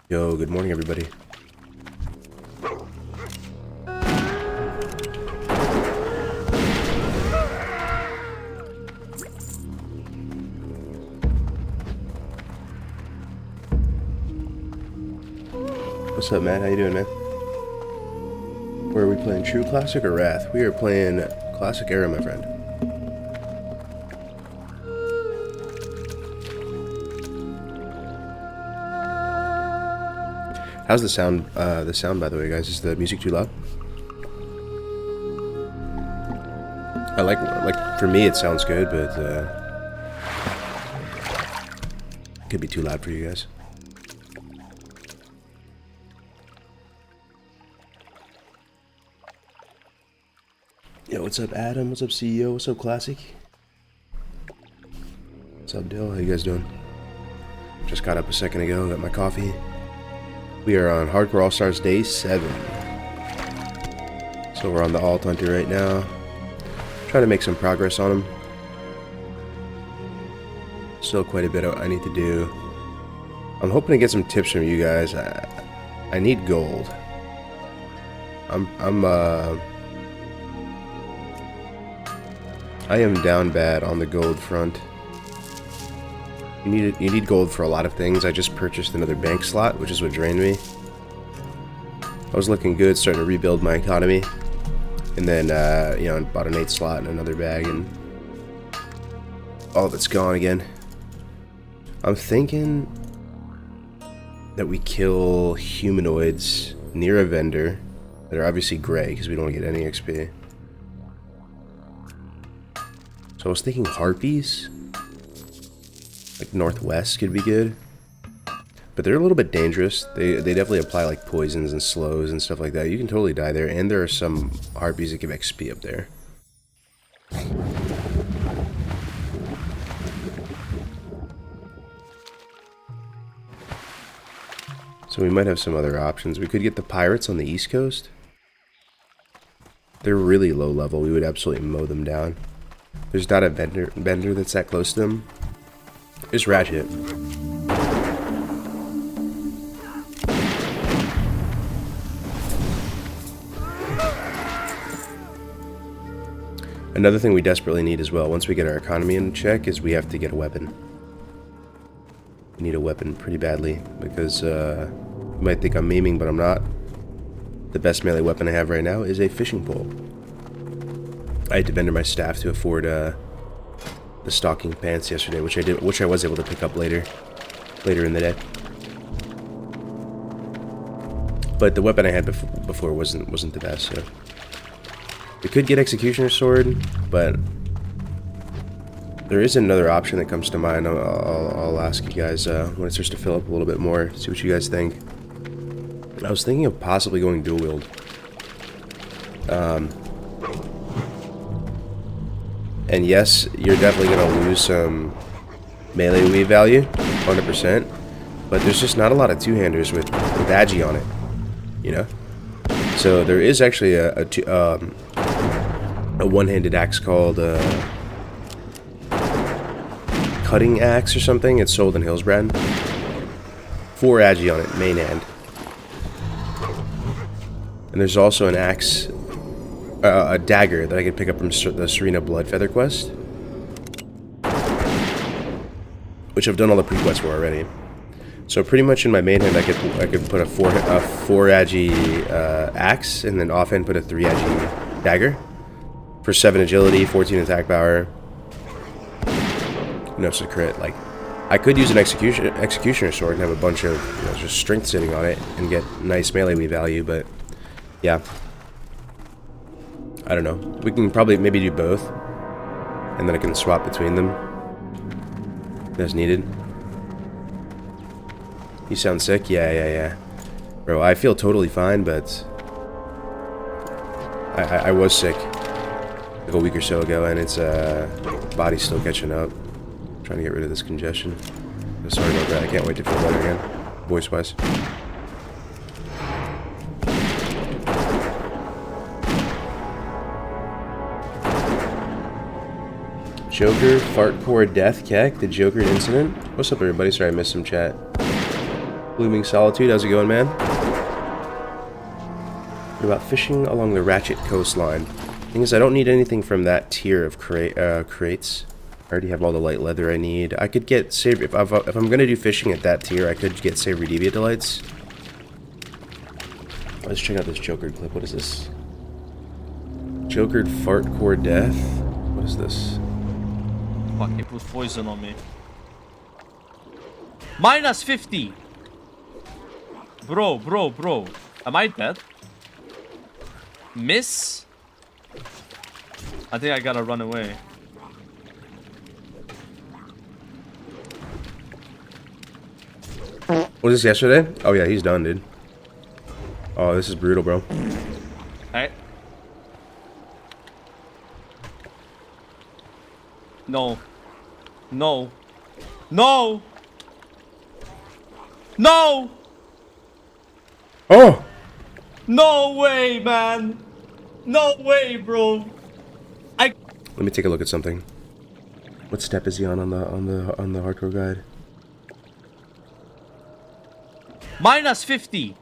Yo, good morning, everybody. What's up, Matt? How you doing, man? Where are we playing? True Classic or Wrath? We are playing Classic Era, my friend. How's the sound? By the way, guys, is the music too loud? I like for me it sounds good, but it could be too loud for you guys. Yo, what's up, Adam? What's up, CEO? What's up, Classic? What's up, Dill? How you guys doing? Just got up a second ago, got my coffee. We are on Hardcore All-Stars Day 7. So we're on the Alt Hunter right now. Trying to make some progress on him. Still quite a bit I need to do. I'm hoping to get some tips from you guys. I need gold. I am down bad on the gold front. You need gold for a lot of things. I just purchased another bank slot, which is what drained me. I was looking good, starting to rebuild my economy, and then you know, bought an 8 slot and another bag, and all of it's gone again. I'm thinking that we kill humanoids near a vendor that are obviously gray because we don't get any XP. So I was thinking harpies. Like northwest could be good, but they're a little bit dangerous. They definitely apply like poisons and slows and stuff like that. You can totally die there, and there are some harpies that give XP up there. So we might have some other options. We could get the pirates on the east coast. They're really low level. We would absolutely mow them down. There's not a vendor that's that close to them. It's ratchet. Another thing we desperately need as well, once we get our economy in check, is we have to get a weapon. We need a weapon pretty badly, because you might think I'm memeing, but I'm not. The best melee weapon I have right now is a fishing pole. I had to vendor my staff to afford the stocking pants yesterday, which I was able to pick up later in the day. But the weapon I had before wasn't the best. So we could get Executioner's Sword, but there is another option that comes to mind. I'll ask you guys when it starts to fill up a little bit more. See what you guys think. I was thinking of possibly going dual wield. And yes, you're definitely going to lose some melee weave value, 100%. But there's just not a lot of two-handers with Agi on it, you know? So there is actually a one-handed axe called Cutting Axe or something. It's sold in Hillsbrad. 4 Agi on it, main hand. And there's also an axe... a dagger that I could pick up from the Serena Bloodfeather quest, which I've done all the pre-quests for already. So pretty much in my main hand, I could put a 4 Agi axe, and then offhand put a 3 Agi dagger for 7 agility, 14 attack power. No, it's a crit. Like, I could use an executioner sword and have a bunch of just strength sitting on it and get nice melee weave value, but yeah. I don't know. We can probably maybe do both, and then I can swap between them as needed. You sound sick? Yeah. Bro, I feel totally fine, but I was sick like a week or so ago, and it's body's still catching up. Trying to get rid of this congestion. Sorry about that. I can't wait to feel better again, voice-wise. Joker, Fartcore Death Keck, the Joker incident. What's up, everybody? Sorry I missed some chat. Blooming Solitude, how's it going, man? What about fishing along the Ratchet coastline? Thing is, I don't need anything from that tier of crates. I already have all the light leather I need. I could get if I'm gonna do fishing at that tier, I could get Savory Deviant Delights. Let's check out this Jokered clip. What is this? Jokered Fartcore Death? What is this? Fuck, he put poison on me. Minus 50! Bro. Am I dead? Miss? I think I gotta run away. Was this yesterday? Oh yeah, he's done, dude. Oh, this is brutal, bro. Hey. No. No. No! No! Oh! No way, man! No way, bro! Let me take a look at something. What step is he on the hardcore guide? Minus 50!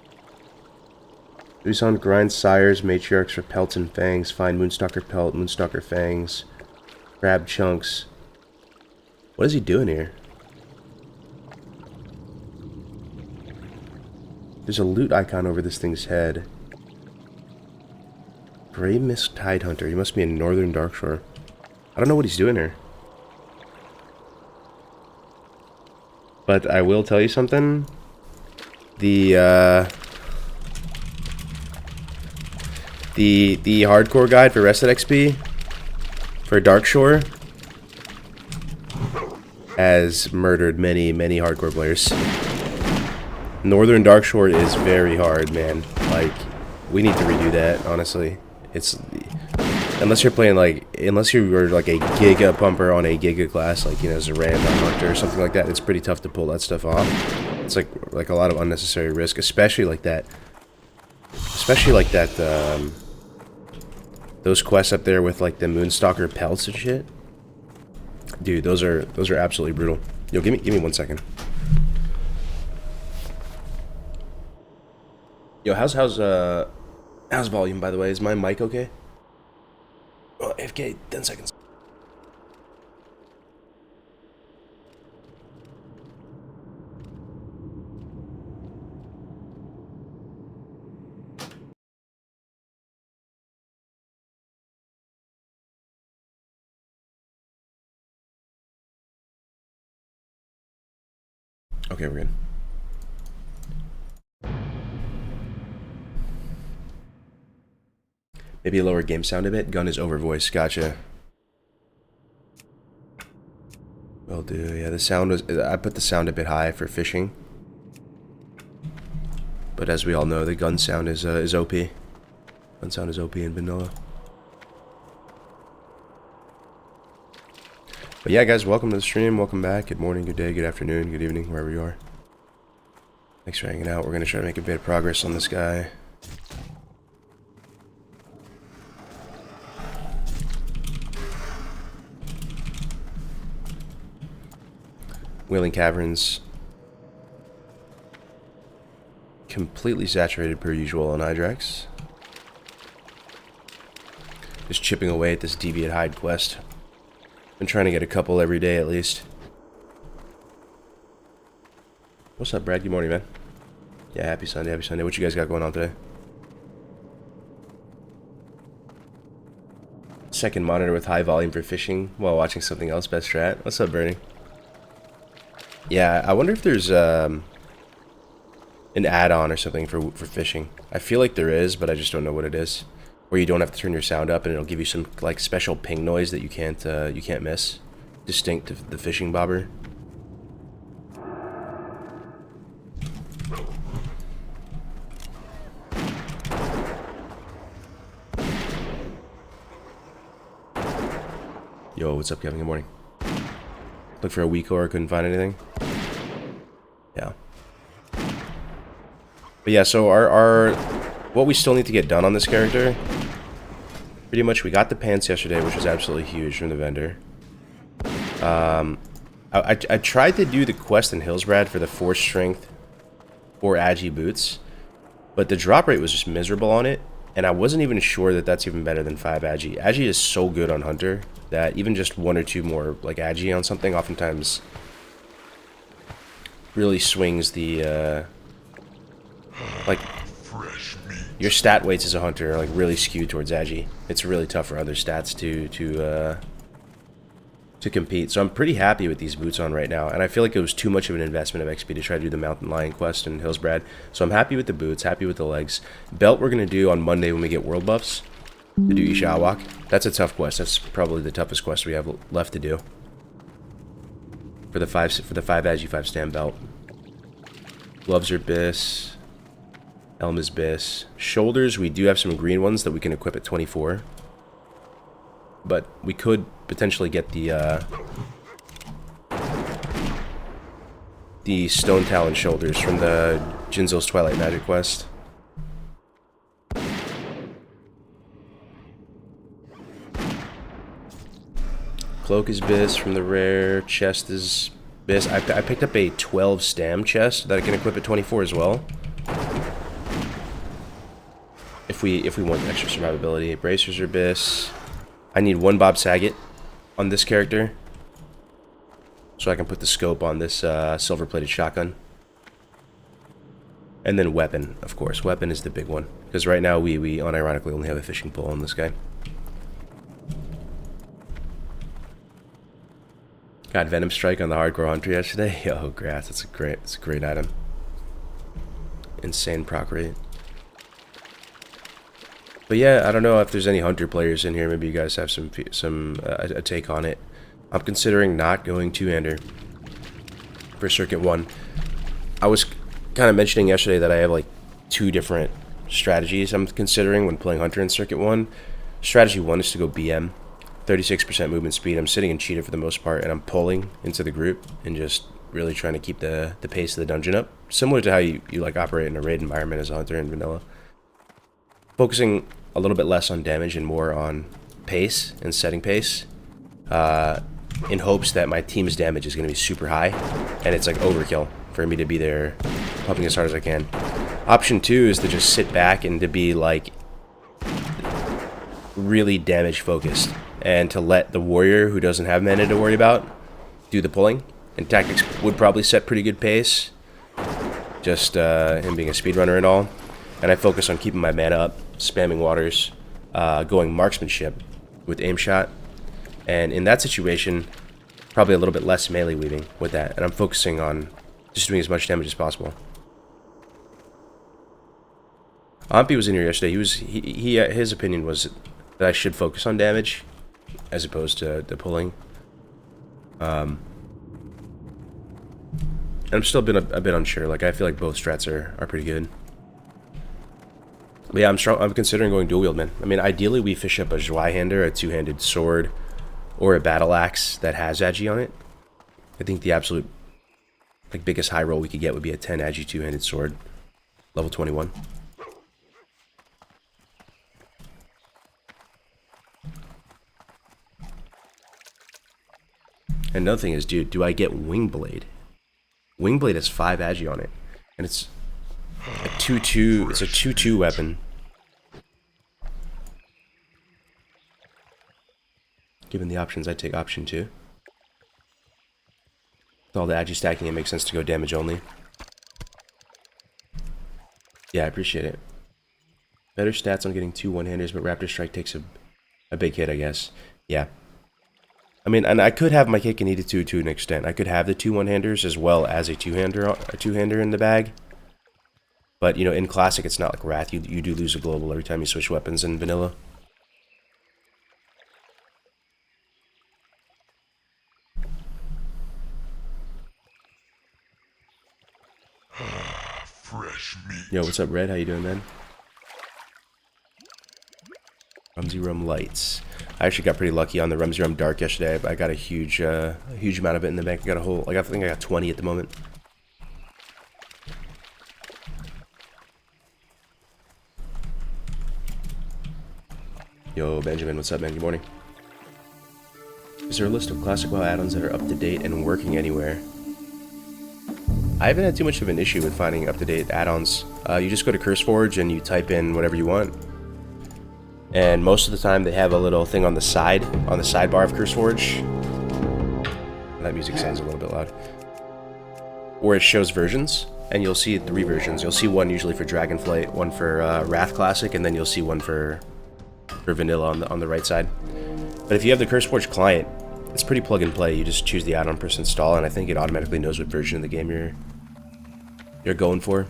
He's on grind sires, matriarchs for pelts and fangs, find moonstalker pelt, moonstalker fangs, grab chunks. What is he doing here? There's a loot icon over this thing's head. Grey Mist Tidehunter. He must be in Northern Darkshore. I don't know what he's doing here. But I will tell you something. The hardcore guide for Rested XP for Darkshore has murdered many hardcore players. Northern Darkshore is very hard, man. Like, we need to redo that, honestly. It's unless you're playing unless you're like a Giga pumper on a Giga class, like, you know, as a random hunter or something like that, it's pretty tough to pull that stuff off. It's like a lot of unnecessary risk, especially like that. Those quests up there with like the Moonstalker pelts and shit. Dude, those are absolutely brutal. Yo, give me 1 second. Yo, how's volume, by the way? Is my mic okay? Oh, AFK, 10 seconds. Okay, we're good. Maybe lower game sound a bit. Gun is over voice. Gotcha. Will do. Yeah, the sound was. I put the sound a bit high for fishing. But as we all know, the gun sound is OP. Gun sound is OP in vanilla. But yeah, guys, welcome to the stream. Welcome back. Good morning, good day, good afternoon, good evening, wherever you are. Thanks for hanging out. We're gonna try to make a bit of progress on this guy. Wailing Caverns. Completely saturated per usual on Hydrax. Just chipping away at this Deviant Hide quest. Been trying to get a couple every day at least. What's up, Brad? Good morning, man. Yeah, happy Sunday, happy Sunday. What you guys got going on today? Second monitor with high volume for fishing while watching something else. Best strat. What's up, Bernie? Yeah, I wonder if there's an add-on or something for fishing. I feel like there is, but I just don't know what it is. Where you don't have to turn your sound up, and it'll give you some like special ping noise that you can't miss, distinct to the fishing bobber. Yo, what's up, Kevin? Good morning. Look for a weak ore, couldn't find anything. Yeah. But yeah, so our what we still need to get done on this character. Pretty much, we got the pants yesterday, which was absolutely huge from the vendor. I tried to do the quest in Hillsbrad for the force strength 4 agi boots, but the drop rate was just miserable on it, and I wasn't even sure that that's even better than 5 agi. Agi is so good on Hunter that even just 1 or 2 more like agi on something oftentimes really swings the like your stat weights as a hunter are like really skewed towards agi. It's really tough for other stats to compete. So I'm pretty happy with these boots on right now, and I feel like it was too much of an investment of XP to try to do the Mountain Lion quest in Hillsbrad. So I'm happy with the boots, happy with the legs. Belt we're gonna do on Monday when we get world buffs to do Isha Walk. That's a tough quest. That's probably the toughest quest we have left to do for the 5 agi 5 stand belt. Gloves are bis. Helm is bis. Shoulders, we do have some green ones that we can equip at 24. But we could potentially get the Stone Talon shoulders from the Jinzo's Twilight Magic quest. Cloak is bis from the rare. Chest is bis. I picked up a 12 stam chest that I can equip at 24 as well. If we want extra survivability. Bracers are bis. I need 1 Bob Saget on this character, so I can put the scope on this silver-plated shotgun. And then weapon, of course. Weapon is the big one, because right now we unironically only have a fishing pole on this guy. Got Venom Strike on the Hardcore Hunter yesterday. Yo, grass, it's a great item. Insane proc rate. But yeah, I don't know if there's any Hunter players in here. Maybe you guys have a take on it. I'm considering not going two-hander for Circuit 1. I was kind of mentioning yesterday that I have like 2 different strategies I'm considering when playing Hunter in Circuit 1. Strategy 1 is to go BM, 36% movement speed. I'm sitting in cheetah for the most part, and I'm pulling into the group and just really trying to keep the pace of the dungeon up. Similar to how you like operate in a raid environment as a Hunter in vanilla. Focusing a little bit less on damage and more on pace and setting pace, in hopes that my team's damage is going to be super high, and it's like overkill for me to be there pumping as hard as I can. Option 2 is to just sit back and to be like really damage focused, and to let the warrior who doesn't have mana to worry about do the pulling. And tactics would probably set pretty good pace, just him being a speedrunner and all. And I focus on keeping my mana up, spamming waters, going marksmanship with aim shot. And in that situation, probably a little bit less melee weaving with that. And I'm focusing on just doing as much damage as possible. Ampi was in here yesterday. His opinion was that I should focus on damage as opposed to the pulling. And I'm still a bit unsure. Like, I feel like both strats are pretty good. But yeah, I'm considering going dual wield, man. I mean, ideally we fish up a Zweihander, a 2-handed sword, or a battle axe that has agi on it. I think the absolute like biggest high roll we could get would be a 10 agi 2-handed sword, level 21. And another thing is, dude, do I get Wingblade? Wingblade has 5 agi on it, and it's a 2/2. It's a 2/2 weapon. Given the options, I'd take option 2. With all the agi stacking, it makes sense to go damage only. Yeah, I appreciate it. Better stats on getting 2 one-handers, but Raptor Strike takes a big hit, I guess. Yeah. I mean, and I could have my cake and eat it too, to an extent. I could have the 2 one-handers as well as a two-hander in the bag. But, you know, in Classic, it's not like Wrath. You do lose a global every time you switch weapons in Vanilla. Fresh meat. Yo, what's up, Red? How you doing, man? Rumsey Rum Lights. I actually got pretty lucky on the Rumsey Rum Dark yesterday. I got a huge amount of it in the bank. I got a whole, like, I think I got 20 at the moment. Yo, Benjamin, what's up, man? Good morning. Is there a list of Classic WoW add-ons that are up to date and working anywhere? I haven't had too much of an issue with finding up-to-date add-ons. You just go to CurseForge and you type in whatever you want. And most of the time they have a little thing on the side, on the sidebar of CurseForge. That music sounds a little bit loud. Where it shows versions, and you'll see 3 versions. You'll see one usually for Dragonflight, one for Wrath Classic, and then you'll see one for Vanilla on the right side. But if you have the CurseForge client, it's pretty plug and play. You just choose the add-on, press install, and I think it automatically knows what version of the game you're going for.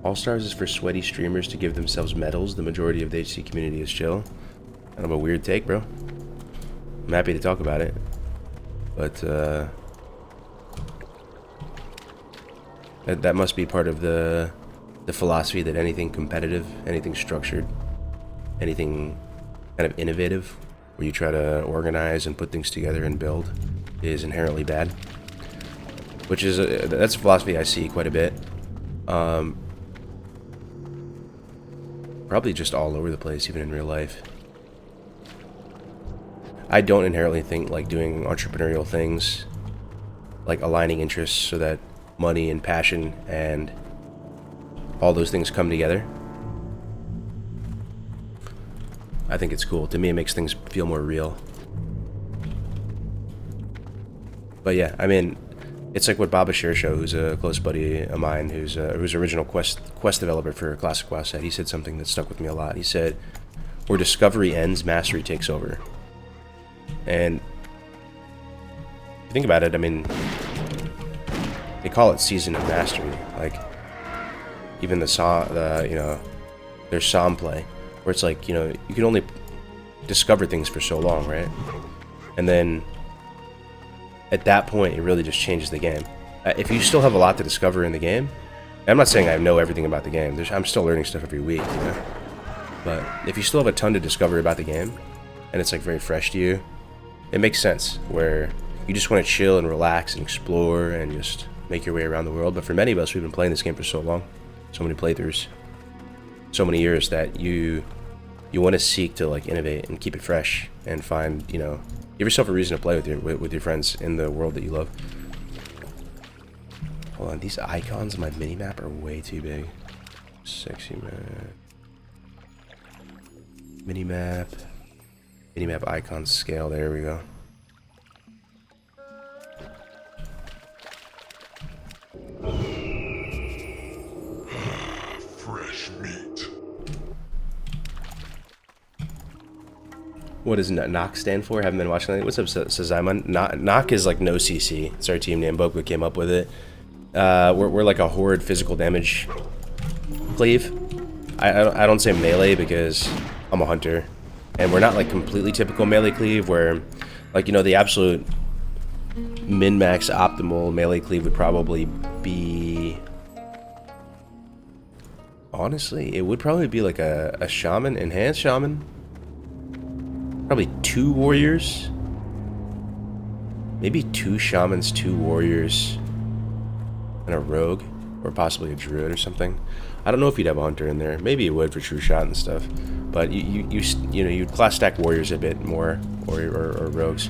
Allstars is for sweaty streamers to give themselves medals. The majority of the HC community is chill. Kind of a weird take, bro. I'm happy to talk about it, but that must be part of the philosophy that anything competitive, anything structured, anything kind of innovative, where you try to organize and put things together and build, is inherently bad. Which is that's a philosophy I see quite a bit. Probably just all over the place, even in real life. I don't inherently think like doing entrepreneurial things, like aligning interests so that money and passion and all those things come together. I think it's cool. To me, it makes things feel more real. But yeah, I mean, it's like what Baba Shershow, who's a close buddy of mine, who's original Quest developer for Classic WoW, said. He said something that stuck with me a lot. He said, "Where discovery ends, mastery takes over." And if you think about it, I mean, they call it Season of Mastery. Like, even there's Psalm play, where it's like, you can only discover things for so long, right? And then at that point, it really just changes the game. If you still have a lot to discover in the game, I'm not saying I know everything about the game. I'm still learning stuff every week, But if you still have a ton to discover about the game, and it's like very fresh to you, it makes sense where you just want to chill and relax and explore and just make your way around the world. But for many of us, we've been playing this game for so long, so many playthroughs, so many years, that you want to seek to like innovate and keep it fresh and find, give yourself a reason to play with your friends in the world that you love. Hold on, these icons on my minimap are way too big. Sexy man. Minimap icon scale, there we go. Fresh meat. What does NOCC stand for? Haven't been watching that. What's up, Sazaiman? NOCC is like NOCC. It's our team name. Boku came up with it. We're like a horde physical damage cleave. I don't say melee because I'm a hunter. And we're not like completely typical melee cleave where, like, the absolute min-max optimal melee cleave would probably be... Honestly, it would probably be like a shaman, enhanced shaman. Probably 2 warriors. Maybe 2 shamans, 2 warriors, and a rogue, or possibly a druid or something. I don't know if you'd have a hunter in there. Maybe you would for true shot and stuff. But you'd class stack warriors a bit more, or rogues.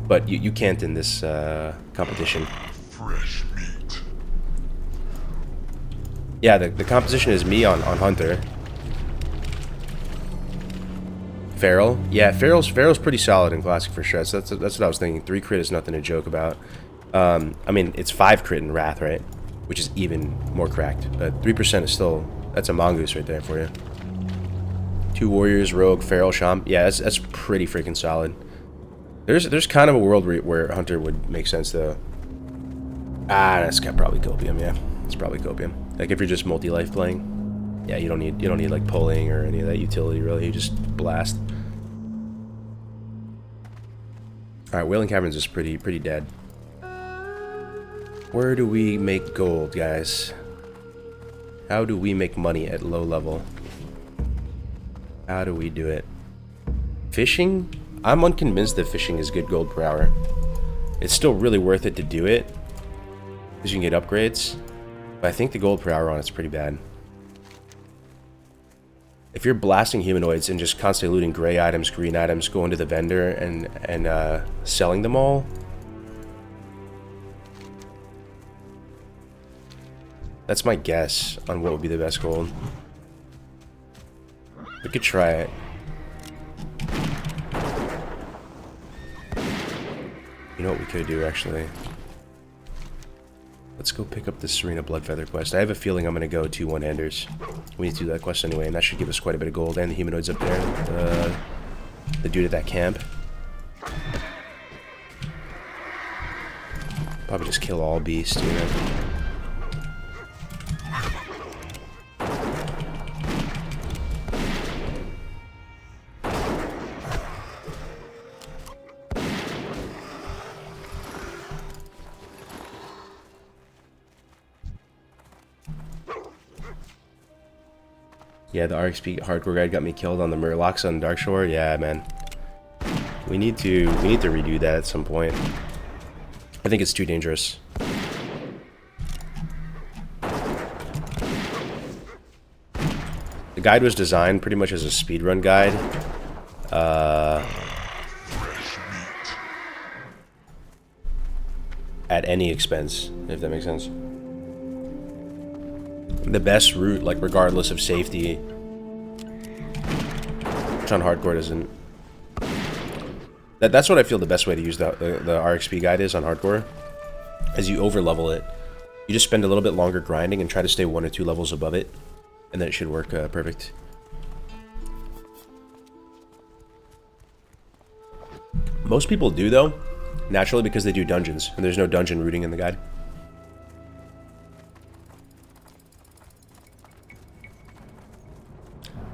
But you can't in this competition. Fresh meat. Yeah, the composition is me on hunter. Feral, yeah, Feral's pretty solid in classic for sure. So that's what I was thinking. 3 crit is nothing to joke about. I mean, it's 5 crit in Wrath, right? Which is even more cracked. But 3% is still, that's a mongoose right there for you. 2 warriors, rogue, feral, sham. Yeah, that's pretty freaking solid. There's kind of a world where hunter would make sense though. That's probably copium. Yeah, it's probably copium. Like if you're just multi-life playing, yeah, you don't need like pulling or any of that utility really. You just blast. All right, Wailing Caverns is pretty dead. Where do we make gold, guys? How do we make money at low level? How do we do it? Fishing? I'm unconvinced that fishing is good gold per hour. It's still really worth it to do it, because you can get upgrades, but I think the gold per hour on it's pretty bad. If you're blasting humanoids and just constantly looting gray items, green items, going to the vendor and selling them all, that's my guess on what would be the best gold. We could try it. You know what we could do, actually? Let's go pick up the Serena Bloodfeather quest. I have a feeling I'm going to go 2 one-handers. We need to do that quest anyway, and that should give us quite a bit of gold. And the humanoids up there. The dude at that camp. Probably just kill all beasts, you know? Yeah, the RXP hardcore guide got me killed on the Murlocs on Darkshore. Yeah, man. We need to redo that at some point. I think it's too dangerous. The guide was designed pretty much as a speedrun guide. At any expense, if that makes sense. The best route, like regardless of safety, which on hardcore doesn't. That's what I feel the best way to use the RXP guide is on hardcore. As you over level it, you just spend a little bit longer grinding and try to stay 1 or 2 levels above it, and then it should work perfect. Most people do though, naturally, because they do dungeons, and there's no dungeon routing in the guide.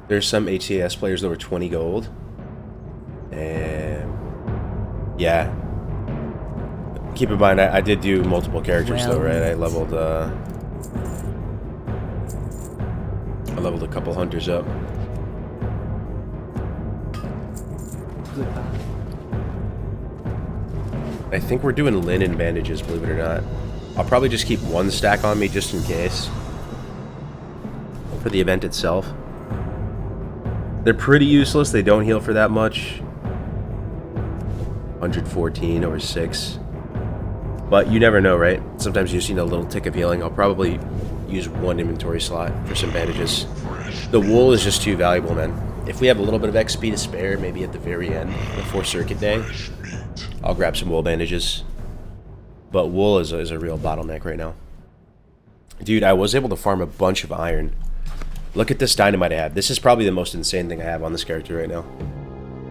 There's some HCAS players that were 20 gold. And yeah. Keep in mind, I did do multiple characters though, right? I leveled a couple hunters up. I think we're doing linen bandages, believe it or not. I'll probably just keep 1 stack on me just in case. For the event itself. They're pretty useless. They don't heal for that much. 114 over 6. But you never know, right? Sometimes you just need a little tick of healing. I'll probably use 1 inventory slot for some bandages. The wool is just too valuable, man. If we have a little bit of XP to spare, maybe at the very end, before Circuit Day, I'll grab some wool bandages. But wool is a real bottleneck right now. Dude, I was able to farm a bunch of iron. Look at this dynamite I have. This is probably the most insane thing I have on this character right now.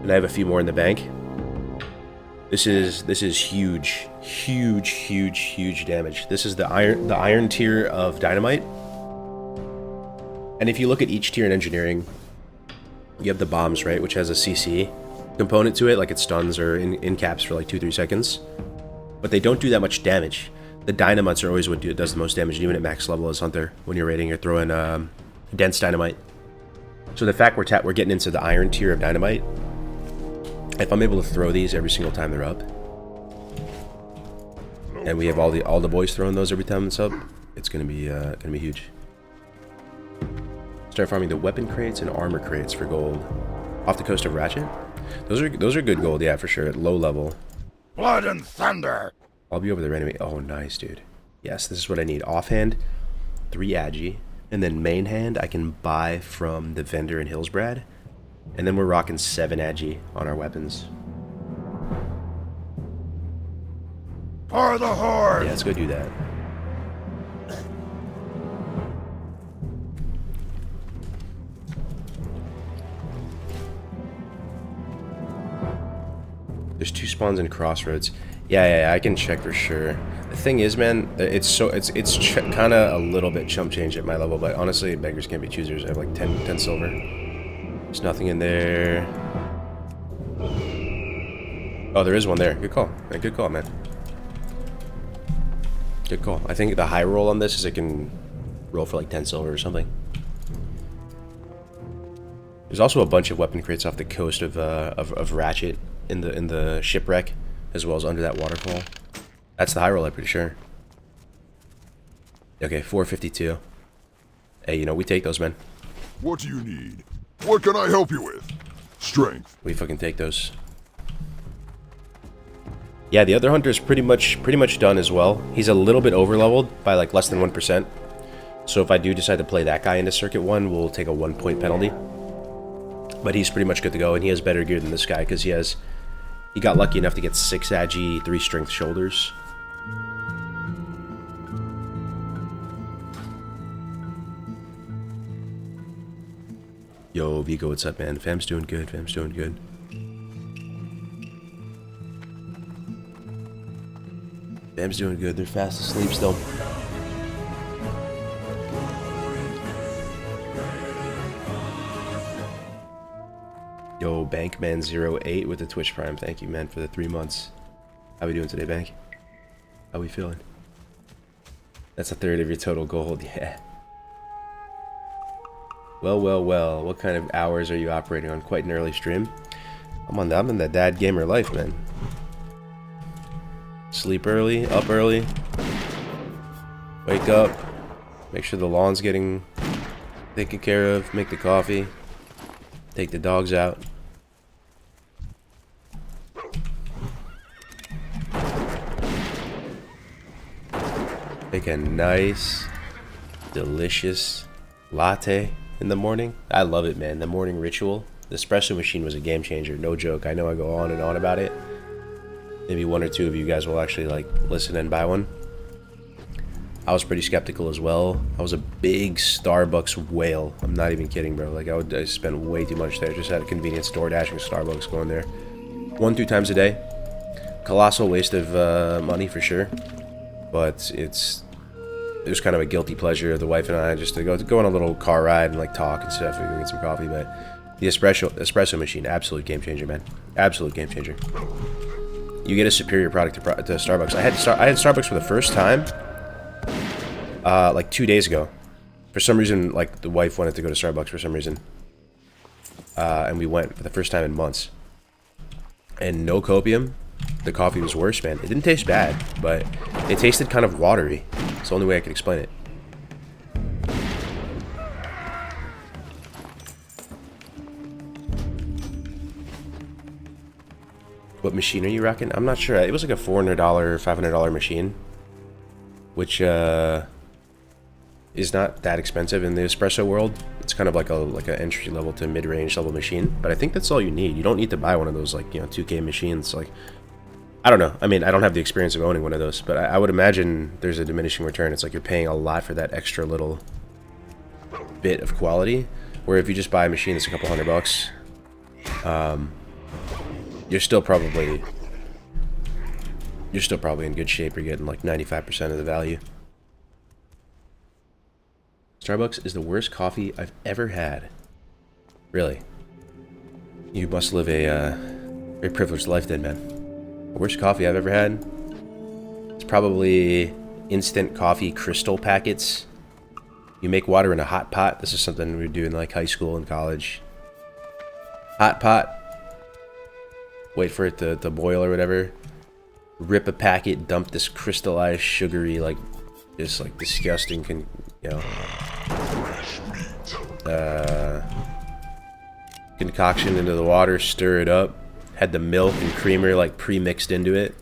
And I have a few more in the bank. This is huge. Huge, huge, huge damage. This is the iron tier of dynamite. And if you look at each tier in engineering, you have the bombs, right, which has a CC component to it, like it stuns or in caps for like 2-3 seconds. But they don't do that much damage. The dynamites are always what does the most damage, even at max level as Hunter, when you're raiding or throwing dense dynamite. So the fact we're getting into the iron tier of dynamite, if I'm able to throw these every single time they're up, and we have all the boys throwing those every time it's up, it's gonna be huge. Start farming the weapon crates and armor crates for gold off the coast of Ratchet. Those are good gold, yeah, for sure. At low level. Blood and thunder. I'll be over there anyway. Oh, nice, dude. Yes, this is what I need. Offhand, 3 agi. And then main hand, I can buy from the vendor in Hillsbrad. And then we're rocking 7 agi on our weapons. For the horde! Yeah, let's go do that. There's 2 spawns in Crossroads. Yeah, I can check for sure. The thing is, man, it's kind of a little bit chump change at my level, but honestly, beggars can't be choosers. I have like 10 silver. There's nothing in there. Oh, there is one there. Good call. Good call, man. Good call. I think the high roll on this is it can roll for like 10 silver or something. There's also a bunch of weapon crates off the coast of Ratchet in the shipwreck, as well as under that waterfall. That's the high roll, I'm pretty sure. Okay, 452. Hey, you know, we take those, man. What do you need? What can I help you with? Strength. We fucking take those. Yeah, the other hunter is pretty much done as well. He's a little bit overleveled by like less than 1%. So if I do decide to play that guy into Circuit 1, we'll take a 1-point penalty. But he's pretty much good to go, and he has better gear than this guy because he got lucky enough to get 6 agi, 3 strength shoulders. Yo, Vigo, what's up, man? Fam's doing good. Fam's doing good. Fam's doing good. They're fast asleep still. Yo, Bankman08 with the Twitch Prime. Thank you, man, for the 3 months. How we doing today, Bank? How we feeling? That's a third of your total gold. Yeah. Well, well, well. What kind of hours are you operating on? Quite an early stream. I'm in the dad gamer life, man. Sleep early, up early. Wake up. Make sure the lawn's getting taken care of. Make the coffee. Take the dogs out. Make a nice, delicious latte in the morning. I love it, man. The morning ritual. The espresso machine was a game changer. No joke. I know I go on and on about it. Maybe 1 or 2 of you guys will actually like listen and buy one. I was pretty skeptical as well. I was a big Starbucks whale. I'm not even kidding, bro. Like I spent way too much there. Just at a convenience store, dashing Starbucks, going there 1-2 times a day. Colossal waste of money for sure. But it was kind of a guilty pleasure of the wife and I just to go on a little car ride and like talk and stuff and go get some coffee. But the espresso machine, absolute game changer, man. Absolute game changer. You get a superior product to Starbucks. I had Starbucks for the first time like 2 days ago. For some reason, like the wife wanted to go to Starbucks for some reason, and we went for the first time in months. And no copium. The coffee was worse, man. It didn't taste bad, but it tasted kind of watery. It's the only way I can explain it. What machine are you rocking? I'm not sure. It was like a $400, $500 machine, which is not that expensive in the espresso world. It's kind of like a entry level to mid-range level machine, but I think that's all you need. You don't need to buy one of those like 2K machines. Like, I don't know. I mean, I don't have the experience of owning one of those, but I would imagine there's a diminishing return. It's like you're paying a lot for that extra little bit of quality, where if you just buy a machine that's a couple $100, you're still probably in good shape. You're getting like 95% of the value. Starbucks is the worst coffee I've ever had. Really? You must live a very privileged life then, man. The worst coffee I've ever had? It's probably instant coffee crystal packets. You make water in a hot pot. This is something we would do in like high school and college. Hot pot. Wait for it to boil or whatever. Rip a packet, dump this crystallized, sugary, like, this like disgusting, concoction into the water, stir it up. Had the milk and creamer like pre-mixed into it.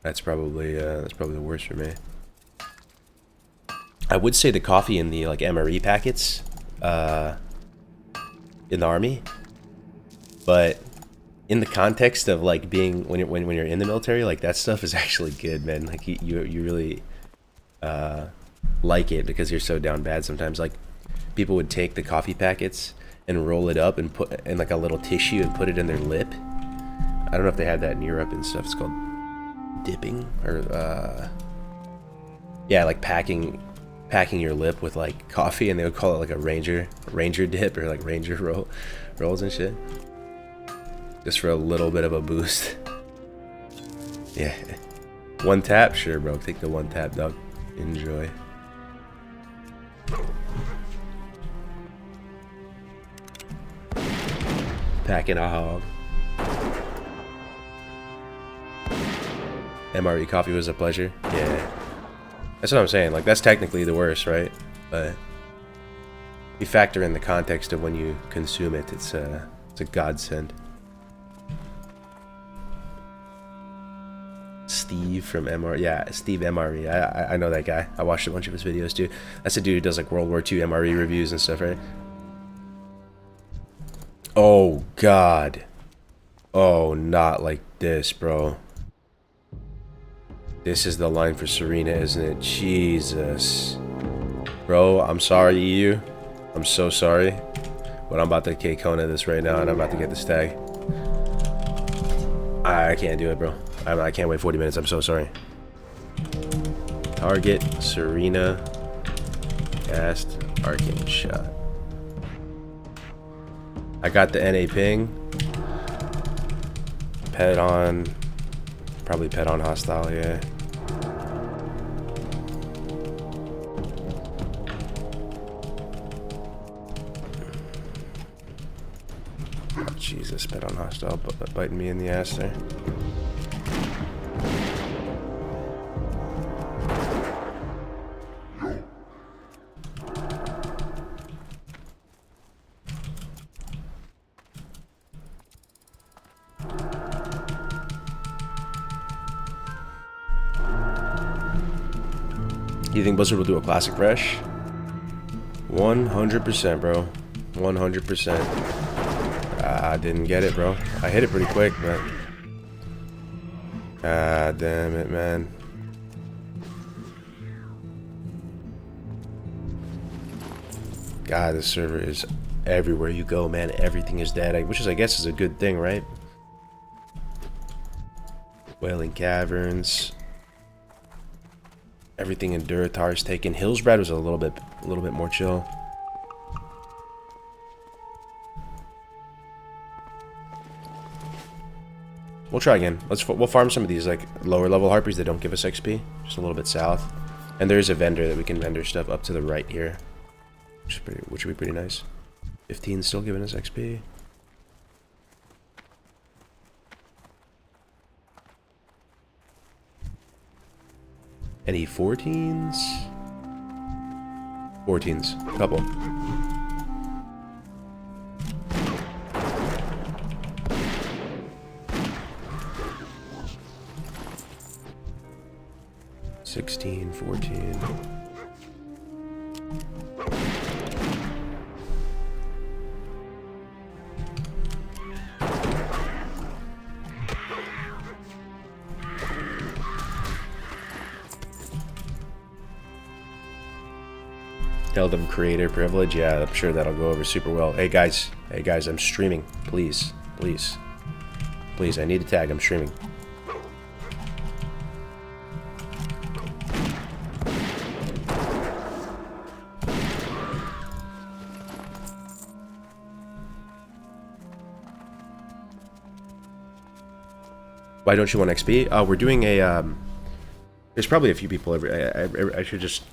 That's probably the worst for me. I would say the coffee in the like MRE packets in the army, but in the context of like being when you're in the military, like that stuff is actually good, man. Like you really like it because you're so down bad sometimes. Like people would take the coffee packets and roll it up and put in like a little tissue and put it in their lip. I don't know if they had that in Europe and stuff. It's called dipping or yeah, like packing your lip with like coffee, and they would call it like a ranger dip or like ranger rolls and shit, just for a little bit of a boost. Yeah, 1 tap, sure, bro. Take the 1 tap, dog. Enjoy. Packing a hog. MRE coffee was a pleasure. Yeah, that's what I'm saying. Like that's technically the worst, right? But you factor in the context of when you consume it, it's a godsend. Steve from MR, yeah, Steve MRE. I know that guy. I watched a bunch of his videos too. That's a dude who does like World War II MRE reviews and stuff, right? Oh God. Oh, not like this, bro. This is the line for Serena, isn't it? Jesus. Bro, I'm sorry, EU. I'm so sorry. But I'm about to K-Kona this right now, and I'm about to get this tag. I can't do it, bro. I can't wait 40 minutes. I'm so sorry. Target, Serena. Cast, arcane shot. I got the NA ping. Pet on. Probably pet on hostile, yeah. Oh, Jesus, pet on hostile, biting me in the ass there. You think Blizzard will do a classic fresh? 100%, bro. 100%. I didn't get it, bro. I hit it pretty quick, but... Ah, damn it, man. God, this server is everywhere you go, man. Everything is dead, which is, I guess, is a good thing, right? Wailing Caverns. Everything in Duratar is taken. Hillsbrad was a little bit more chill. We'll try again. We'll farm some of these like lower level harpies that don't give us XP, just a little bit south. And there is a vendor that we can vendor stuff up to the right here, which would be pretty nice. 15 still giving us XP. Any 14s? 14s, couple. $16, $14. Tell them creator privilege. Yeah, I'm sure that'll go over super well. Hey guys, I'm streaming. Please, please, please. I need a tag. I'm streaming. Why don't you want XP? We're doing a. There's probably a few people I should just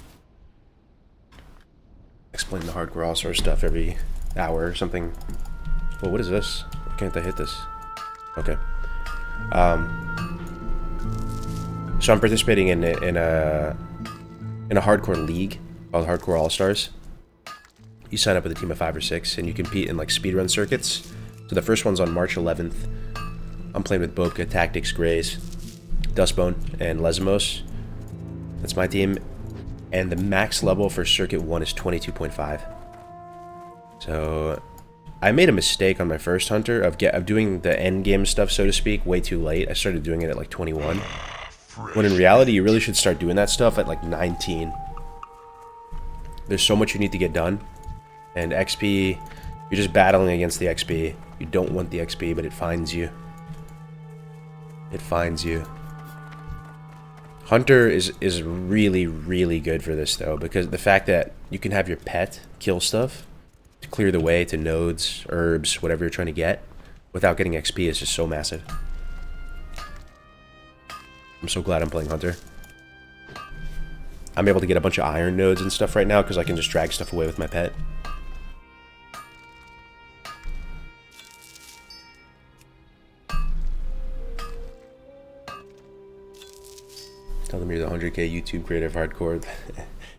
explain the hardcore all-star stuff every hour or something. Well, what is this? Why can't I hit this? Okay. So I'm participating in a hardcore league called Hardcore All-Stars. You sign up with a team of 5 or 6 and you compete in like speedrun circuits. So the first one's on March 11th. I'm playing with Bobka, Tactics, Grays, Dustbone, and Lesmos. That's my team. And the max level for Circuit 1 is 22.5. So I made a mistake on my first hunter of doing the end game stuff, so to speak, way too late. I started doing it at like 21. When in reality, you really should start doing that stuff at like 19. There's so much you need to get done. And XP, you're just battling against the XP. You don't want the XP, but it finds you. It finds you. Hunter is really, really good for this, though, because the fact that you can have your pet kill stuff to clear the way to nodes, herbs, whatever you're trying to get, without getting XP is just so massive. I'm so glad I'm playing Hunter. I'm able to get a bunch of iron nodes and stuff right now because I can just drag stuff away with my pet. Tell them you're the 100K YouTube creator of hardcore.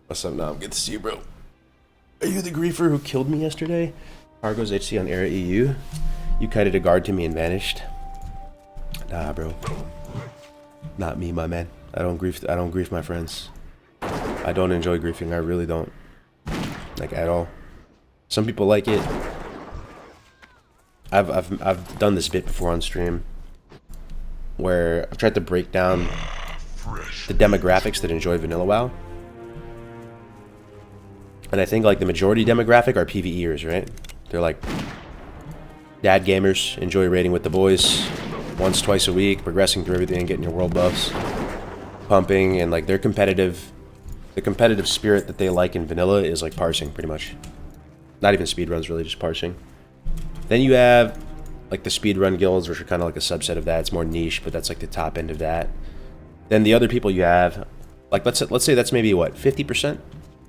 What's up, Nom? Good to see you, bro. Are you the griefer who killed me yesterday? Kargoz HC on Era EU. You kited a guard to me and vanished. Nah, bro. Not me, my man. I don't grief my friends. I don't enjoy griefing. I really don't. Like, at all. Some people like it. I've done this bit before on stream, where I've tried to break down the demographics that enjoy vanilla WoW. And I think like the majority demographic are PvEers, right? They're like dad gamers, enjoy raiding with the boys once, twice a week, progressing through everything, getting your world buffs, pumping, and like their competitive, the competitive spirit that they like in vanilla is like parsing, pretty much. Not even speedruns, really, just parsing. Then you have like the speedrun guilds, which are kind of like a subset of that. It's more niche, but that's like the top end of that. Then the other people you have, like let's say that's maybe what, 50%?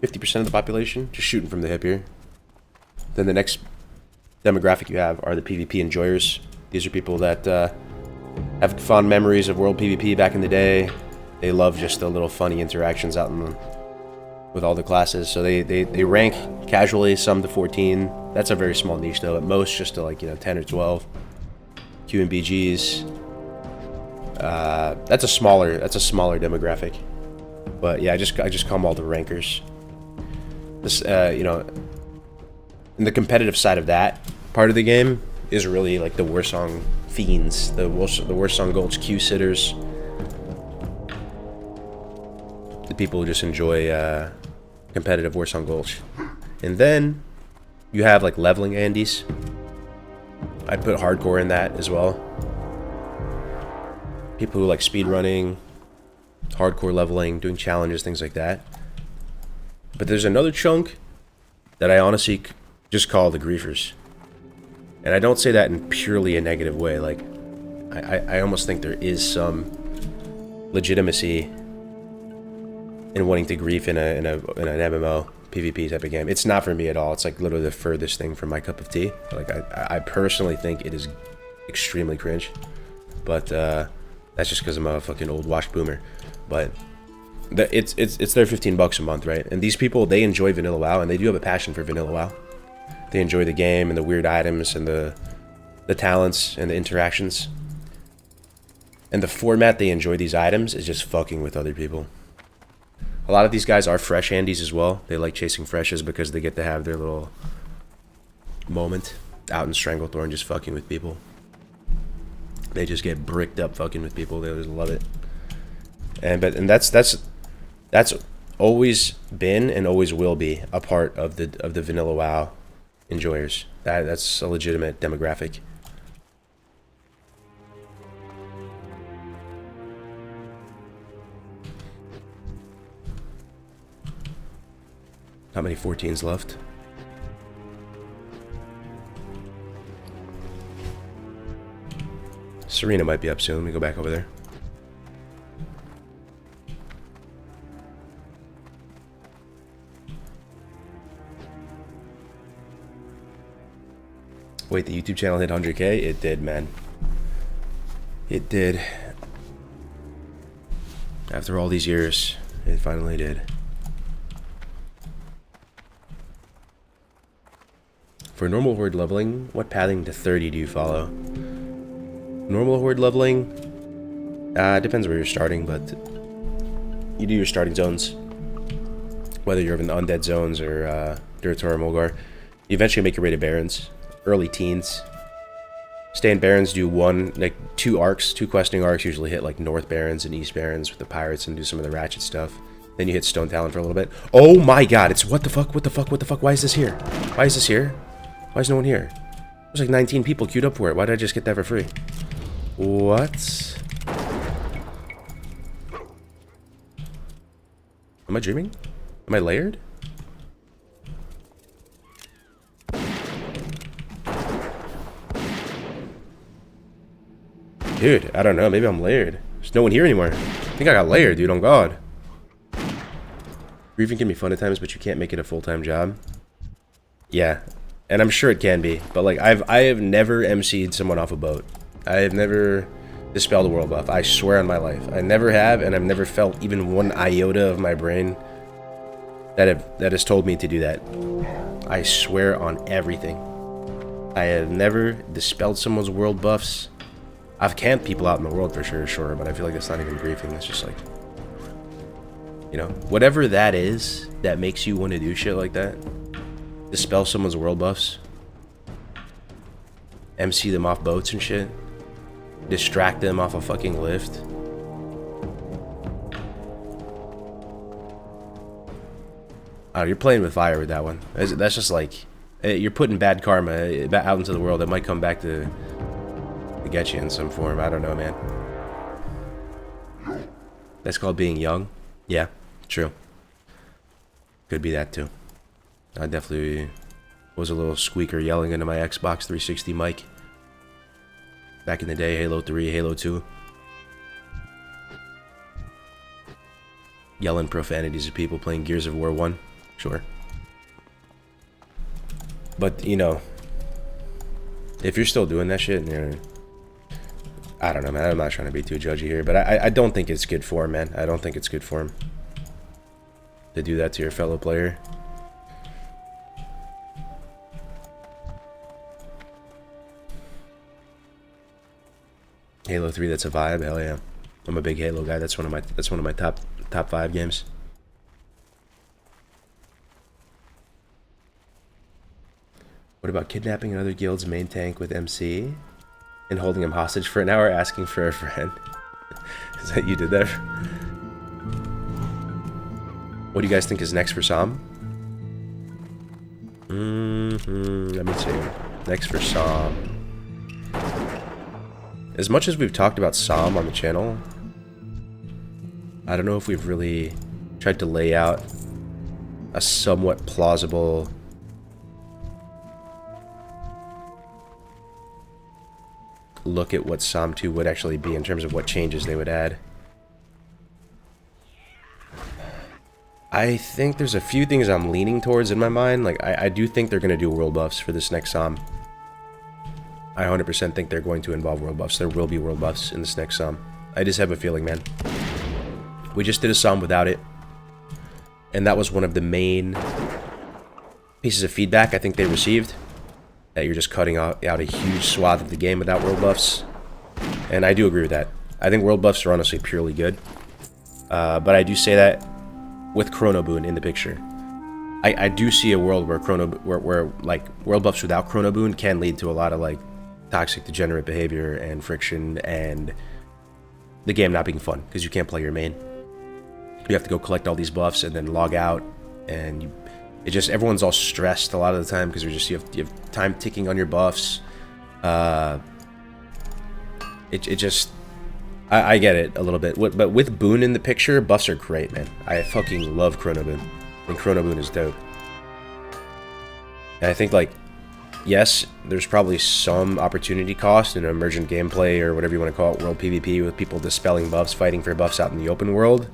50% of the population, just shooting from the hip here. Then the next demographic you have are the PvP enjoyers. These are people that have fond memories of World PvP back in the day. They love just the little funny interactions out in the, with all the classes. So they rank casually, some to 14. That's a very small niche though. At most, just to like 10 or 12. QMBGs. That's a smaller demographic. But yeah, I just call them all the rankers. This, in the competitive side of that part of the game is really like the Warsong fiends, the Warsong Gulch Q sitters, the people who just enjoy competitive Warsong Gulch. And then you have like leveling Andes. I'd put hardcore in that as well. People who like speedrunning, hardcore leveling, doing challenges, things like that. But there's another chunk that I honestly just call the griefers. And I don't say that in purely a negative way. Like, I almost think there is some legitimacy in wanting to grief in an MMO PvP type of game. It's not for me at all. It's like literally the furthest thing from my cup of tea. Like, I personally think it is extremely cringe. But that's just because I'm a fucking old washed boomer. But it's their $15 a month, right? And these people, they enjoy vanilla WoW, and they do have a passion for vanilla WoW. They enjoy the game and the weird items and the talents and the interactions. And the format they enjoy these items is just fucking with other people. A lot of these guys are fresh handies as well. They like chasing freshes because they get to have their little moment out in Stranglethorn just fucking with people. They just get bricked up fucking with people. They just love it. And that's always been and always will be a part of the vanilla WoW enjoyers. That's a legitimate demographic. Not many 14s left. Serena might be up soon. Let me go back over there. Wait, the YouTube channel hit 100K? It did, man. It did. After all these years, it finally did. For normal horde leveling, what pathing to 30 do you follow? Normal horde leveling, depends where you're starting, but you do your starting zones. Whether you're in the undead zones or Durator or Mulgar, you eventually make your way to Barrens. Early teens. Stay in Barrens, do two questing arcs, usually hit like North Barrens and East Barrens with the pirates and do some of the ratchet stuff. Then you hit Stone Talon for a little bit. Oh my god, it's what the fuck, why is this here? Why is this here? Why is no one here? There's like 19 people queued up for it. Why did I just get that for free? What? Am I dreaming? Am I layered? Dude, I don't know. Maybe I'm layered. There's no one here anymore. I think I got layered, dude. On God. Griefing can be fun at times, but you can't make it a full-time job. Yeah, and I'm sure it can be. But like, I have never MC'd someone off a boat. I have never dispelled a world buff. I swear on my life, I never have, and I've never felt even one iota of my brain that has told me to do that. I swear on everything. I have never dispelled someone's world buffs. I've camped people out in the world for sure, but I feel like that's not even griefing. That's just like, you know, whatever that is that makes you want to do shit like that. Dispel someone's world buffs. MC them off boats and shit. Distract them off a fucking lift. Oh, you're playing with fire with that one. That's just like, you're putting bad karma out into the world that might come back to get you in some form. I don't know, man. That's called being young. Yeah, true. Could be that too. I definitely was a little squeaker yelling into my Xbox 360 mic. Back in the day, Halo 3, Halo 2. Yelling profanities at people playing Gears of War 1. Sure. But, you know, if you're still doing that shit, and you're, I don't know, man. I'm not trying to be too judgy here, but I don't think it's good form, man. I don't think it's good form to do that to your fellow player. Halo 3, that's a vibe. Hell yeah. I'm a big Halo guy. That's one of my top 5 games. What about kidnapping another guild's main tank with MC and holding him hostage for an hour, asking for a friend? Is that you did that? What do you guys think is next for Sam? Let me see. Next for Sam. As much as we've talked about Sam on the channel, I don't know if we've really tried to lay out a somewhat plausible look at what Psalm 2 would actually be in terms of what changes they would add. I think there's a few things I'm leaning towards in my mind. Like, I do think they're going to do world buffs for this next Psalm. I 100% think they're going to involve world buffs. There will be world buffs in this next Psalm. I just have a feeling, man. We just did a Psalm without it, and that was one of the main pieces of feedback I think they received. That you're just cutting out a huge swath of the game without world buffs. And I do agree with that. I think world buffs are honestly purely good. But I do say that with Chrono Boon in the picture. I do see a world where where like world buffs without Chrono Boon can lead to a lot of like toxic degenerate behavior and friction and the game not being fun because you can't play your main. You have to go collect all these buffs and then log out, and it just, everyone's all stressed a lot of the time because you have time ticking on your buffs. I get it a little bit, but with Boon in the picture, buffs are great, man. I fucking love Chrono Boon, and Chrono Boon is dope. And I think, like, yes, there's probably some opportunity cost in emergent gameplay or whatever you want to call it, world PvP, with people dispelling buffs, fighting for buffs out in the open world.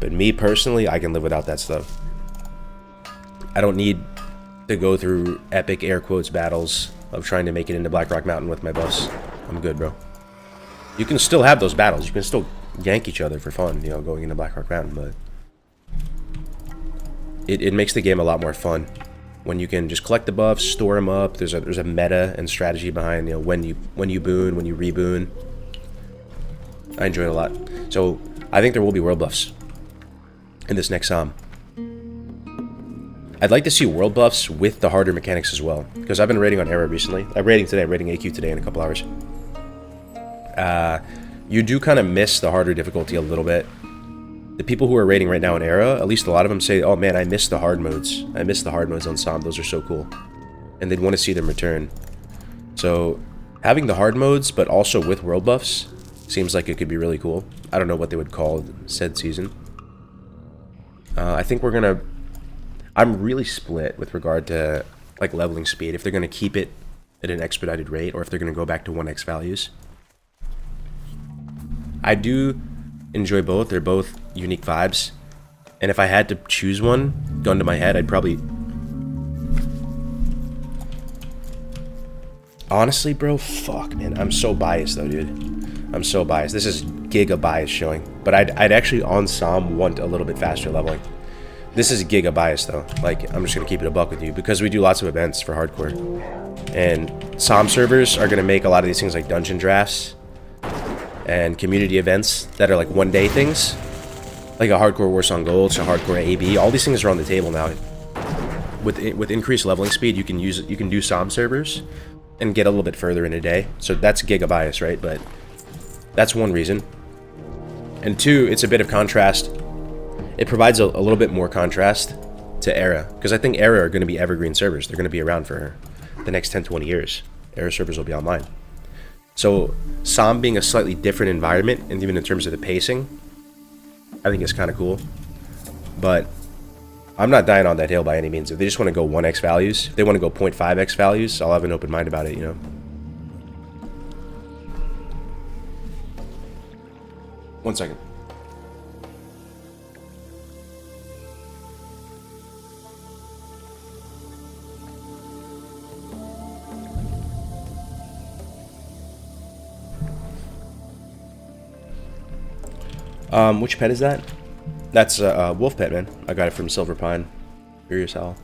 But me personally, I can live without that stuff. I don't need to go through epic air quotes battles of trying to make it into Blackrock Mountain with my buffs. I'm good, bro. You can still have those battles. You can still gank each other for fun, you know, going into Blackrock Mountain, but it makes the game a lot more fun when you can just collect the buffs, store them up. There's a meta and strategy behind, you know, when you boon, when you reboon. I enjoy it a lot. So I think there will be world buffs in this next Psalm. I'd like to see world buffs with the harder mechanics as well, because I've been raiding on Era recently. I'm raiding today. I'm raiding AQ today in a couple hours. You do kind of miss the harder difficulty a little bit. The people who are raiding right now in Era, at least a lot of them say, oh man, I miss the hard modes. I miss the hard modes on Psalm. Those are so cool. And they'd want to see them return. So having the hard modes, but also with world buffs, seems like it could be really cool. I don't know what they would call said season. I think we're going to... I'm really split with regard to like leveling speed, if they're going to keep it at an expedited rate or if they're going to go back to 1x values. I do enjoy both. They're both unique vibes. And if I had to choose one, gun to my head, I'd probably... Honestly, bro, fuck, man. I'm so biased though, dude. I'm so biased. This is giga bias showing. But I'd actually on Psalm want a little bit faster leveling. This is giga bias though. Like, I'm just gonna keep it a buck with you because we do lots of events for hardcore, and SOM servers are gonna make a lot of these things like dungeon drafts and community events that are like one-day things, like a hardcore Warsong Gold, a hardcore AB. All these things are on the table now. With increased leveling speed, you can do SOM servers and get a little bit further in a day. So that's giga bias, right? But that's one reason. And two, it's a bit of contrast. It provides a little bit more contrast to Era, because I think Era are going to be evergreen servers. They're going to be around for the next 10-20 years. Era servers will be online. So SOM being a slightly different environment, and even in terms of the pacing, I think it's kind of cool. But I'm not dying on that hill by any means. If they just want to go 1x values, if they want to go 0.5x values, I'll have an open mind about it, you know. One second. Which pet is that? That's a wolf pet, man. I got it from Silver Pine. Furious Hell.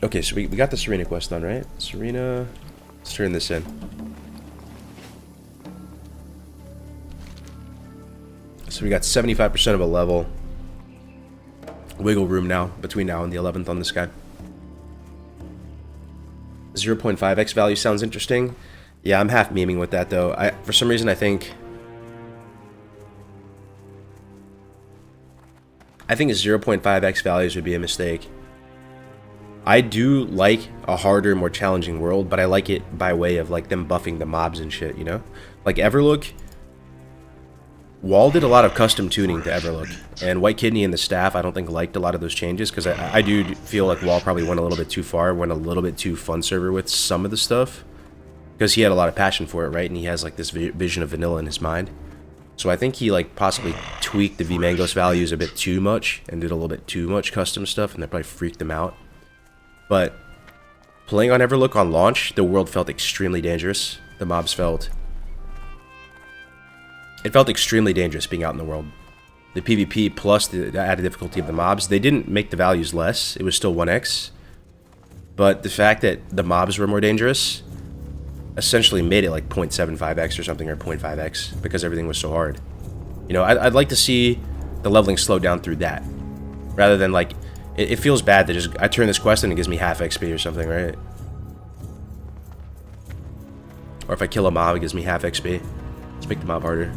Okay, so we got the Serena quest done, right? Serena. Let's turn this in. So we got 75% of a level. Wiggle room now, between now and the 11th on this guy. 0.5x value sounds interesting. Yeah, I'm half memeing with that, though. For some reason, I think 0.5x values would be a mistake. I do like a harder, more challenging world, but I like it by way of like them buffing the mobs and shit, you know? Like Everlook, Wall did a lot of custom tuning to Everlook, and White Kidney and the staff I don't think liked a lot of those changes, because I do feel like Wall probably went a little bit too far, went a little bit too fun server with some of the stuff, because he had a lot of passion for it, right? And he has like this vision of vanilla in his mind. So I think he like possibly tweaked the VMangos values a bit too much and did a little bit too much custom stuff, and that probably freaked them out. But playing on Everlook on launch, the world felt extremely dangerous. The mobs felt extremely dangerous being out in the world. The PvP plus the added difficulty of the mobs, they didn't make the values less. It was still 1x. But the fact that the mobs were more dangerous essentially made it like 0.75x or something, or 0.5x, because everything was so hard. You know, I'd like to see the leveling slow down through that, rather than like, it feels bad that just I turn this quest and it gives me half XP or something, right? Or if I kill a mob, it gives me half XP. Let's make the mob harder.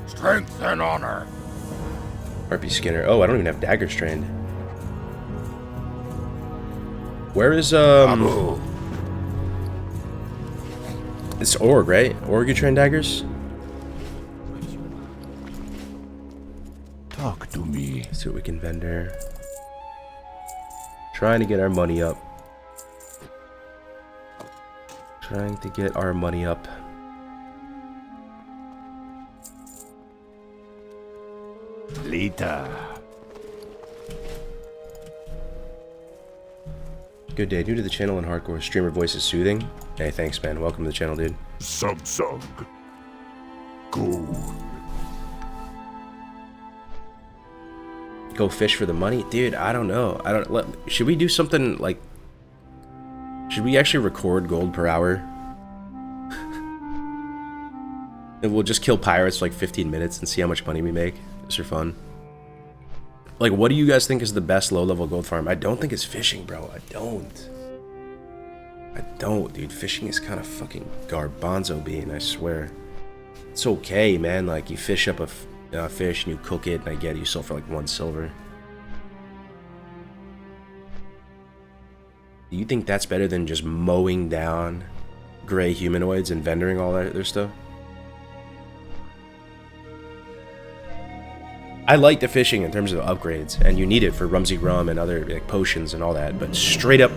Strength and honor. RP Skinner. Oh, I don't even have daggers trained. Where is Abu. It's Org, right? Org, you train daggers? Talk to me. Let's see what we can vendor. Trying to get our money up. Trying to get our money up. Later. Good day. New to the channel and hardcore. Streamer voice is soothing. Hey, thanks, man. Welcome to the channel, dude. Samsung. Gold. Go fish for the money? Dude, I don't know. Should we do something like... Should we actually record gold per hour? And we'll just kill pirates for like 15 minutes and see how much money we make. Just for fun. Like, what do you guys think is the best low-level gold farm? I don't think it's fishing, bro. I don't, dude. Fishing is kind of fucking garbanzo bean, I swear. It's okay, man. Like, you fish up a fish and you cook it, and I get it. You sell for like 1 silver. Do you think that's better than just mowing down gray humanoids and vendoring all their stuff? I like the fishing in terms of upgrades, and you need it for Rumsey Rum and other like potions and all that, but straight up,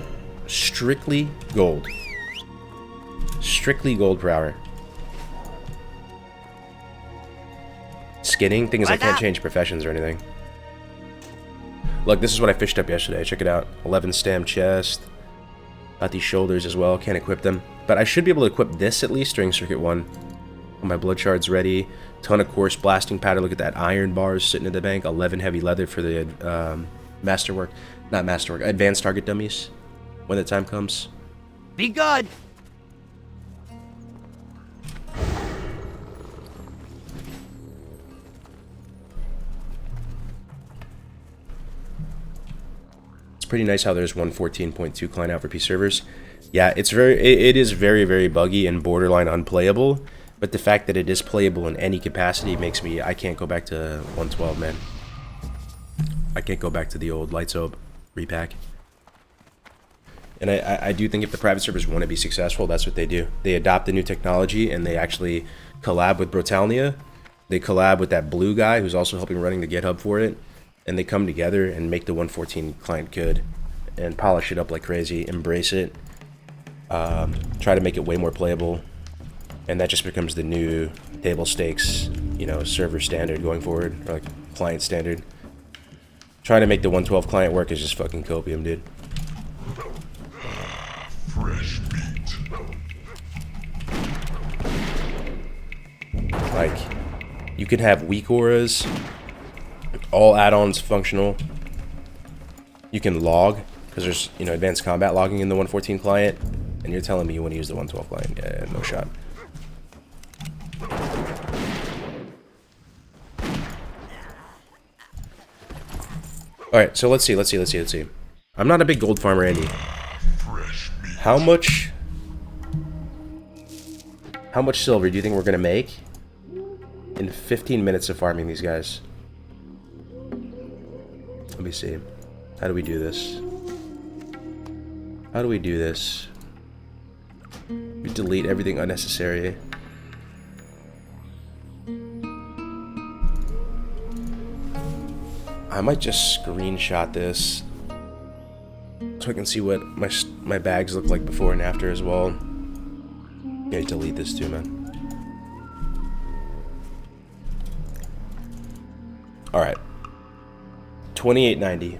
strictly gold. Strictly gold per hour. Skinning? Thing is, I can't change professions or anything. Look, this is what I fished up yesterday. Check it out. 11 stam chest. Got these shoulders as well. Can't equip them. But I should be able to equip this at least during Circuit 1. I'm My blood shard's ready. Ton of coarse blasting powder. Look at that. Iron bars sitting in the bank. 11 heavy leather for the masterwork. Not masterwork. Advanced target dummies. When the time comes. Be good. It's pretty nice how there's 114.2 client out for P servers. Yeah, it is very buggy and borderline unplayable, but the fact that it is playable in any capacity makes me, I can't go back to 112, man. I can't go back to the old Lights Up repack. And I do think if the private servers want to be successful, that's what they do. They adopt the new technology and they actually collab with Brutalnia. They collab with that blue guy who's also helping running the GitHub for it. And they come together and make the 114 client good and polish it up like crazy, embrace it, try to make it way more playable, and that just becomes the new table stakes, you know, server standard going forward, or like client standard. Trying to make the 112 client work is just fucking copium, dude. Fresh meat. Like, you can have weak auras, all add-ons functional. You can log, because there's, you know, advanced combat logging in the 114 client, and you're telling me you want to use the 112 client. Yeah, no shot. Alright, so let's see. I'm not a big gold farmer, Andy. How much silver do you think we're gonna make in 15 minutes of farming these guys? Let me see. How do we do this? We delete everything unnecessary. I might just screenshot this so I can see what my bags look like before and after as well. Yeah, delete this too, man. Alright. 2890.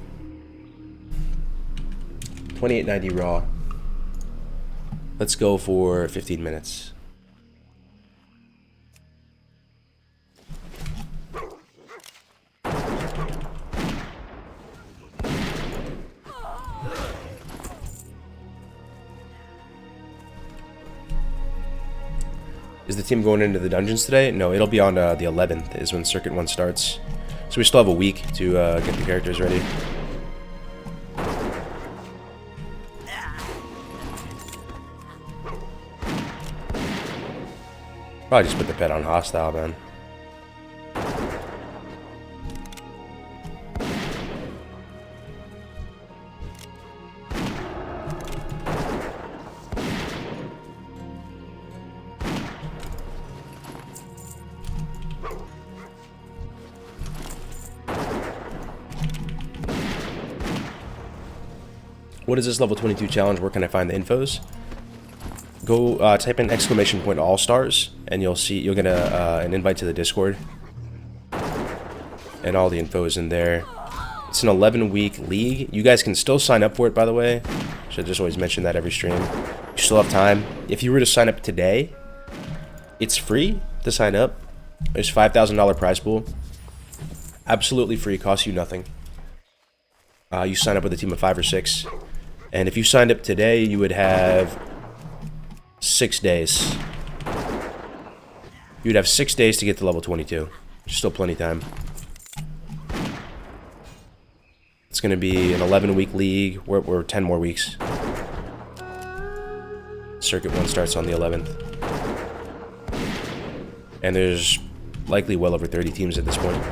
2890 raw. Let's go for 15 minutes. Is the team going into the dungeons today? No, it'll be on the 11th is when Circuit 1 starts. So we still have a week to get the characters ready. Probably just put the pet on hostile, man. What is this level 22 challenge? Where can I find the infos? Go type in exclamation point Allstars, and you'll get an invite to the Discord, and all the info is in there. It's an 11-week league. You guys can still sign up for it, by the way. Should just always mention that every stream. You still have time. If you were to sign up today, it's free to sign up. There's $5,000 prize pool. Absolutely free. Costs you nothing. You sign up with a team of 5 or 6. And if you signed up today, you would have 6 days. You'd have 6 days to get to level 22. Still plenty of time. It's going to be an 11-week league. We're 10 more weeks. Circuit 1 starts on the 11th. And there's likely well over 30 teams at this point.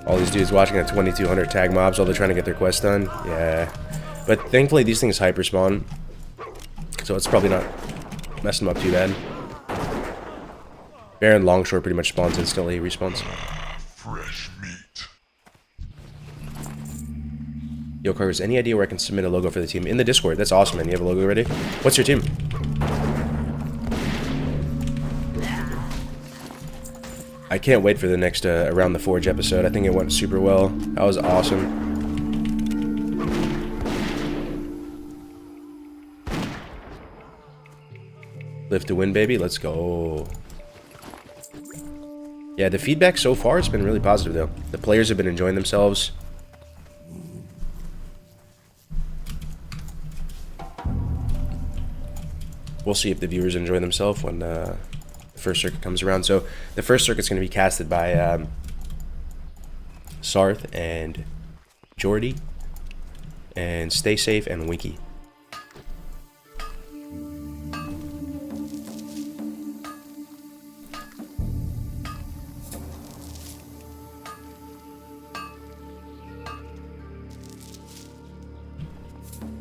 All these dudes watching at 2200 tag mobs while they're trying to get their quest done. Yeah. But thankfully these things hyper spawn, so it's probably not messing them up too bad. Baron Longshore pretty much spawns instantly, respawns. Fresh meat. Yo, Kargoz, any idea where I can submit a logo for the team? In the Discord. That's awesome, man. You have a logo ready? What's your team? I can't wait for the next Around the Forge episode. I think it went super well. That was awesome. Live to win, baby. Let's go. Yeah, the feedback so far has been really positive, though. The players have been enjoying themselves. We'll see if the viewers enjoy themselves when the first circuit comes around. So the first circuit's going to be casted by Sarth and Jordy and Stay Safe and Winky.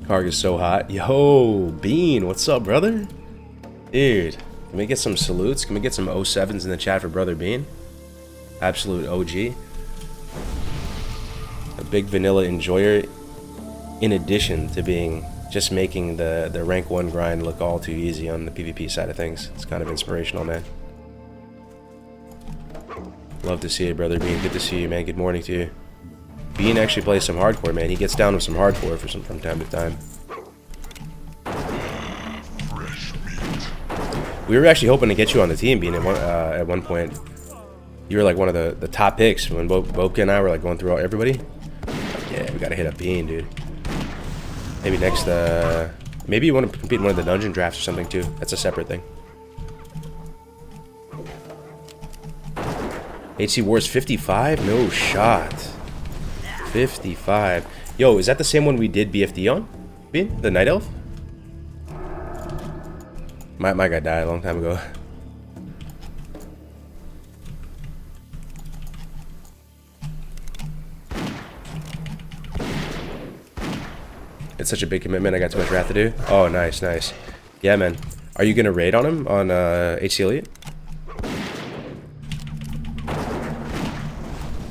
Karg is so hot. Yo, Bean, what's up, brother? Dude, can we get some salutes? Can we get some 07s in the chat for Brother Bean? Absolute OG. A big vanilla enjoyer, in addition to being just making the rank 1 grind look all too easy on the PvP side of things. It's kind of inspirational, man. Love to see it, Brother Bean. Good to see you, man. Good morning to you. Bean actually plays some hardcore, man. He gets down with some hardcore from time to time. We were actually hoping to get you on the team, Bean, at one point. You were like one of the top picks when Bobka and I were like going through everybody. Like, yeah, we gotta hit up Bean, dude. Maybe next, maybe you want to compete in one of the dungeon drafts or something too. That's a separate thing. HC Wars 55? No shot. 55. Yo, is that the same one we did BFD on? Bean? The Night Elf? My guy died a long time ago. It's such a big commitment. I got too much wrath to do. Oh, nice, nice. Yeah, man. Are you gonna raid on him on HC Elite?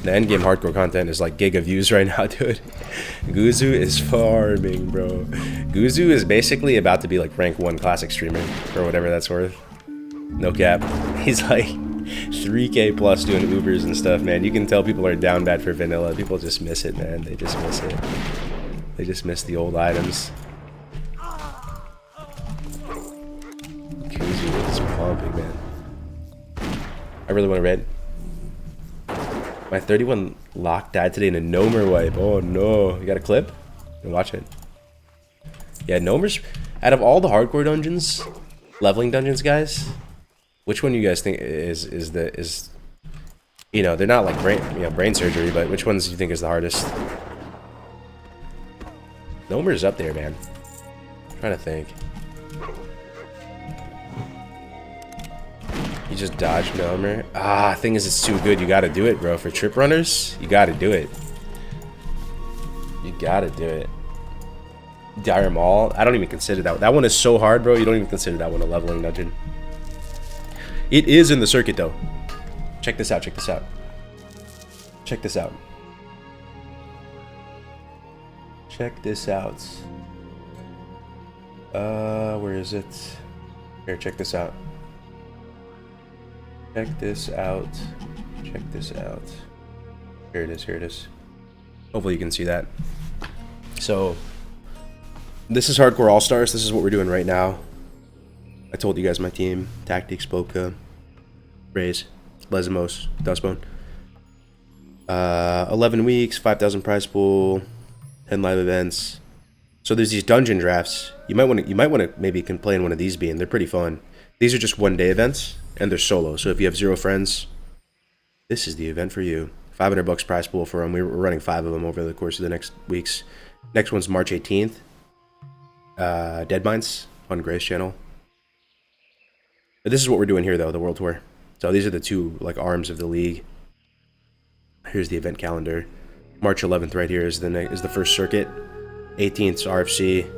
The endgame hardcore content is like giga views right now, dude. Guzu is farming, bro. Guzu is basically about to be like rank 1 classic streamer, or whatever that's worth. No cap. He's like 3K plus doing Ubers and stuff, man. You can tell people are down bad for vanilla. People just miss it, man. They just miss it. They just miss the old items. Guzu is pumping, man. I really want to raid. My 31 lock died today in a Nomer wipe. Oh no. You got a clip? Watch it. Yeah, Nomer's, out of all the hardcore dungeons, leveling dungeons, guys, which one do you guys think is you know, they're not like brain surgery, but which ones do you think is the hardest? Nomer's up there, man. I'm trying to think. You just dodged Nomer. Ah, thing is, it's too good. You gotta do it, bro. For trip runners, you gotta do it. You gotta do it. Dire Maul. I don't even consider that. That one is so hard, bro. You don't even consider that one a leveling dungeon. It is in the circuit, though. Check this out. Check this out. Check this out. Check this out. Where is it? Here, check this out. Check this out. Check this out. Here it is. Here it is. Hopefully you can see that. So, this is Hardcore All-Stars. This is what we're doing right now. I told you guys my team. Tactics, Bobka, Raze, Lesmos, Dustbone. 11 weeks, 5,000 prize pool, 10 live events. So there's these dungeon drafts. You might want to maybe play in one of these being. They're pretty fun. These are just one-day events, and they're solo. So if you have 0 friends, this is the event for you. $500 prize pool for them. We're running 5 of them over the course of the next weeks. Next one's March 18th. Dead Mines on Gray's channel. But this is what we're doing here, though, the World Tour. So these are the two like arms of the league. Here's the event calendar. March 11th right here is the first circuit. 18th is RFC.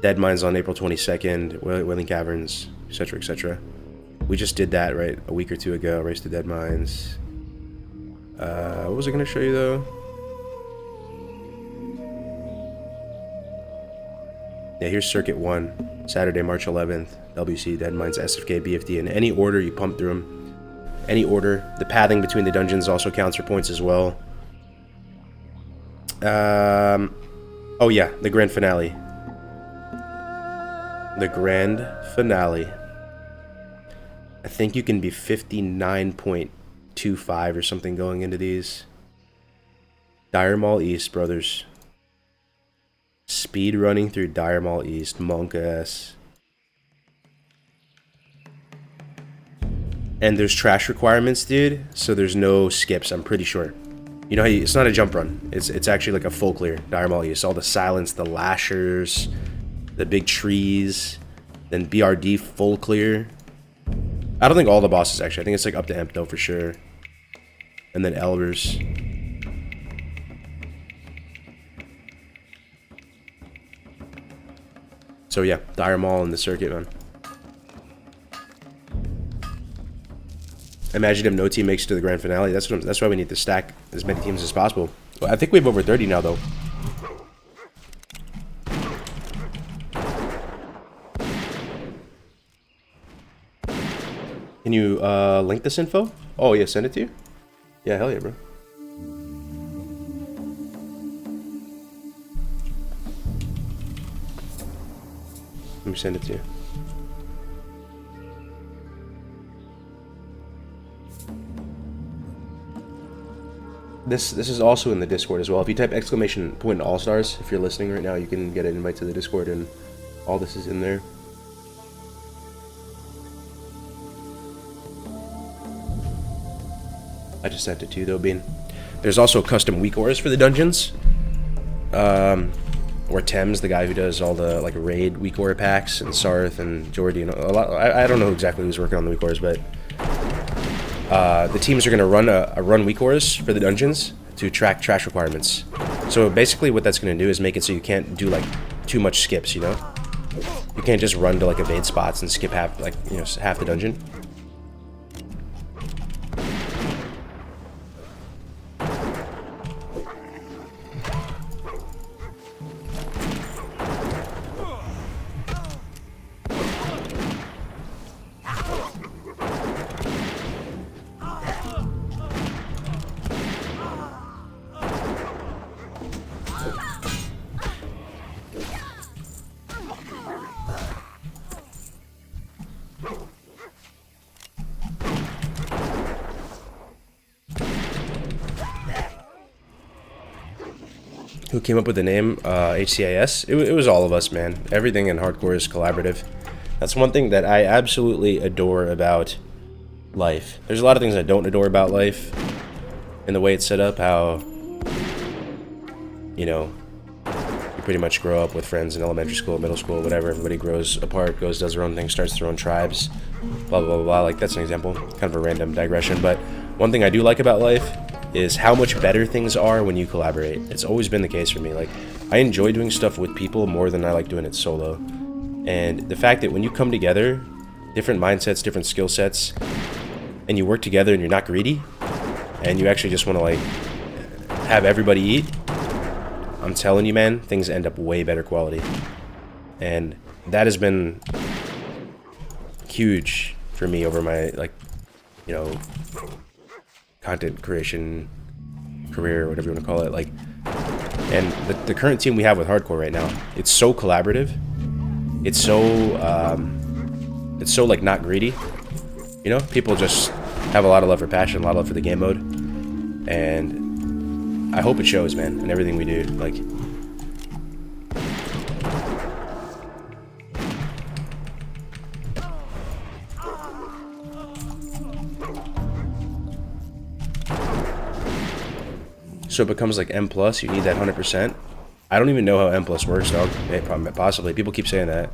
Dead Mines on April 22nd. Wailing Caverns, etc., etc. We just did that right a week or two ago. Race to Dead Mines. What was I going to show you though? Yeah, here's Circuit 1, Saturday, March 11th. WC, Dead Mines, SFK, BFD. In any order, you pump through them. Any order. The pathing between the dungeons also counts for points as well. Oh yeah, the grand finale. The grand finale. I think you can be 59.25 or something going into these. Dire Mall East, brothers. Speed running through Dire Mall East, monk ass. And there's trash requirements, dude. So there's no skips, I'm pretty sure. You know how it's not a jump run. It's actually like a full clear. Dire Mall East. All the silence, the lashers, the big trees, then BRD full clear. I don't think all the bosses actually. I think it's like up to Emp though for sure. And then Elders. So yeah, Dire Mall in the circuit, man. Imagine if no team makes it to the grand finale. That's why we need to stack as many teams as possible. Well, I think we have over 30 now, though. Can you link this info? Oh yeah, send it to you. Yeah, hell yeah, bro. Let me send it to you. This is also in the Discord as well. If you type exclamation point Allstars, if you're listening right now, you can get an invite to the Discord, and all this is in there. I just sent it to you though, Bean. There's also custom weak auras for the dungeons. Or Thames, the guy who does all the like raid weak aura packs, and Sarth and Jordy and a lot. I don't know exactly who's working on the weak auras, but the teams are going to run a run weak auras for the dungeons to track trash requirements. So basically what that's going to do is make it so you can't do like too much skips, you know? You can't just run to like evade spots and skip half, like, you know, half the dungeon. Who came up with the name HCAS? It was all of us, man. Everything in hardcore is collaborative. That's one thing that I absolutely adore about life. There's a lot of things I don't adore about life, and the way it's set up, how, you know, you pretty much grow up with friends in elementary school, middle school, whatever. Everybody grows apart, does their own thing, starts their own tribes, blah, blah, blah, blah. Like, that's an example. Kind of a random digression. But one thing I do like about life is how much better things are when you collaborate. It's always been the case for me. Like, I enjoy doing stuff with people more than I like doing it solo. And the fact that when you come together, different mindsets, different skill sets, and you work together and you're not greedy, and you actually just want to, like, have everybody eat, I'm telling you, man, things end up way better quality. And that has been huge for me over my, like, you know, content creation career, or whatever you want to call it. Like, and the current team we have with hardcore right now, it's so collaborative, it's so like not greedy, you know. People just have a lot of love for passion, a lot of love for the game mode, and I hope it shows, man, in everything we do. Like, so it becomes like M+, you need that 100%. I don't even know how M+ works, dog. Possibly. People keep saying that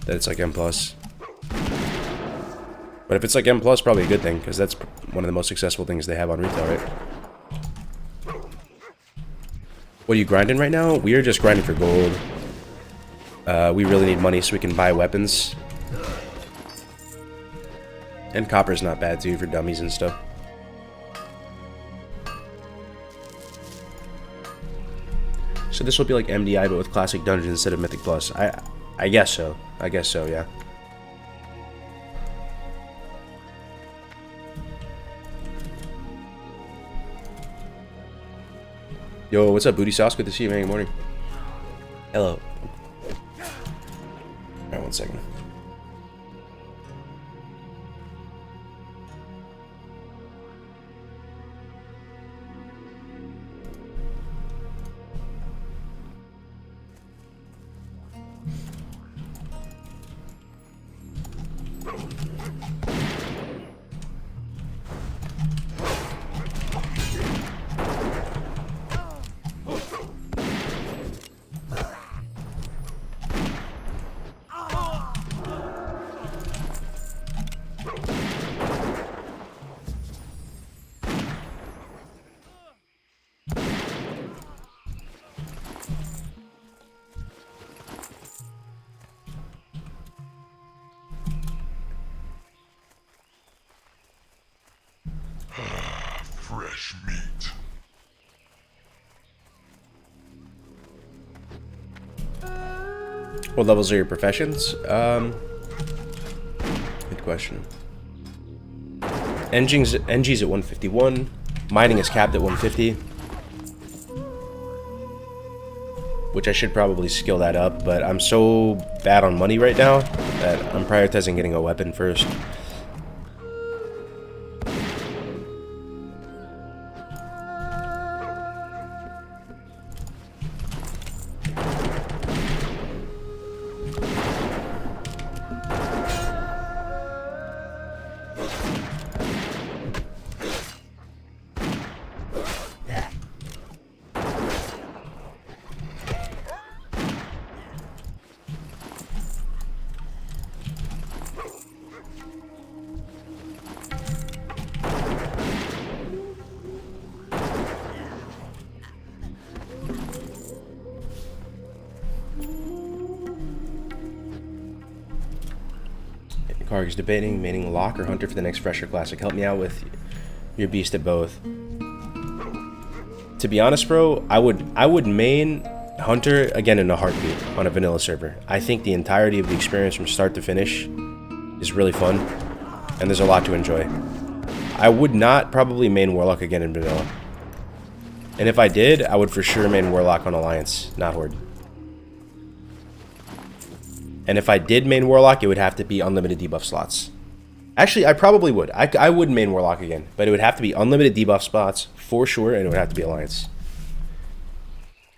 it's like M+. But if it's like M+, probably a good thing, because that's one of the most successful things they have on retail, right? What are you grinding right now? We are just grinding for gold. We really need money so we can buy weapons. And copper's not bad, too, for dummies and stuff. So this will be like MDI but with classic dungeons instead of Mythic Plus. I guess so. I guess so, yeah. Yo, what's up, Booty Sauce? Good to see you, man. Good morning. Hello. Alright, 1 second. Fresh meat. What levels are your professions? Good question. NG's at 151. Mining is capped at 150. Which I should probably skill that up, but I'm so bad on money right now that I'm prioritizing getting a weapon first. Kargoz debating maining Lock or Hunter for the next Fresher Classic. Help me out with your beast at both. To be honest, bro, I would main Hunter again in a heartbeat on a vanilla server. I think the entirety of the experience from start to finish is really fun, and there's a lot to enjoy. I would not probably main Warlock again in vanilla. And if I did, I would for sure main Warlock on Alliance, not Horde. And if I did main Warlock, it would have to be unlimited debuff slots. Actually, I probably would. I would main Warlock again, but it would have to be unlimited debuff spots for sure, and it would have to be Alliance.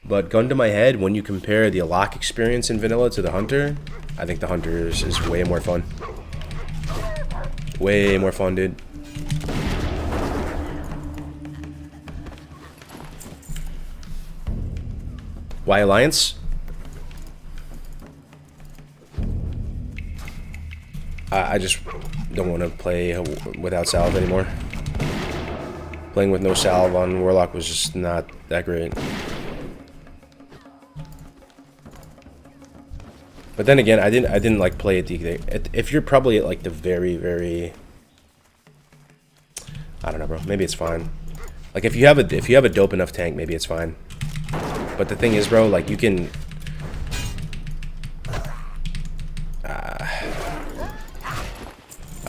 But gun to my head, when you compare the Lock experience in vanilla to the Hunter, I think the Hunter is way more fun. Way more fun, dude. Why Alliance? I just don't want to play without salve anymore. Playing with no salve on Warlock was just not that great. But then again, I didn't like play it. If you're probably at like the very, I don't know, bro. Maybe it's fine. Like if you have a dope enough tank, maybe it's fine. But the thing is, bro, like you can.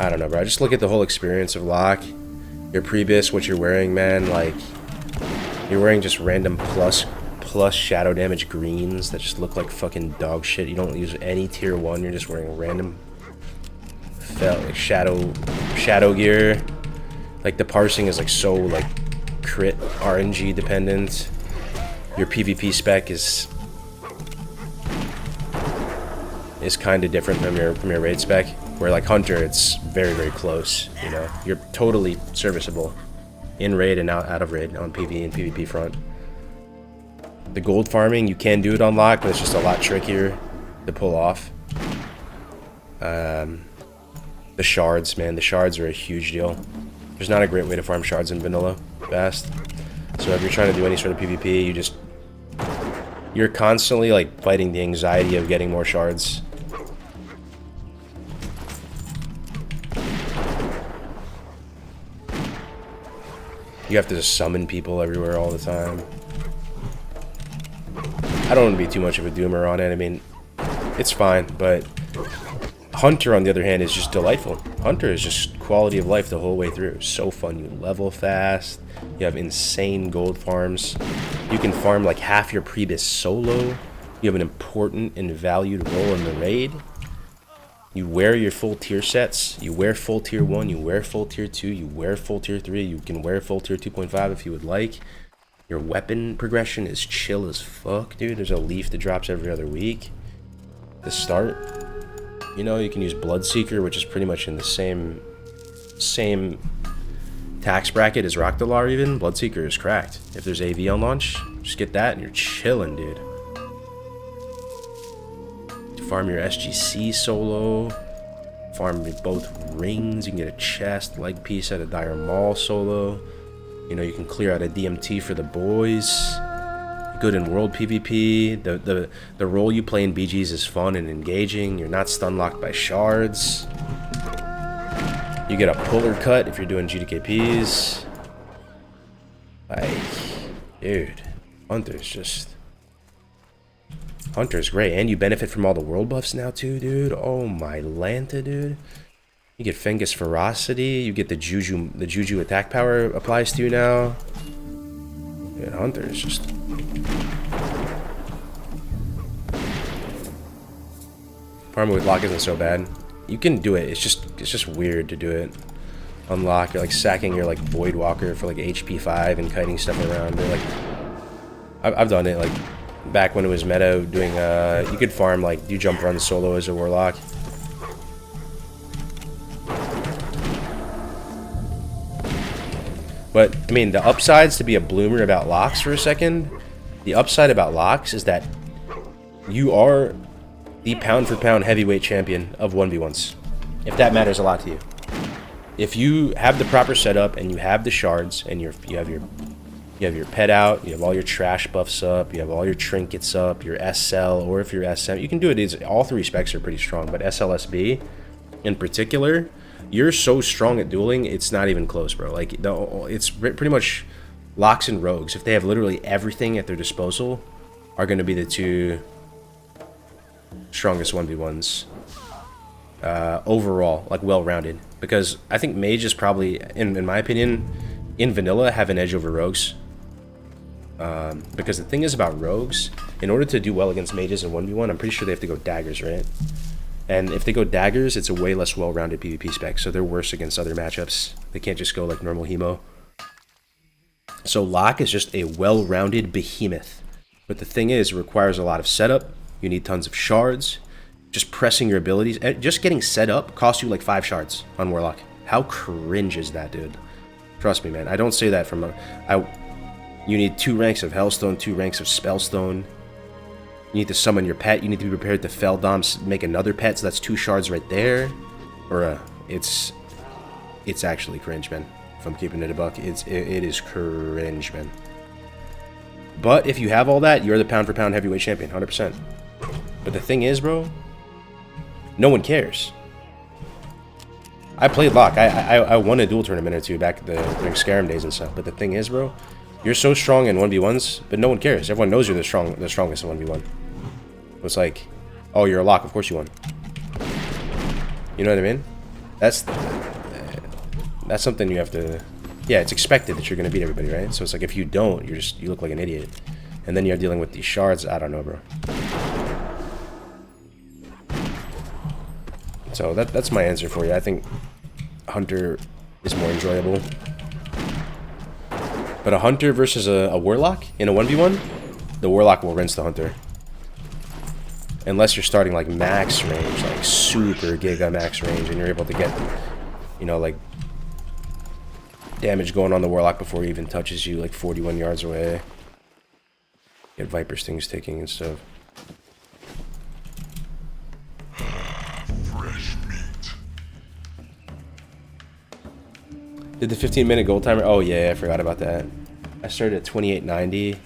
I don't know, bro. I just look at the whole experience of Lock. Your Prebis, what you're wearing, man. Like, you're wearing just random plus shadow damage greens that just look like fucking dog shit. You don't use any tier 1. You're just wearing random like shadow gear. Like, the parsing is like so like crit RNG dependent. Your PvP spec is kind of different from your raid spec. Where like Hunter, it's very close, you know. You're totally serviceable in raid and out of raid on PvE and PvP front. The gold farming, you can do it on Lock, but it's just a lot trickier to pull off. The shards, man, the shards are a huge deal. There's not a great way to farm shards in vanilla fast. So if you're trying to do any sort of PvP, you're constantly like fighting the anxiety of getting more shards. You have to just summon people everywhere all the time. I don't want to be too much of a doomer on it. I mean, it's fine, but Hunter, on the other hand, is just delightful. Hunter is just quality of life the whole way through. So fun. You level fast. You have insane gold farms. You can farm like half your Prebis solo. You have an important and valued role in the raid. You wear your full tier sets. You wear full tier 1. You wear full tier 2. You wear full tier 3. You can wear full tier 2.5 if you would like. Your weapon progression is chill as fuck, dude. There's a leaf that drops every other week to start. You know, you can use Bloodseeker, which is pretty much in the same tax bracket as Rockdalar even. Bloodseeker is cracked. If there's AV on launch, just get that and you're chilling, dude. Farm your SGC solo. Farm both rings. You can get a chest, leg piece at a Dire Maul solo. You know, you can clear out a DMT for the boys. Good in world PvP. The role you play in BGs is fun and engaging. You're not stun locked by shards. You get a puller cut if you're doing GDKPs. Like, dude, Hunter's great, and you benefit from all the world buffs now too, dude. Oh my Lanta, dude. You get Fengus Ferocity. You get the Juju attack power applies to you now. Dude, Hunter is just. Farming with lock isn't so bad. You can do it. It's just weird to do it. Unlock, you're like sacking your like Void Walker for like HP 5 and kiting stuff around. They're like, I've done it like back when it was meta doing. You could farm like do jump run solo as a warlock. But I mean, the upsides to be a bloomer about locks for a second. The upside about locks is that you are the pound for pound heavyweight champion of 1v1s, if that matters a lot to you. If you have the proper setup and you have the shards and you have your pet out, you have all your trash buffs up, you have all your trinkets up, your SL, or if you're SM, you can do it. All three specs are pretty strong, but SLSB in particular, you're so strong at dueling, it's not even close, bro. Like, it's pretty much locks and rogues. If they have literally everything at their disposal, are going to be the two strongest 1v1s overall, like well-rounded. Because I think mage is probably, in my opinion, in vanilla, have an edge over rogues. Because the thing is about rogues, in order to do well against mages in 1v1, I'm pretty sure they have to go daggers, right? And if they go daggers, it's a way less well-rounded PvP spec, so they're worse against other matchups. They can't just go like normal hemo. So lock is just a well-rounded behemoth. But the thing is, it requires a lot of setup. You need tons of shards. Just pressing your abilities. Just getting set up costs you like 5 shards on Warlock. How cringe is that, dude? Trust me, man. I don't say that from you need 2 ranks of Hellstone, 2 ranks of Spellstone. You need to summon your pet. You need to be prepared to Felldom, make another pet, so that's 2 shards right there. Or it's actually cringe, man. If I'm keeping it a buck, it is cringe, man. But if you have all that, you're the pound for pound heavyweight champion, 100%. But the thing is, bro, no one cares. I played Lock. I won a duel tournament or 2 back during Scarum days and stuff. But the thing is, bro, you're so strong in 1v1s, but no one cares. Everyone knows you're the strongest in 1v1. It's like, oh, you're a Lock, of course you won. You know what I mean? That's something you have to. Yeah, it's expected that you're gonna beat everybody, right? So it's like if you don't, you look like an idiot, and then you're dealing with these shards. I don't know, bro. So that's my answer for you. I think Hunter is more enjoyable. But a Hunter versus a Warlock in a 1v1, the Warlock will rinse the Hunter. Unless you're starting like max range, like super giga max range, and you're able to get, you know, like damage going on the Warlock before he even touches you, like 41 yards away. Get Viper Stings taking and stuff. Fresh meat. Did the 15-minute gold timer? Oh yeah, I forgot about that. I started at 28.90.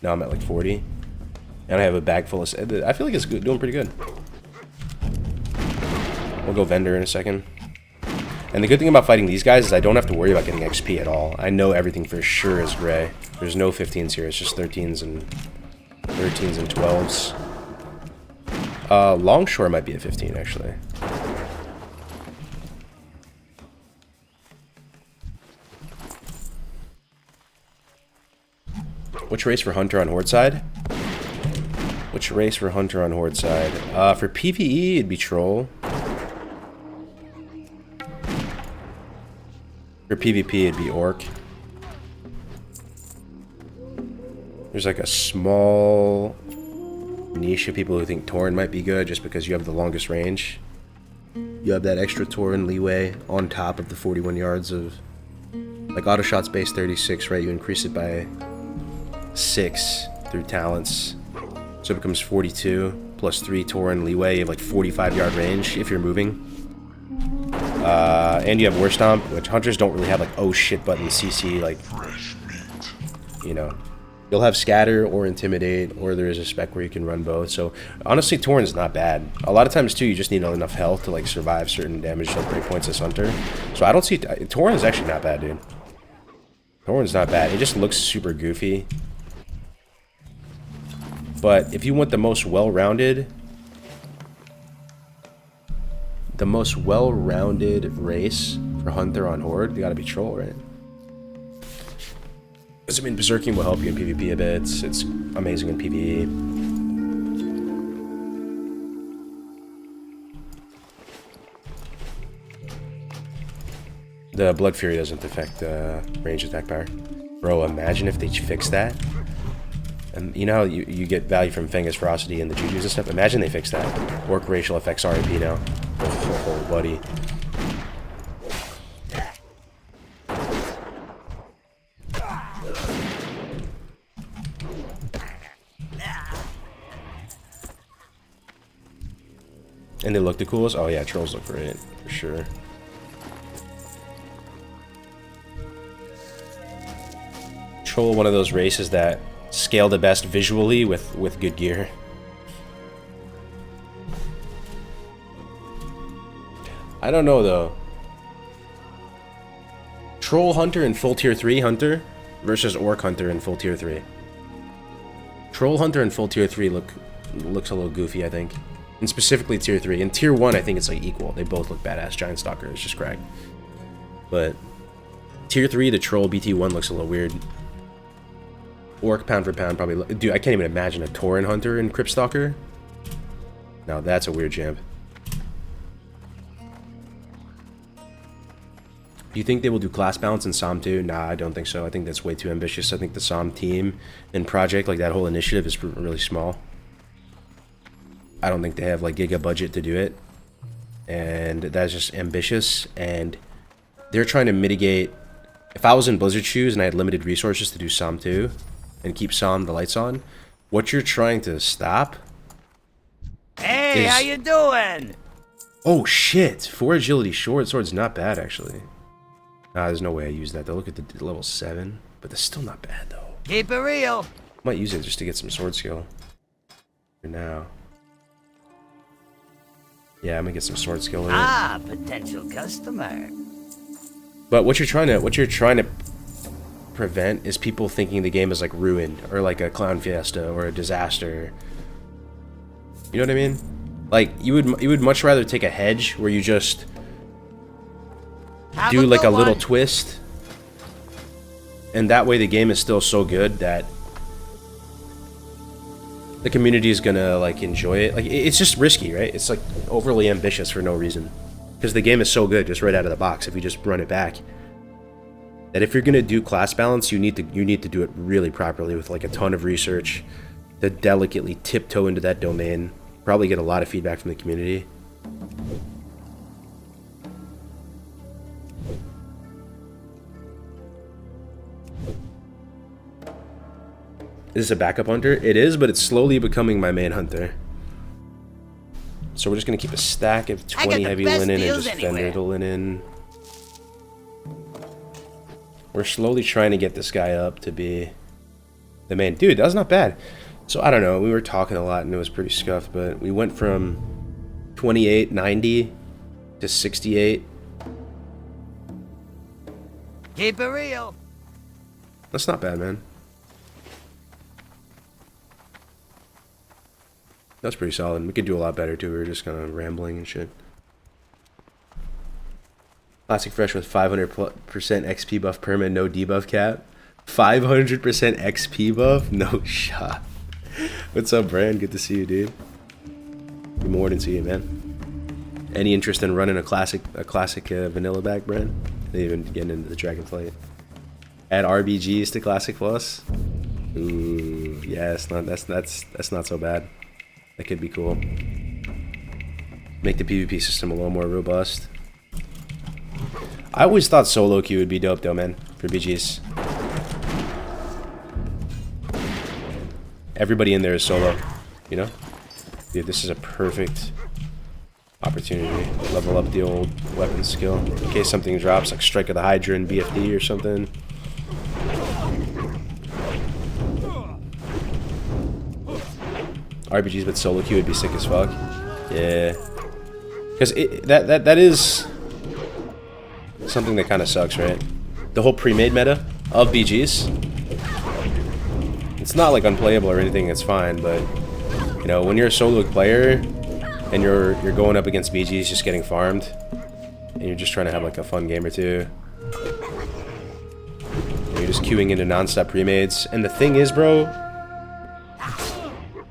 Now I'm at like 40. And I have a bag full of. I feel like it's good, doing pretty good. We'll go vendor in a second. And the good thing about fighting these guys is I don't have to worry about getting XP at all. I know everything for sure is gray. There's no 15s here. It's just 13s and 13s and 12s. Longshore might be a 15, actually. Which race for Hunter on Horde side? Which race for Hunter on Horde side? For PvE, it'd be Troll. For PvP, it'd be Orc. There's like a small niche of people who think Tauren might be good just because you have the longest range. You have that extra Tauren leeway on top of the 41 yards of... Like auto shots base 36, right? You increase it by 6 through talents. So it becomes 42 plus 3 Tauren leeway. You have like 45-yard range if you're moving. And you have War Stomp, which Hunters don't really have like oh shit button CC, like, you know. You'll have Scatter or Intimidate, or there is a spec where you can run both. So honestly, Tauren's not bad. A lot of times too, you just need enough health to like survive certain damage like breakpoints as Hunter. So I don't see Tauren is actually not bad, dude. Tauren's not bad. It just looks super goofy. But if you want the most well-rounded race for Hunter on Horde, you gotta be Troll, right? Because I mean, Berserking will help you in PvP a bit. It's amazing in PvE. The Blood Fury doesn't affect range attack power. Bro, imagine if they fix that. And you know how you get value from Fengus Ferocity and the Jujus and stuff? Imagine they fix that. Orc racial affects RAP now. Oh, buddy. And they look the coolest? Oh yeah, Trolls look great, for sure. Troll, one of those races that scale the best visually with good gear. I don't know though. Troll Hunter in full tier 3 Hunter versus Orc Hunter in full tier 3. Troll Hunter in full tier 3 looks a little goofy, I think. And specifically tier 3. In tier 1, I think it's like equal. They both look badass. Giant Stalker is just cracked. But tier 3, the Troll BT1 looks a little weird. Orc pound for pound probably. Dude, I can't even imagine a Tauren Hunter in Crypt Stalker. Now that's a weird champ. Do you think they will do class balance in Psalm 2? Nah, I don't think so. I think that's way too ambitious. I think the Psalm team and project, like that whole initiative, is really small. I don't think they have like giga budget to do it, and that's just ambitious. And they're trying to mitigate. If I was in Blizzard shoes and I had limited resources to do Psalm 2 and keep Psalm the lights on, what you're trying to stop? Hey, how you doing? Oh shit! 4 agility short sword's not bad actually. Nah, there's no way I use that. They'll look at the level 7, but that's still not bad though. Keep it real. Might use it just to get some sword skill. For now. Yeah, I'm gonna get some sword skill in it. Ah, potential customer. But what you're trying to prevent is people thinking the game is like ruined or like a clown fiesta or a disaster. You know what I mean? Like you would much rather take a hedge where you just do like a little twist, and that way the game is still so good that the community is gonna like enjoy it. Like it's just risky, right? It's like overly ambitious for no reason, because the game is so good just right out of the box if you just run it back. That if you're gonna do class balance, you need to do it really properly with like a ton of research to delicately tiptoe into that domain. Probably get a lot of feedback from the community. Is this a backup hunter? It is, but it's slowly becoming my main hunter. So we're just gonna keep a stack of 20 heavy linen and just fender the linen. We're slowly trying to get this guy up to be the main. Dude, that was not bad. So I don't know, we were talking a lot and it was pretty scuffed, but we went from 2890 to 68. Keep it real. That's not bad, man. That's pretty solid. We could do a lot better too. We were just kind of rambling and shit. Classic Fresh with 500% XP buff perma, no debuff cap. 500% XP buff? No shot. What's up, Brand? Good to see you, dude. Good morning to you, man. Any interest in running a classic vanilla back, Brand? Even getting into the Dragonflight. Add RBGs to Classic Plus. Ooh, yeah, that's not so bad. That could be cool. Make the PvP system a little more robust. I always thought solo queue would be dope though, man, for BGs. Everybody in there is solo, you know? Dude, this is a perfect opportunity. Level up the old weapon skill in case something drops, like Strike of the Hydra and BFD or something. RPGs with solo queue would be sick as fuck. Yeah, because that is something that kind of sucks, right? The whole pre-made meta of BGs. It's not like unplayable or anything. It's fine, but you know, when you're a solo player and you're going up against BGs just getting farmed, and you're just trying to have like a fun game or two, and you're just queuing into non-stop pre-mades. And the thing is, bro,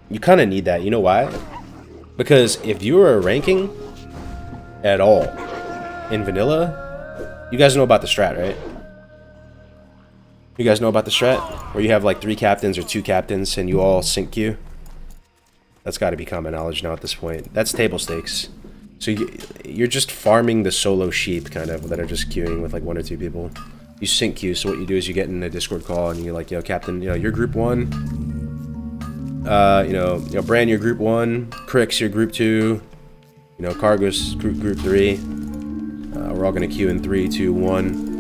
you kind of need that. You know why? Because if you are ranking at all in vanilla, you guys know about the strat, right? You guys know about the strat? Where you have like 3 captains or 2 captains and you all sync queue? That's got to be common knowledge now at this point. That's table stakes. So you're just farming the solo sheep, kind of, that are just queuing with like 1 or 2 people. You sync queue, so what you do is you get in a Discord call and you're like, yo, captain, you know, you're group 1. You know, Bran, you're group 1. Crix, you're group 2. You know, Kargoz, group 3. We're all gonna queue in 3, 2, 1.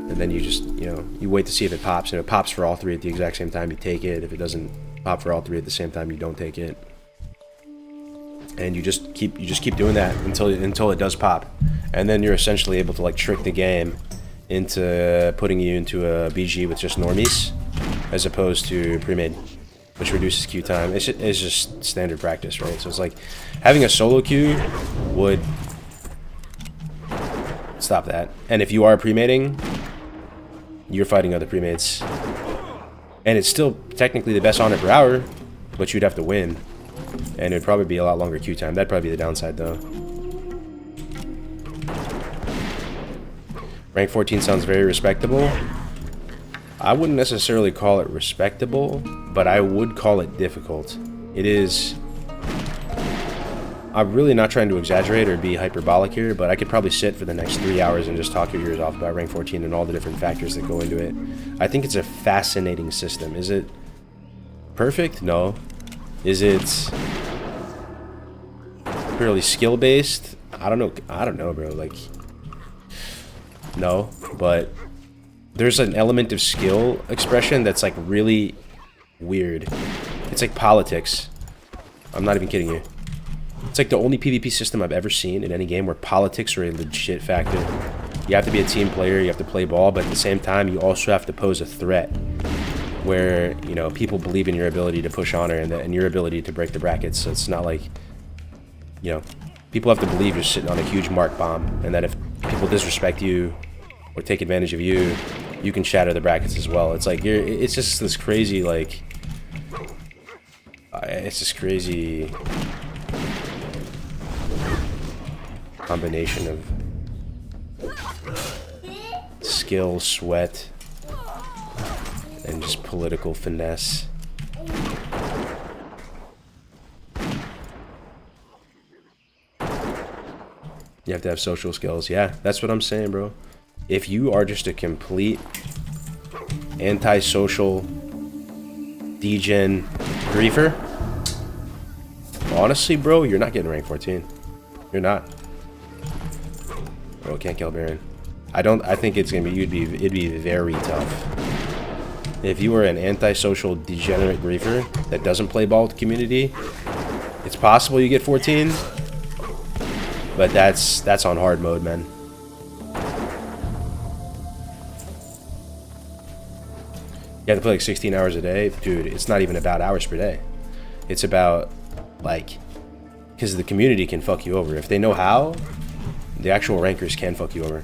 And then you just, you know, you wait to see if it pops. And if it pops for all 3 at the exact same time, you take it. If it doesn't pop for all 3 at the same time, you don't take it. And you just keep doing that until it does pop. And then you're essentially able to like trick the game into putting you into a BG with just normies, as opposed to pre-made, which reduces queue time. It's just standard practice, right? So it's like having a solo queue would stop that. And if you are pre-mating, you're fighting other pre-mates. And it's still technically the best on it per hour, but you'd have to win. And it'd probably be a lot longer queue time. That'd probably be the downside, though. Rank 14 sounds very respectable. I wouldn't necessarily call it respectable, but I would call it difficult. It is... I'm really not trying to exaggerate or be hyperbolic here, but I could probably sit for the next 3 hours and just talk your ears off about rank 14 and all the different factors that go into it. I think it's a fascinating system. Is it perfect? No. Is it purely skill-based? I don't know, bro. Like, no. But there's an element of skill expression that's like really weird. It's like politics. I'm not even kidding you. It's like the only PvP system I've ever seen in any game where politics are a legit factor. You have to be a team player, you have to play ball, but at the same time, you also have to pose a threat where, you know, people believe in your ability to push honor and your ability to break the brackets. So it's not like, you know, people have to believe you're sitting on a huge mark bomb, and that if people disrespect you or take advantage of you, you can shatter the brackets as well. It's like, it's just this crazy, like, it's this crazy combination of skill, sweat, and just political finesse. You have to have social skills. Yeah, that's what I'm saying, bro. If you are just a complete antisocial degen griefer, honestly, bro, you're not getting rank 14. You're not. Bro, can't kill Baron. I think it's gonna be, it'd be very tough. If you were an antisocial degenerate griefer that doesn't play ball with the community, it's possible you get 14, but that's on hard mode, man. You have to play like 16 hours a day. Dude, it's not even about hours per day. It's about Like, because the community can fuck you over. If they know how, the actual rankers can fuck you over.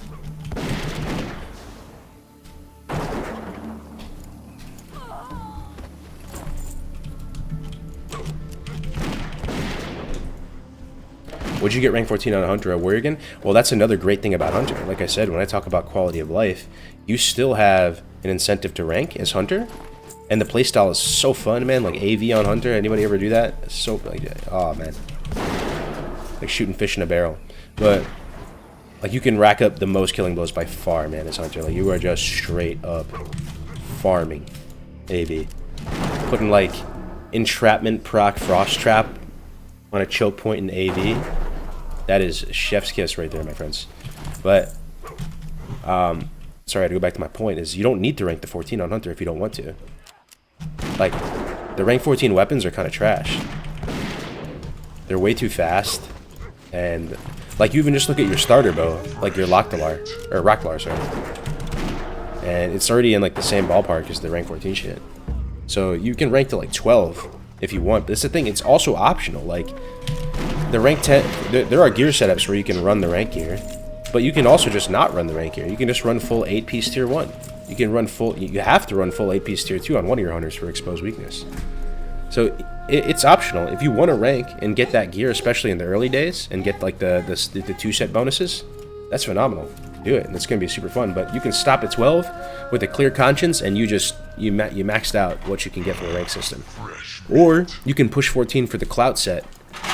Would you get rank 14 on a Hunter at Worrigan? Well, that's another great thing about Hunter. Like I said, when I talk about quality of life, you still have an incentive to rank as Hunter. And the playstyle is so fun, man. Like AV on Hunter. Anybody ever do that? It's so, like, oh, man. Like shooting fish in a barrel. But, like, you can rack up the most killing blows by far, man, as Hunter. Like, you are just straight up farming AV. Putting, like, entrapment proc frost trap on a choke point in AV. That is chef's kiss right there, my friends. But, sorry, to go back to my point, is you don't need to rank the 14 on Hunter if you don't want to. Like, the rank 14 weapons are kind of trash. They're way too fast. And, like, you even just look at your starter bow, like your Rocklar, sorry. And it's already in, like, the same ballpark as the rank 14 shit. So you can rank to, like, 12 if you want. But that's the thing, it's also optional. Like, the rank 10, there are gear setups where you can run the rank gear. But you can also just not run the rank gear. You can just run full 8-piece tier 1. You can run full, you have to run full 8-piece tier 2 on one of your hunters for exposed weakness. So it's optional. If you want to rank and get that gear, especially in the early days, and get like the 2-set bonuses, that's phenomenal. Do it, and it's going to be super fun. But you can stop at 12 with a clear conscience, and you maxed out what you can get from the rank system. Or you can push 14 for the clout set,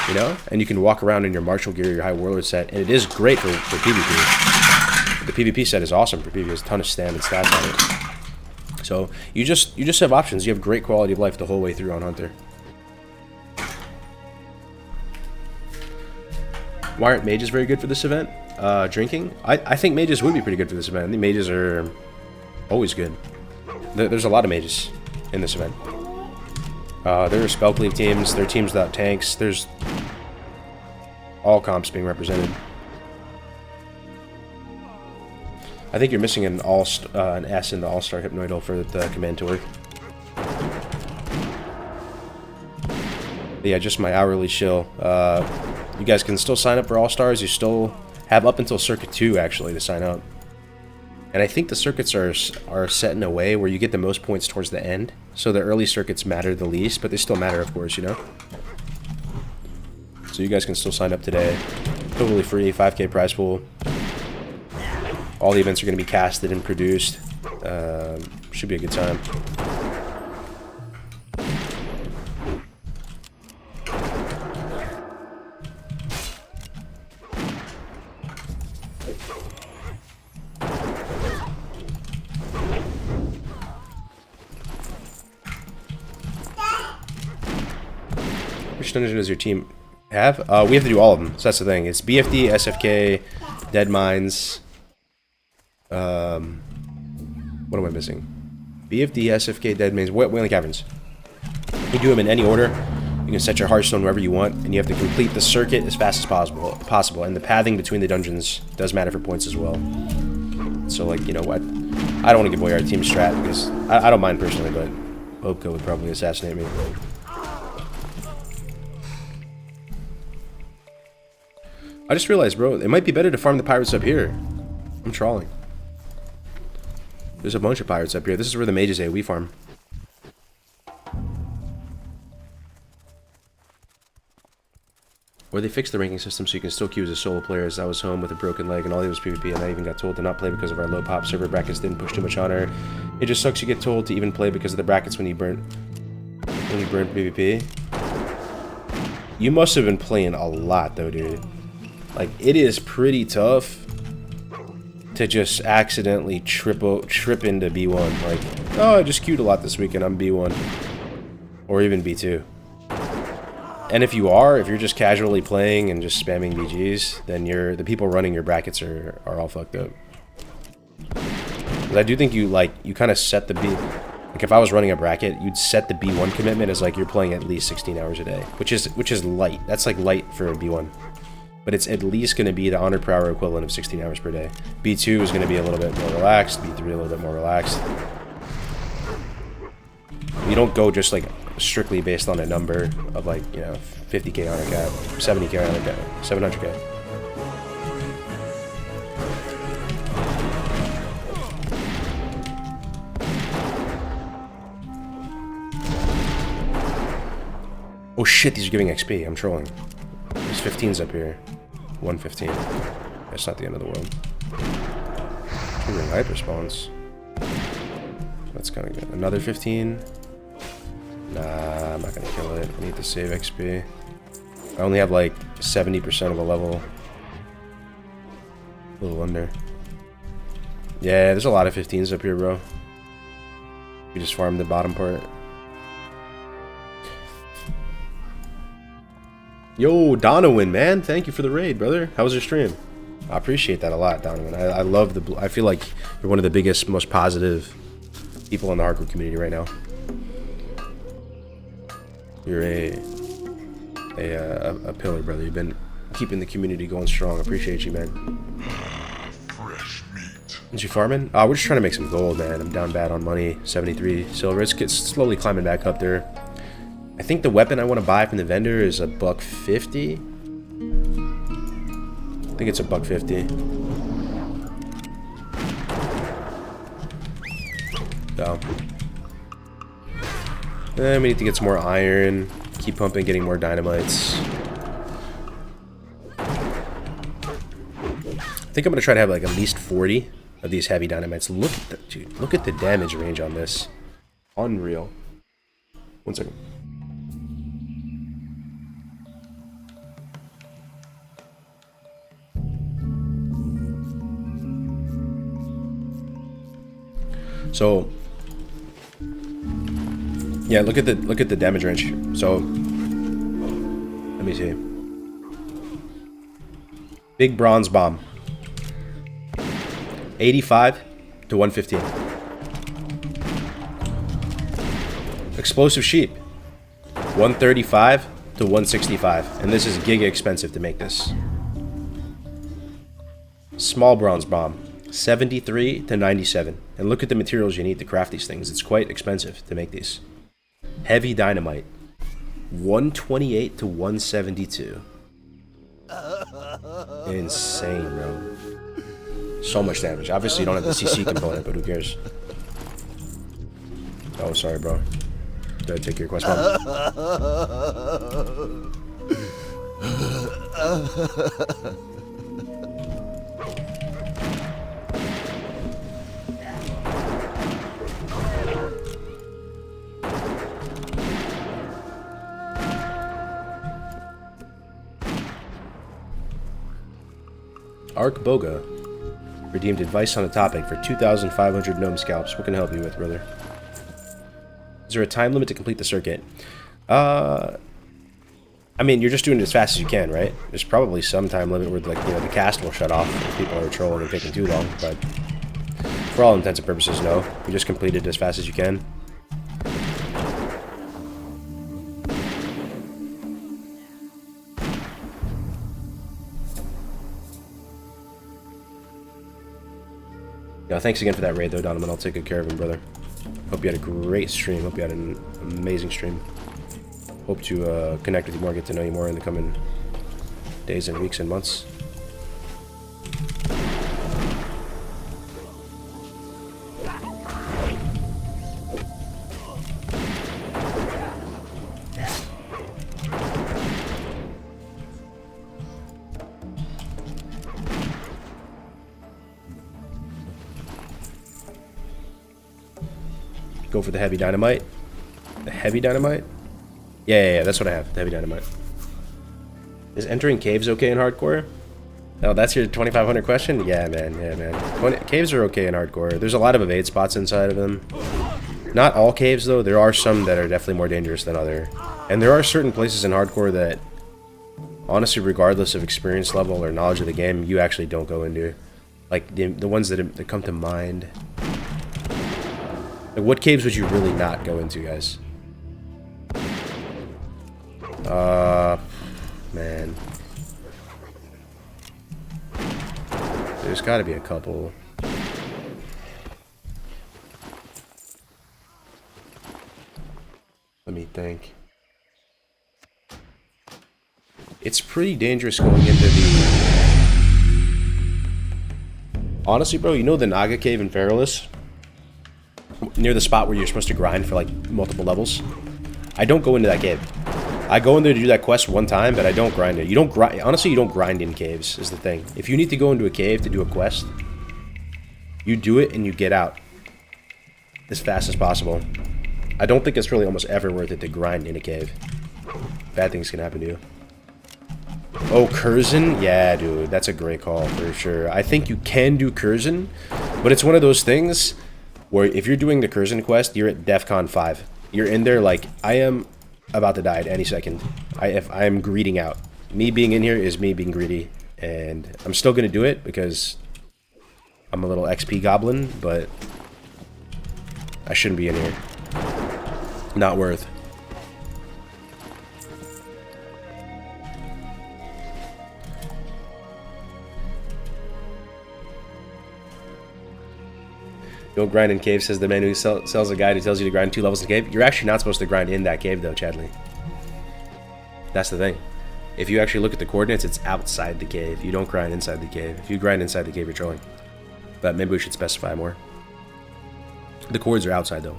you know, and you can walk around in your martial gear, your high warlord set, and it is great for PvP. The PvP set is awesome for PvP. There's a ton of stam and stats on it. So you just have options. You have great quality of life the whole way through on Hunter. Why aren't mages very good for this event? Drinking? I think mages would be pretty good for this event. I think mages are always good. There's a lot of mages in this event. There are spell cleave teams. There are teams without tanks. There's all comps being represented. I think you're missing an S in the All-Star Hypnoidal for the command to work. But yeah, just my hourly shill. You guys can still sign up for All-Stars. You still have up until Circuit 2, actually, to sign up. And I think the circuits are set in a way where you get the most points towards the end. So the early circuits matter the least, but they still matter, of course, you know? So you guys can still sign up today. Totally free, 5K prize pool. All the events are going to be casted and produced. Should be a good time. Which dungeon does your team have? We have to do all of them, so that's the thing. It's BFD, SFK, Dead Mines. What am I missing? BFD, SFK, Dead Mines, Wailing Caverns. You do them in any order. You can set your Hearthstone wherever you want, and you have to complete the circuit as fast as possible. And the pathing between the dungeons does matter for points as well. So, like, you know what? I don't want to give away our team strat because I don't mind personally, but Obko would probably assassinate me. I just realized, bro, it might be better to farm the pirates up here. I'm trawling. There's a bunch of pirates up here. This is where the mages AoE farm. Or they fixed the ranking system so you can still queue as a solo player, as I was home with a broken leg and all it was PvP, and I even got told to not play because of our low pop server brackets didn't push too much honor. It just sucks you get told to even play because of the brackets when you burn PvP. You must have been playing a lot though, dude. Like, it is pretty tough to just accidentally trip into B1. Like, oh, I just queued a lot this weekend, I'm B1. Or even B2. And if you're just casually playing and just spamming BGs, then the people running your brackets are all fucked up. But I do think you kind of set the like if I was running a bracket, you'd set the B1 commitment as like you're playing at least 16 hours a day, which is light. That's like light for a B1. But it's at least going to be the honor per hour equivalent of 16 hours per day. B2 is going to be a little bit more relaxed, B3 a little bit more relaxed. You don't go just like strictly based on a number of like, you know, 50k on a cap, 70k on a cap, 700k. Oh shit, these are giving XP. I'm trolling. There's 15s up here. 115. That's not the end of the world. Ooh, hyper spawns. That's kind of good. Another 15. Nah, I'm not gonna kill it. I need to save XP. I only have like 70% of the level. A little under. Yeah, there's a lot of 15s up here, bro. You just farm the bottom part. Yo, Donovan, man. Thank you for the raid, brother. How was your stream? I appreciate that a lot, Donovan. I love the... I feel like you're one of the biggest, most positive people in the hardcore community right now. You're a pillar, brother. You've been keeping the community going strong. I appreciate you, man. Fresh meat. Is you farming? We're just trying to make some gold, man. I'm down bad on money. 73 silver. It's slowly climbing back up there. I think the weapon I want to buy from the vendor is a $150. I think it's a $150. So. Then we need to get some more iron. Keep pumping, getting more dynamites. I think I'm going to try to have like at least 40 of these heavy dynamites. Look at the, dude, look at the damage range on this. Unreal. 1 second. So yeah, look at the damage range. So let me see. Big bronze bomb. 85 to 115. Explosive sheep. 135 to 165. And this is giga expensive to make this. Small bronze bomb. 73 to 97. And look at the materials you need to craft these things. It's quite expensive to make these. Heavy dynamite. 128 to 172. Insane, bro. So much damage. Obviously you don't have the CC component, but who cares? Oh, sorry, bro. Did I take your quest bomb? Ark Boga redeemed advice on the topic for 2,500 gnome scalps. What can I help you with, brother? Is there a time limit to complete the circuit? I mean, you're just doing it as fast as you can, right? There's probably some time limit where, like, you know, the cast will shut off if people are trolling and taking too long, but for all intents and purposes, no. You just complete it as fast as you can. Yeah, thanks again for that raid, though, Donovan. I'll take good care of him, brother. Hope you had a great stream. Hope you had an amazing stream. Hope to connect with you more, get to know you more in the coming days and weeks and months. Go for the heavy dynamite. The heavy dynamite? Yeah, that's what I have. The heavy dynamite. Is entering caves okay in hardcore? Oh, that's your 2,500 question? Yeah, man. Yeah, man. Caves are okay in hardcore. There's a lot of evade spots inside of them. Not all caves, though. There are some that are definitely more dangerous than other. And there are certain places in hardcore that, honestly, regardless of experience level or knowledge of the game, you actually don't go into. Like, the ones that come to mind. Like, what caves would you really not go into, guys? Man. There's gotta be a couple. Let me think. It's pretty dangerous going into the... Honestly, bro, you know the Naga Cave in Perilous? Near the spot where you're supposed to grind for like multiple levels? I don't go into that cave. I go in there to do that quest one time, but I don't grind it. You don't grind... Honestly, you don't grind in caves, is the thing. If you need to go into a cave to do a quest, you do it and you get out as fast as possible. I don't think it's really almost ever worth it to grind in a cave. Bad things can happen to you. Oh, Curzon? Yeah, dude, that's a great call for sure. I think you can do Curzon, but it's one of those things where if you're doing the Curzon quest, you're at DEFCON 5. You're in there like, I am about to die at any second. If I am greeding out. Me being in here is me being greedy, and I'm still going to do it because I'm a little XP goblin, but I shouldn't be in here. Not worth. Don't grind in cave, says the man who sells a guide who tells you to grind 2 levels in cave. You're actually not supposed to grind in that cave, though, Chadley. That's the thing. If you actually look at the coordinates, it's outside the cave. You don't grind inside the cave. If you grind inside the cave, you're trolling. But maybe we should specify more. The cords are outside, though.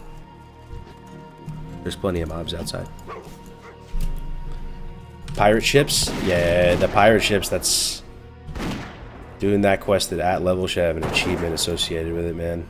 There's plenty of mobs outside. Pirate ships? Yeah, the pirate ships, that's... Doing that quest at level should have an achievement associated with it, man.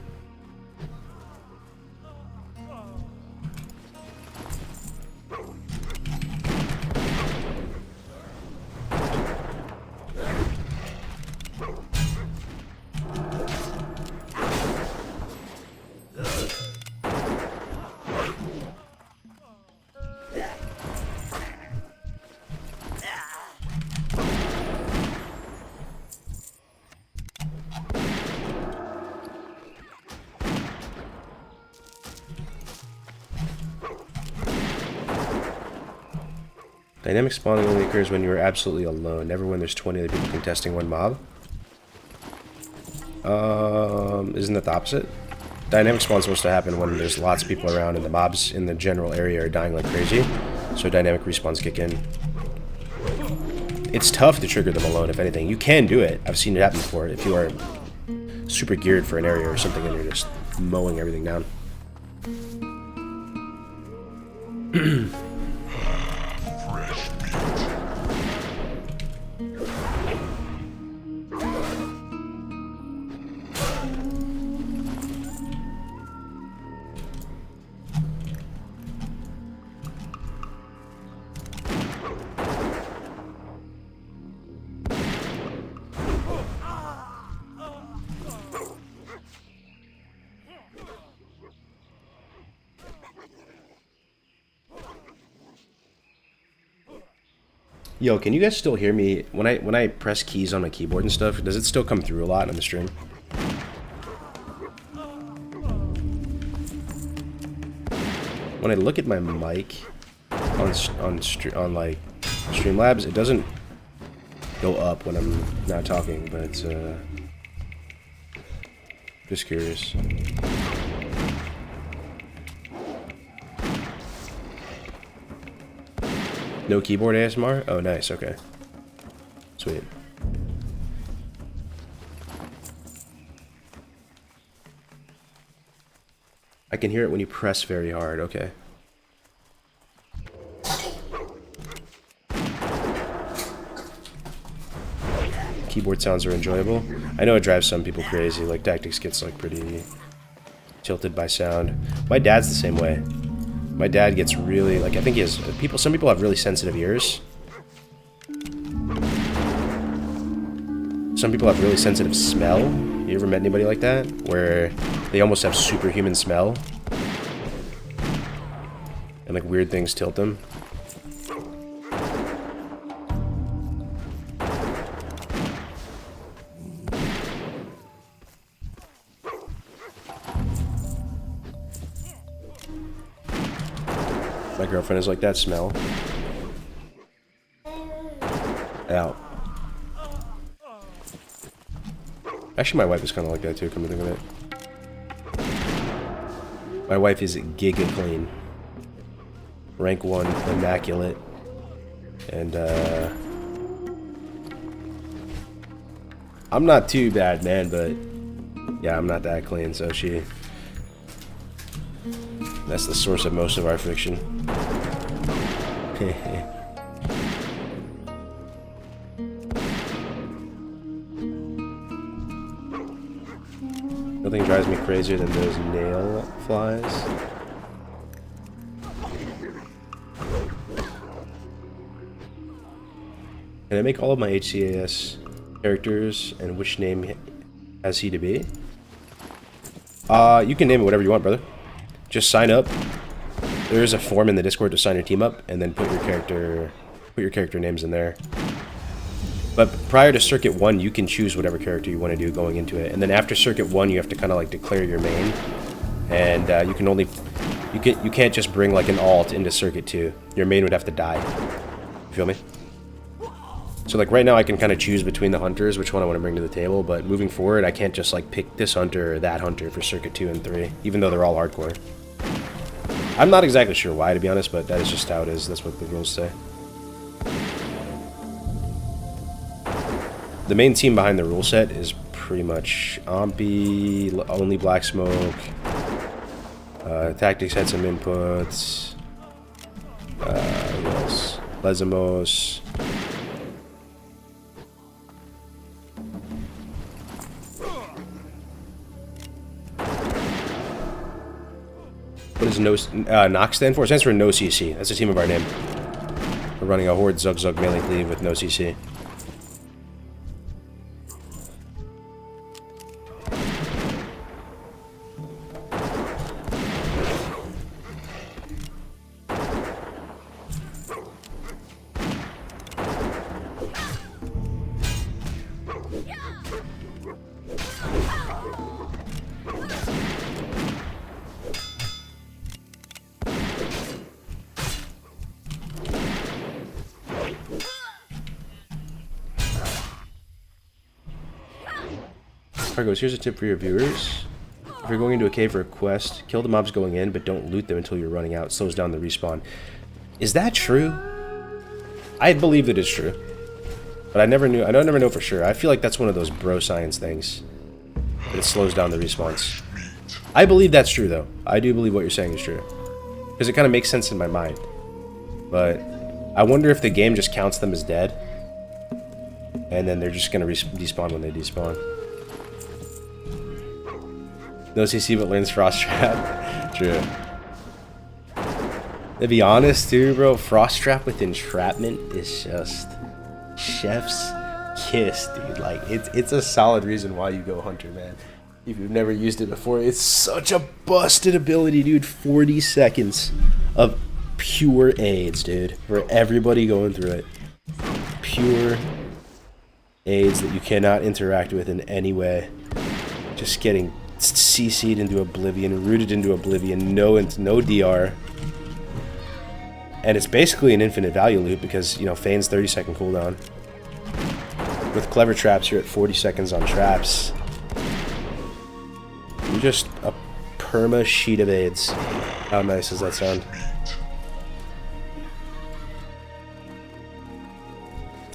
Dynamic spawning only occurs when you are absolutely alone, never when there's 20 other people contesting one mob. Isn't that the opposite? Dynamic spawn's supposed to happen when there's lots of people around and the mobs in the general area are dying like crazy, so dynamic respawns kick in. It's tough to trigger them alone, if anything. You can do it. I've seen it happen before, if you are super geared for an area or something and you're just mowing everything down. Yo, can you guys still hear me when I press keys on my keyboard and stuff? Does it still come through a lot on the stream? When I look at my mic on like Streamlabs, it doesn't go up when I'm not talking, but just curious. No keyboard ASMR? Oh, nice, okay. Sweet. I can hear it when you press very hard, okay. Keyboard sounds are enjoyable. I know it drives some people crazy, like Tactics gets like pretty tilted by sound. My dad's the same way. My dad gets really, like, I think he has, some people have really sensitive ears. Some people have really sensitive smell. You ever met anybody like that? Where they almost have superhuman smell? And, like, weird things tilt them. My girlfriend is like that smell. Out. Actually, my wife is kind of like that too, come to think of it. My wife is giga clean. Rank 1, immaculate. And, I'm not too bad, man, but yeah, I'm not that clean, so that's the source of most of our friction. Nothing drives me crazier than those nail flies. Can I make all of my HCAS characters, and which name has he to be? You can name it whatever you want, brother. Just sign up. There is a form in the Discord to sign your team up, and then put your character names in there. But prior to Circuit 1, you can choose whatever character you want to do going into it. And then after Circuit 1, you have to kind of like declare your main. And you can only... You can't just bring like an alt into Circuit 2. Your main would have to die. You feel me? So like right now I can kind of choose between the hunters, which one I want to bring to the table. But moving forward, I can't just like pick this hunter or that hunter for Circuit 2 and 3. Even though they're all hardcore. I'm not exactly sure why, to be honest, but that is just how it is. That's what the rules say. The main team behind the rule set is pretty much Ompi, only Black Smoke. Tactics had some inputs. What else? Lesamos. What does NOCC stand for? It stands for NOCC. That's the team of our name. We're running a Horde Zug Zug melee cleave with NOCC. Kargoz, here's a tip for your viewers. If you're going into a cave for a quest, kill the mobs going in, but don't loot them until you're running out. It slows down the respawn. Is that true? I believe that it's true. But I never know for sure. I feel like that's one of those bro science things. That it slows down the respawns. I believe that's true, though. I do believe what you're saying is true. Because it kind of makes sense in my mind. But I wonder if the game just counts them as dead. And then they're just going to despawn when they despawn. No CC but learns Frost Trap. True. To be honest too, bro, Frost Trap with Entrapment is just chef's kiss, dude. Like it's a solid reason why you go Hunter, man. If you've never used it before, it's such a busted ability, dude. 40 seconds of pure AIDS, dude. For everybody going through it. Pure AIDS that you cannot interact with in any way. Just getting CC'd into oblivion, rooted into oblivion, no DR. And it's basically an infinite value loop because, you know, Fane's 30-second cooldown. With clever traps, you're at 40 seconds on traps. You're just a perma sheet of AIDS. How nice does that sound?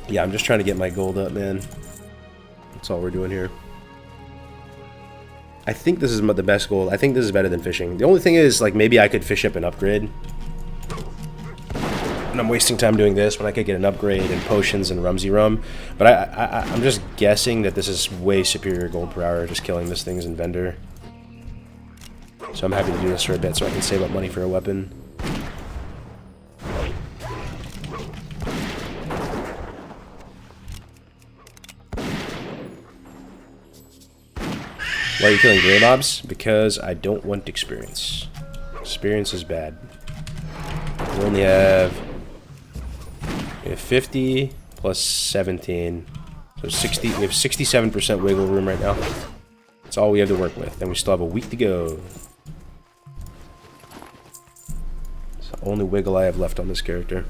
Yeah, I'm just trying to get my gold up, man. That's all we're doing here. I think this is the best gold. I think this is better than fishing. The only thing is, like, maybe I could fish up an upgrade. And I'm wasting time doing this when I could get an upgrade and potions and Rumsey Rum. But I'm just guessing that this is way superior gold per hour, just killing this things in vendor. So I'm happy to do this for a bit so I can save up money for a weapon. Why are you killing gray mobs? Because I don't want experience. Experience is bad. We only have 50 plus 17. So 60. We have 67% wiggle room right now. That's all we have to work with. And we still have a week to go. It's the only wiggle I have left on this character.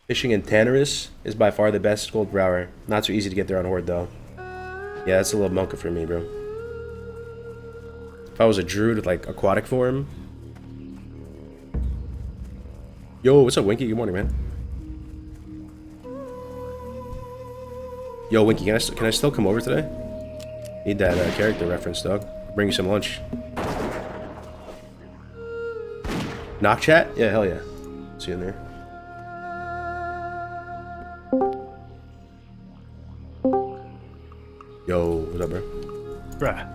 Fishing in Tannerus is by far the best gold per hour. Not so easy to get there on Horde though. Yeah, that's a little monka for me, bro. If I was a druid with like aquatic form. Yo, what's up, Winky? Good morning, man. Yo, Winky, can I still come over today? Need that character reference, dog. Bring you some lunch. Knock chat? Yeah, hell yeah. See you in there. Yo, what's up, bro? Bruh.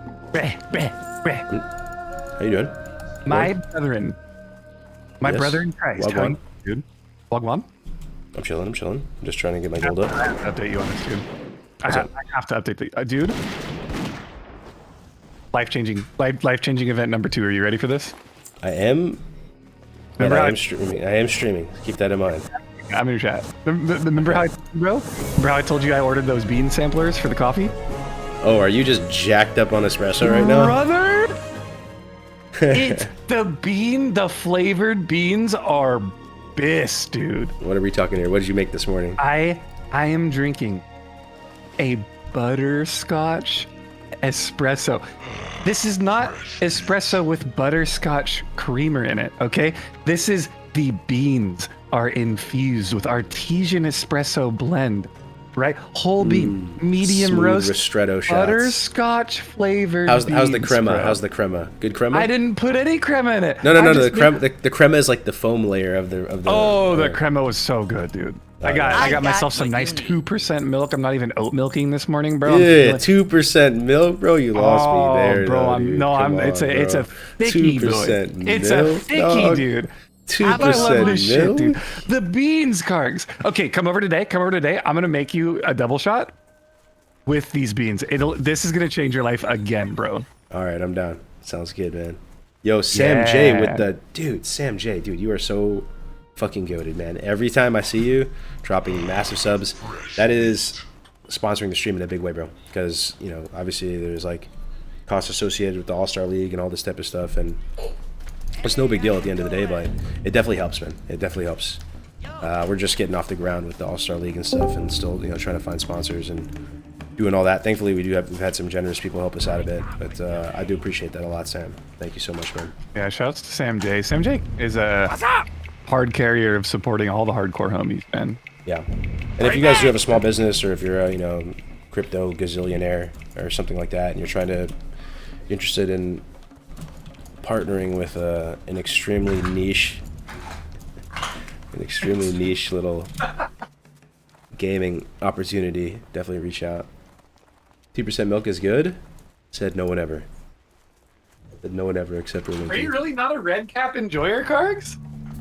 How you doing? My brethren. My Yes. brother in Christ. Log How one. you, dude? Log one? I'm chilling. I'm just trying to get my gold up. I have to update you on this, dude. I What's have, up? I have to update the dude. Life-changing event number 2. Are you ready for this? I am. Man, Remember I how am streaming. I am streaming. Keep that in mind. I'm in your chat. Remember how bro? Remember how I told you I ordered those bean samplers for the coffee? Oh, are you just jacked up on espresso right now? Brother! It's the flavored beans are bis, dude. What are we talking here? What did you make this morning? I am drinking a butterscotch espresso. This is not espresso with butterscotch creamer in it, okay? This is the beans are infused with artesian espresso blend, right? Whole bean, medium Smooth roast, ristretto shots. butterscotch flavored. How's the beans, crema? bro. How's the crema? Good crema? I didn't put any crema in it. No. I just The made- crema. The crema is like the foam layer of the. Oh, the crema was so good, dude. I got I got myself some what nice you need. 2% milk. I'm not even oat milking this morning, bro. I'm Yeah, feeling- 2% milk, bro. You lost Oh, me there, bro. though, I'm dude. no. Come I'm. It's a. on, It's a bro. thicky, dude. 2% It's a milk, thicky, dog. dude. 2% I love this shit, milk. dude. The beans, Kargs. Okay, come over today. I'm gonna make you a double shot with these beans. This is gonna change your life again, bro. All right, I'm down. Sounds good, man. Yo, Sam J Yeah. with the dude. Sam J, dude, you are so fucking goated, man. Every time I see you dropping massive subs, that is sponsoring the stream in a big way, bro. Because you know, obviously, there's like costs associated with the All-Star League and all this type of stuff, and it's no big deal at the end of the day, but it definitely helps, man. It definitely helps. We're just getting off the ground with the All-Star League and stuff, and still, you know, trying to find sponsors and doing all that. Thankfully, we've had some generous people help us out a bit, but I do appreciate that a lot, Sam. Thank you so much, man. Yeah, shouts to Sam J. Sam J is a hard carrier of supporting all the hardcore homies, man. Yeah. And if you guys do have a small business, or if you're a, you know, crypto gazillionaire or something like that, and you're interested in partnering with an extremely niche little gaming opportunity, definitely reach out. 2% milk is good? Said no one ever. Said no one ever except for Winky. Are you really not a red cap enjoyer, Kargs?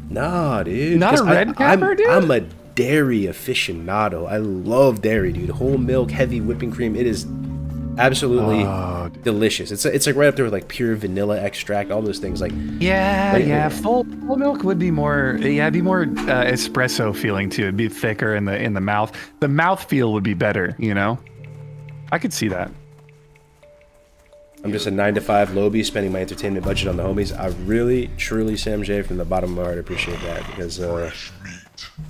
Nah, dude. Not a 'Cause red capper, dude? I'm a dairy aficionado. I love dairy, dude. Whole milk, heavy whipping cream. It is absolutely delicious. It's like right up there with like pure vanilla extract, all those things. Like Yeah. Full milk would be more. Yeah, it'd be more espresso feeling too. It'd be thicker in the mouth. The mouth feel would be better. You know, I could see that. I'm just a 9-to-5 lobby spending my entertainment budget on the homies. I really, truly, Sam J, from the bottom of my heart, appreciate that because,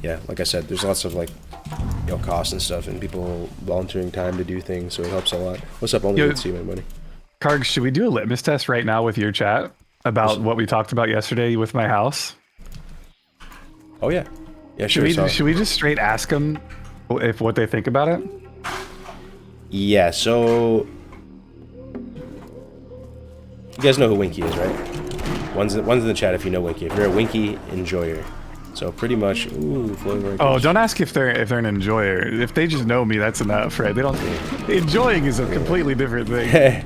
yeah, like I said, there's lots of like, you know, costs and stuff, and people volunteering time to do things, so it helps a lot. What's up, only Yo- good to see you, my buddy. Karg, should we do a litmus test right now with your chat about what we talked about yesterday with my house? Oh yeah, yeah, sure. Should we just straight ask them if what they think about it? Yeah, so you guys know who Winky is, right? One's in the chat if you know Winky. If you're a Winky enjoyer, so pretty much. Ooh, floating right. Oh, don't ask if they're an enjoyer. If they just know me, that's enough, right? They don't. Enjoying is a completely different thing.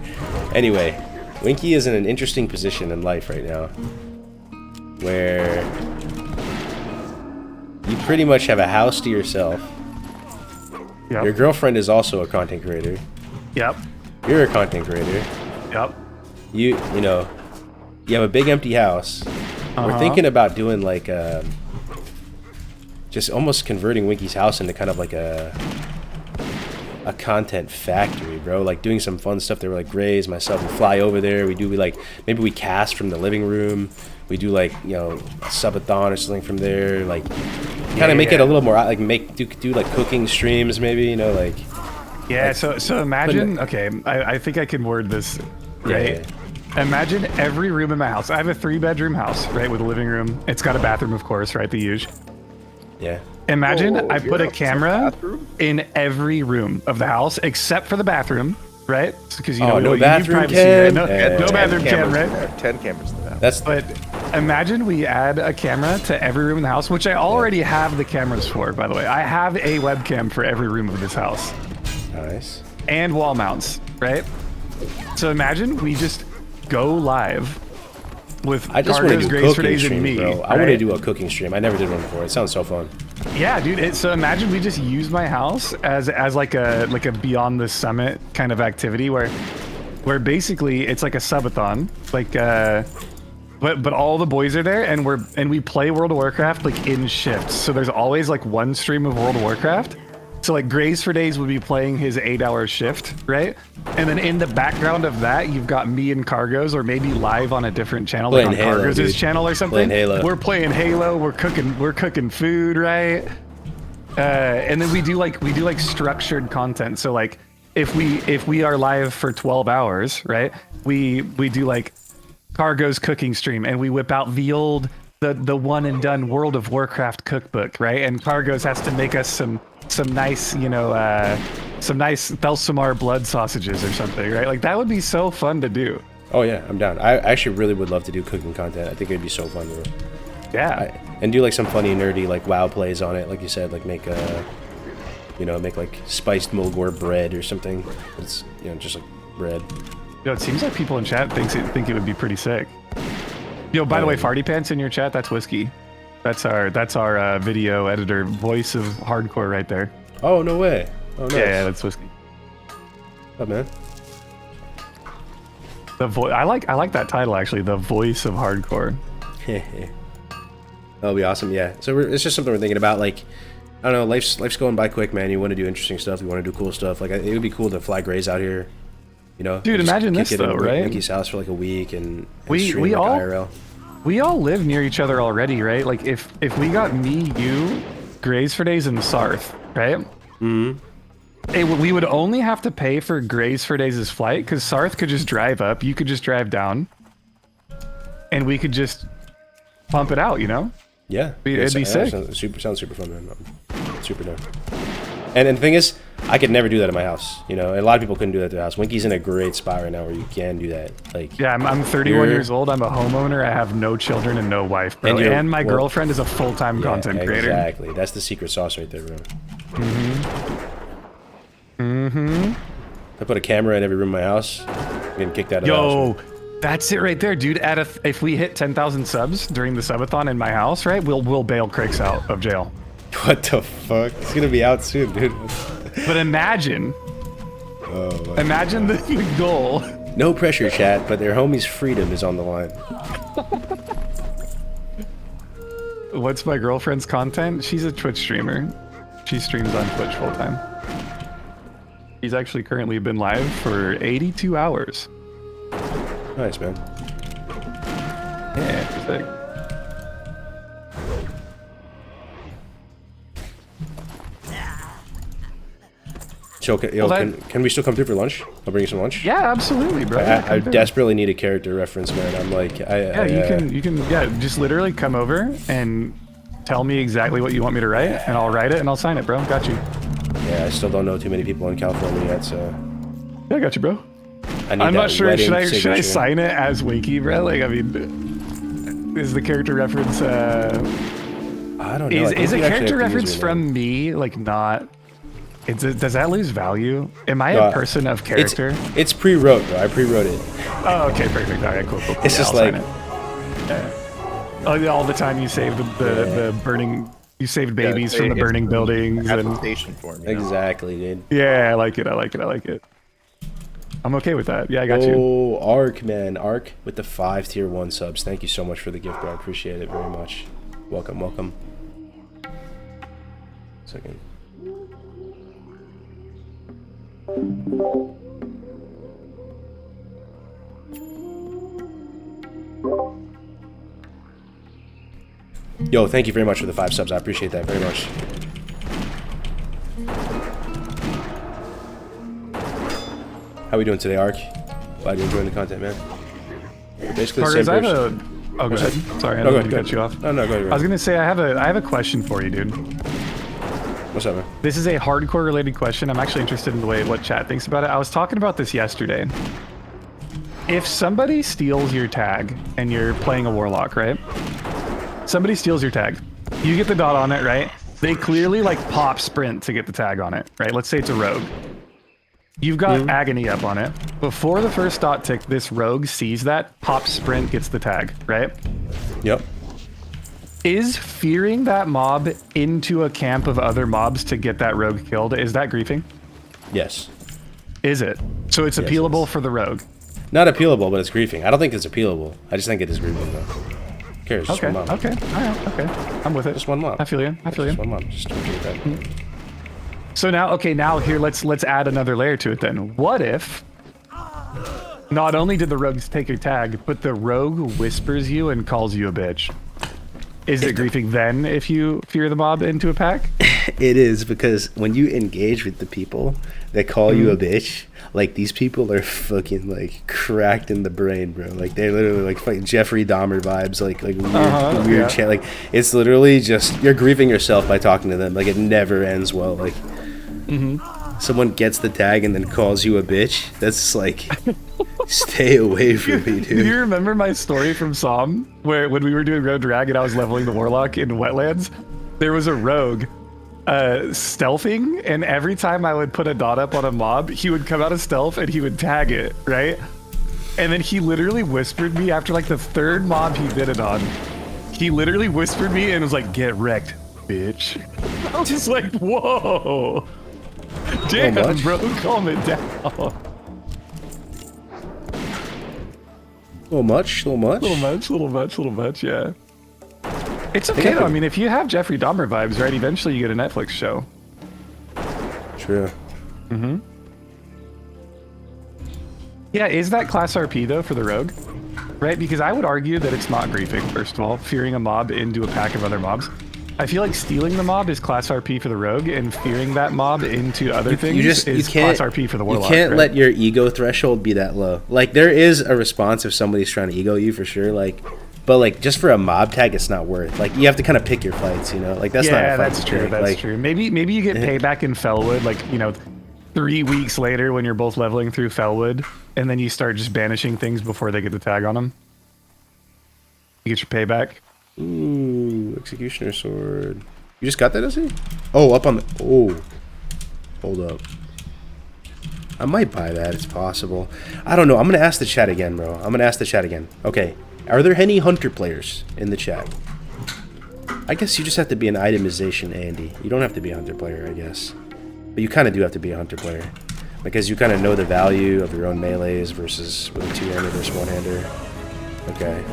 Anyway, Winky is in an interesting position in life right now, where you pretty much have a house to yourself. Yep. Your girlfriend is also a content creator. Yep. You're a content creator. Yep. You know, you have a big empty house. We're thinking about doing like just almost converting Winky's house into kind of like a content factory, bro. Like doing some fun stuff. They were like Grays, myself, we fly over there. We like maybe we cast from the living room. We do like, you know, a subathon or something from there. Like kind of make it a little more like do like cooking streams maybe, you know, like. Yeah. So imagine. Okay, I think I can word this. Right. Yeah. Imagine every room in my house. I have a 3-bedroom house, right, with a living room. It's got a bathroom, of course, right, the huge. Yeah. Imagine Whoa, I your put a house has a camera bathroom? in every room of the house except for the bathroom, right? Because you know, no you need bathroom privacy, cam? right? No, Yeah. no 10 bathroom cam, cameras right? in there, 10 cameras in the house. That's But imagine we add a camera to every room in the house, which I already have the cameras for, by the way. I have a webcam for every room of this house nice. and wall mounts, right? So imagine we just go live with I just want to Kargoz, do Grace for cooking Days, and stream, me. bro. I want to right? do a cooking stream. I never did one before. It sounds so fun. Yeah, dude. So imagine we just use my house as like a Beyond the Summit kind of activity where basically it's like a subathon, like but all the boys are there and we play World of Warcraft like in shifts. So there's always like one stream of World of Warcraft. So like Grace for Days would be playing his 8-hour shift, right? And then in the background of that, you've got me and Kargoz, or maybe live on a different channel, Playing like on Halo, Kargoz's dude. channel or something. Playing Halo. We're playing Halo. We're cooking food, right? And then we do like structured content. So like if we are live for 12 hours, right? We do like Kargoz cooking stream, and we whip out the old the one and done World of Warcraft cookbook, right? And Kargoz has to make us some nice, you know, some nice Thelsamar blood sausages or something, right? Like that would be so fun to do. Oh yeah, I'm down. I actually really would love to do cooking content. I think it'd be so fun to do. Yeah. And do like some funny, nerdy, like WoW plays on it. Like you said, like make make like spiced Mulgore bread or something. It's, just like bread. Yo, it seems like people in chat think it would be pretty sick. Yo, by the way, Farty Pants in your chat, that's Whiskey. That's our video editor, voice of hardcore right there. Oh, no way. Oh, nice. Yeah, that's Whiskey. What's up, man? I like that title actually, the voice of hardcore. That'll be awesome. Yeah. So it's just something we're thinking about. Like, I don't know. Life's going by quick, man. You want to do interesting stuff. You want to do cool stuff. Like, it would be cool to fly Grays out here. Dude, just imagine kick this it in though, right? Winky's house for like a week and We stream like all IRL. We all live near each other already, right? Like if we got me, you, Grays for Days, and Sarth, right? Mm-hmm. We would only have to pay for Grays for Days' flight, because Sarth could just drive up, you could just drive down, and we could just pump it out, you know? Yeah. It'd be sick. Sounds super fun, man. I'm super down. And the thing is, I could never do that at my house. A lot of people couldn't do that at their house. Winky's in a great spot right now where you can do that. Like, Yeah, I'm 31 years old, I'm a homeowner, I have no children and no wife, bro. And my girlfriend is a full-time content creator. Exactly. That's the secret sauce right there, bro. Mm-hmm. I put a camera in every room of my house. I'm getting kicked out of the house. Yo, that's it right there, dude. If we hit 10,000 subs during the subathon in my house, right, we'll bail Cricks out of jail. What the fuck? It's gonna be out soon, dude. But imagine the goal. No pressure, chat, but their homie's freedom is on the line. What's my girlfriend's content? She's a Twitch streamer. She streams on Twitch full time. She's actually currently been live for 82 hours. Nice, man. Yeah, sick. So, can we still come through for lunch? I'll bring you some lunch. Yeah, absolutely, bro. I desperately need a character reference, man. I'm like, you can just literally come over and tell me exactly what you want me to write, and I'll write it and I'll sign it, bro. Got you. Yeah, I still don't know too many people in California yet, so. Yeah, I got you, bro. I'm not sure. Should I sign it as Winky, bro? Like, I mean, is the character reference? I don't know. Is a character reference from me like not? Does that lose value? Am I a person of character? It's pre-wrote, bro. I pre-wrote it. Oh, okay, perfect. All right, cool. It's just like. All the time you saved the burning. You saved babies from the burning buildings. Application form. Exactly, dude. Yeah, I like it. I'm okay with that. Yeah, I got you. Oh, Ark, man. Ark with the 5 tier 1 subs. Thank you so much for the gift, bro. I appreciate it very much. Welcome. Second. Yo, thank you very much for the 5 subs. I appreciate that very much. How we doing today, Ark? Glad you're enjoying the content, man. We're basically the same person. Oh, go ahead. Sorry, I No, didn't go mean to ahead. cut you off. No, go ahead. I was gonna say I have a question for you, dude. What's up, man? This is a hardcore related question. I'm actually interested in the way what chat thinks about it. I was talking about this yesterday. If somebody steals your tag and you're playing a warlock, right? Somebody steals your tag. You get the dot on it, right? They clearly like pop sprint to get the tag on it, right? Let's say it's a rogue. You've got agony up on it. Before the first dot tick, this rogue sees that, pop sprint gets the tag, right? Yep. Is fearing that mob into a camp of other mobs to get that rogue killed, is that griefing? Yes. Is it? So it's appealable for the rogue. Not appealable, but it's griefing. I don't think it's appealable. I just think it is griefing, though. Who cares? Just Okay, one mob. okay, all right, okay. I'm with it. Just one mob. I feel you, I feel you. Just one mob. Just don't do that. So now, okay, now here, let's add another layer to it then. What if not only did the rogues take your tag, but the rogue whispers you and calls you a bitch? Is it griefing then if you fear the mob into a pack? It is, because when you engage with the people that call you a bitch, like, these people are fucking, like, cracked in the brain, bro. Like, they're literally, like, fucking Jeffrey Dahmer vibes, like weird chat. Like, it's literally just, you're grieving yourself by talking to them. Like, it never ends well. Like, someone gets the tag and then calls you a bitch. That's just, like, stay away from me, dude. Do you remember my story from Psalm, where when we were doing Road Drag and I was leveling the Warlock in Wetlands, there was a rogue stealthing, and every time I would put a dot up on a mob, he would come out of stealth and he would tag it, right? And then he literally whispered me after like the third mob he did it on. He literally whispered me and was like, "Get wrecked, bitch." I was just like, whoa. Damn, bro, calm it down. Little much? Little much, yeah. It's okay though. I mean, if you have Jeffrey Dahmer vibes, right, eventually you get a Netflix show. True. Yeah, is that class RP though for the rogue? Right, because I would argue that it's not griefing, first of all, fearing a mob into a pack of other mobs. I feel like stealing the mob is class RP for the rogue, and fearing that mob into other things is class RP for the warlock. You can't let your ego threshold be that low. Like, there is a response if somebody's trying to ego you, for sure. Like, but like, just for a mob tag, it's not worth. Like, you have to kind of pick your fights, you know. Like, that's not a fight. That's true. That's true. Maybe you get payback in Fellwood, like, you know, 3 weeks later when you're both leveling through Fellwood, and then you start just banishing things before they get the tag on them. You get your payback. Ooh, Executioner Sword. You just got that, is he? Oh, up on the... Oh. Hold up. I might buy that. It's possible. I don't know. I'm going to ask the chat again, bro. I'm going to ask the chat again. Okay. Are there any Hunter players in the chat? I guess you just have to be an itemization Andy. You don't have to be a Hunter player, I guess. But you kind of do have to be a Hunter player. Because you kind of know the value of your own melees versus with a two-hander versus one-hander. Okay.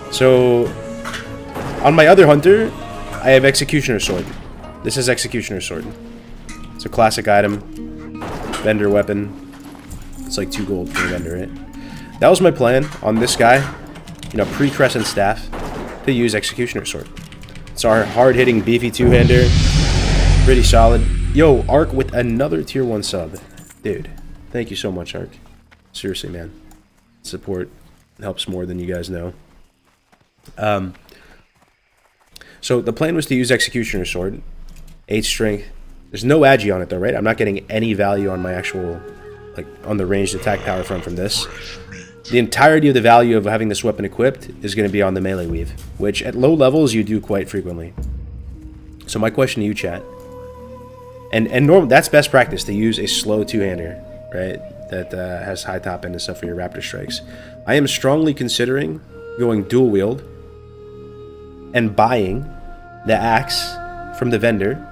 So, on my other Hunter, I have Executioner Sword. This is Executioner Sword. It's a classic item. Vendor weapon. It's like 2 gold for a vendor, right? That was my plan on this guy, you know, pre-Crescent Staff, to use Executioner Sword. It's our hard-hitting, beefy two-hander. Pretty solid. Yo, Ark with another tier 1 sub. Dude, thank you so much, Ark. Seriously, man. Support helps more than you guys know. So the plan was to use Executioner Sword, 8 strength. There's no agi on it though, right? I'm not getting any value on my actual, like, on the ranged attack power from this. The entirety of the value of having this weapon equipped is going to be on the melee weave, which at low levels you do quite frequently. So my question to you, chat, and normal, that's best practice to use a slow two-hander, right? That has high top end and stuff for your raptor strikes. I am strongly considering going dual wield and buying the axe from the vendor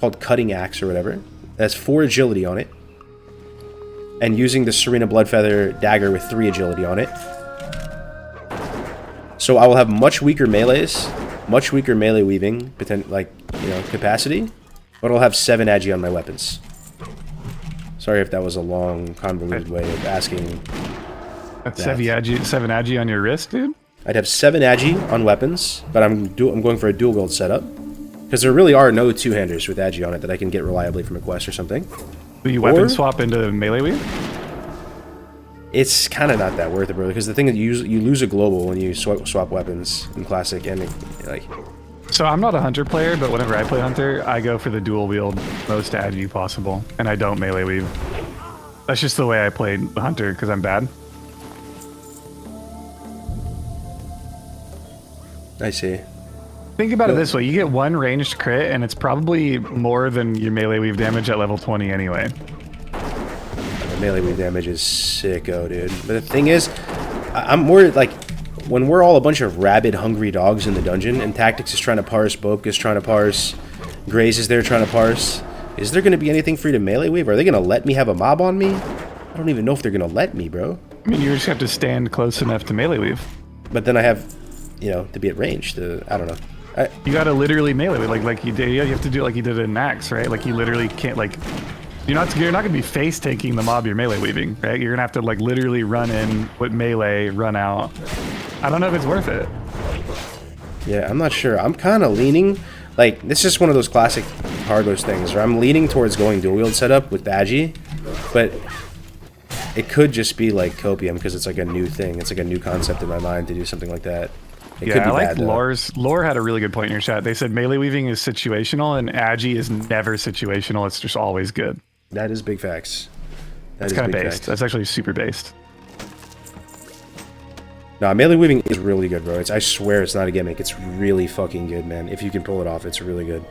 called Cutting Axe or whatever. That's 4 agility on it. And using the Serena Bloodfeather dagger with 3 agility on it. So I will have much weaker melees, much weaker melee weaving, like, you know, capacity, but I'll have 7 agi on my weapons. Sorry if that was a long, convoluted way of asking. That's 7 agi on your wrist, dude? I'd have 7 agi on weapons, but I'm going for a dual wield setup. Because there really are no two-handers with agi on it that I can get reliably from a quest or something. Do you weapon swap into melee weave? It's kind of not that worth it, bro. Because the thing is, you lose a global when you swap weapons in classic, and like, So I'm not a hunter player, but whenever I play hunter, I go for the dual wield most agi possible, and I don't melee weave. That's just the way I play hunter because I'm bad. I see. Think about it this way: you get one ranged crit, and it's probably more than your melee weave damage at level 20 anyway. The melee weave damage is sicko, dude. But the thing is, I'm more like, when we're all a bunch of rabid, hungry dogs in the dungeon, and Tactics is trying to parse, Boke is trying to parse, Graze is there trying to parse, is there going to be anything free to melee wave? Are they going to let me have a mob on me? I don't even know if they're going to let me, bro. I mean, you just have to stand close enough to melee weave. But then I have, you know, to be at range. I don't know. You gotta literally melee weave, like you did. You have to do it like you did in Axe, right? Like you literally can't, like, you're not gonna be face tanking the mob you're melee weaving, right? You're gonna have to like literally run in with melee, run out. I don't know if it's worth it. Yeah, I'm not sure. I'm kind of leaning, like, this is one of those classic Kargoz things where I'm leaning towards going dual wield setup with Badgie, but it could just be like Copium because it's like a new thing. It's like a new concept in my mind to do something like that. It Yeah, could be I like bad, though. Lore had a really good point in your chat. They said melee weaving is situational and agi is never situational. It's just always good. That is big facts. That's kind of based. That's actually super based. No, melee weaving is really good, bro. I swear it's not a gimmick. It's really fucking good, man. If you can pull it off, it's really good.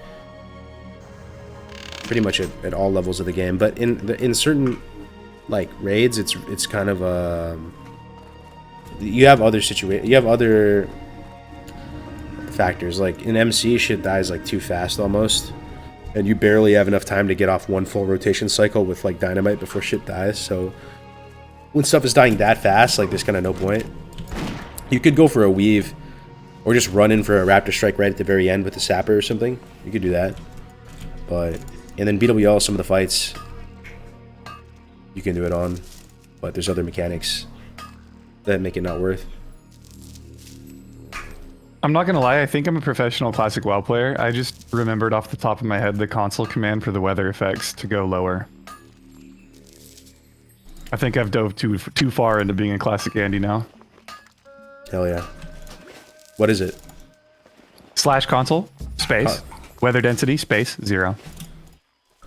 Pretty much at all levels of the game, but in certain like raids, it's kind of you have other factors. Like in MC, shit dies like too fast almost, and you barely have enough time to get off one full rotation cycle with like dynamite before shit dies. So when stuff is dying that fast, like there's kind of no point. You could go for a weave, or just run in for a raptor strike right at the very end with a sapper or something. You could do that, and then BWL some of the fights you can do it on, but there's other mechanics that make it not worth. I'm not gonna lie, I think I'm a professional classic WoW player. I just remembered off the top of my head the console command for the weather effects to go lower. I think I've dove too far into being a classic Andy now. Hell yeah. What is it? / console, space, weather density, space, 0.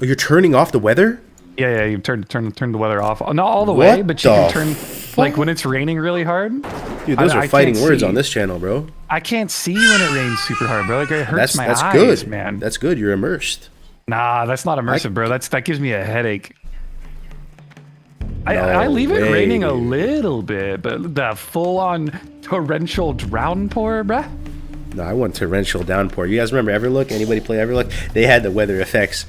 Oh, you're turning off the weather? Yeah, you turn the weather off. Not all the way, but you can turn, like when it's raining really hard. Dude, those are I fighting can't words see. on this channel, bro. I can't see when it rains super hard, bro. Like it hurts my That's eyes, good, man. That's good. You're immersed. Nah, that's not immersive, bro. That gives me a headache. I leave it raining a little bit, but the full-on torrential downpour, bruh. No, I want torrential downpour. You guys remember Everlook? Anybody play Everlook? They had the weather effects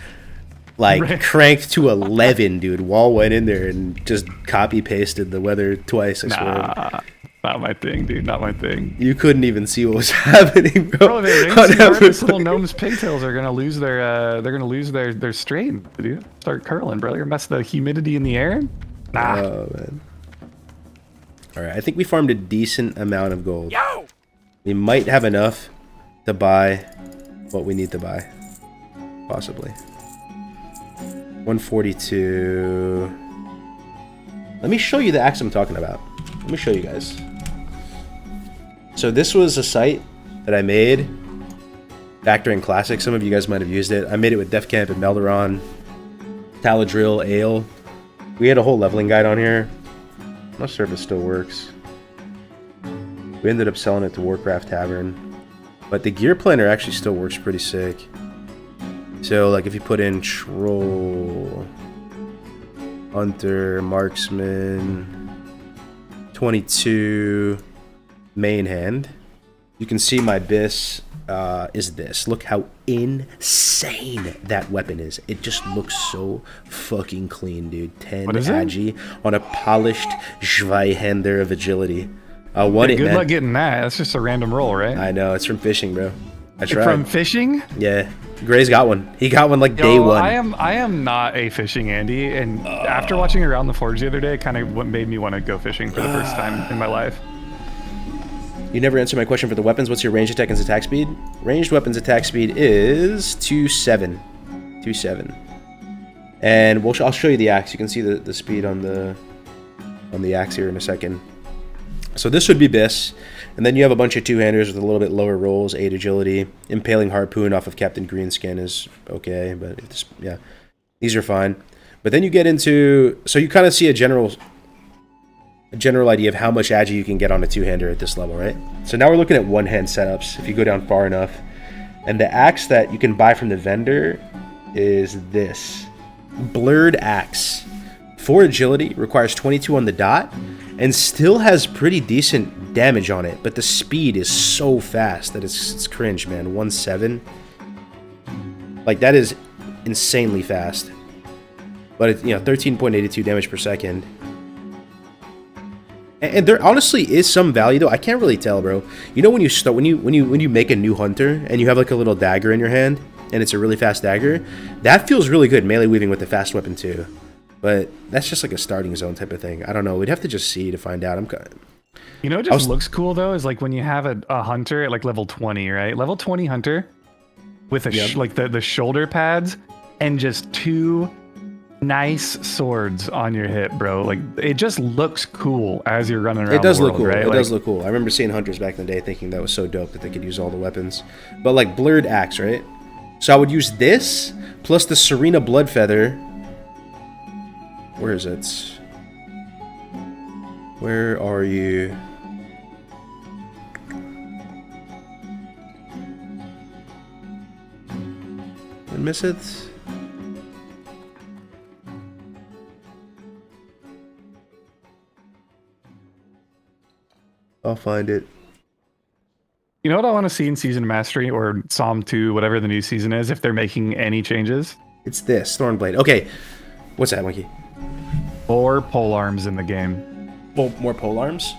like cranked to 11, dude. Wall went in there and just copy pasted the weather twice. I swear. Not my thing, dude. Not my thing. You couldn't even see what was happening, bro. Bro, these little gnomes' pigtails are gonna lose their strain, dude. Start curling, bro. You're gonna mess the humidity in the air. Nah. Oh man. All right, I think we farmed a decent amount of gold. Yo! We might have enough to buy what we need to buy, possibly. 142. Let me show you the axe I'm talking about. Let me show you guys. So this was a site that I made back during Classic. Some of you guys might have used it. I made it with Def Camp and Melderon, Taladrill, Ale. We had a whole leveling guide on here. I'm not sure if it still works. We ended up selling it to Warcraft Tavern. But the gear planner actually still works pretty sick. So, like, if you put in Troll, Hunter, Marksman, 22, Main Hand, you can see my bis is this. Look how insane that weapon is. It just looks so fucking clean, dude. 10 agi on a polished Zweihander of agility. I won it, Good man. luck getting that. That's just a random roll, right? I know, it's from fishing, bro. I tried. From fishing? Yeah. Gray's got one. He got one like day one. I am not a fishing Andy, and after watching Around the Forge the other day, kind of what made me want to go fishing for the first time in my life. You never answered my question for the weapons. What's your ranged attack and attack speed? Ranged weapons attack speed is 2.7. 2.7. And I'll show you the axe. You can see the speed on the axe here in a second. So this would be Biss. And then you have a bunch of two-handers with a little bit lower rolls, 8 agility. Impaling Harpoon off of Captain Greenskin is okay, but it's, yeah, these are fine. But then you get into, so you kind of see a general idea of how much agi you can get on a two-hander at this level, right? So now we're looking at one-hand setups if you go down far enough. And the axe that you can buy from the vendor is this. Blurred Axe. 4 agility, requires 22 on the dot, and still has pretty decent damage on it, but the speed is so fast that it's cringe, man. 1.7. Like, that is insanely fast. But it's, 13.82 damage per second. And there honestly is some value though. I can't really tell, bro. You know when you start when you make a new hunter and you have like a little dagger in your hand and it's a really fast dagger, that feels really good melee weaving with the fast weapon too. But that's just like a starting zone type of thing. I don't know. We'd have to just see to find out. You know what just looks cool though is like when you have a hunter at like level 20, right? Level 20 hunter with a like the shoulder pads and just 2 nice swords on your hip, bro. Like it just looks cool as you're running around. It does the world, look cool. Right? It does look cool. I remember seeing hunters back in the day thinking that was so dope that they could use all the weapons. But like Blurred Axe, right? So I would use this plus the Serena Blood Feather. Where is it? Where are you? Did I miss it? I'll find it. You know what I want to see in Season of Mastery or Psalm 2, whatever the new season is, if they're making any changes? It's this, Thornblade. Okay. What's that, Monkey? 4 pole arms in the game. Well, more pole arms?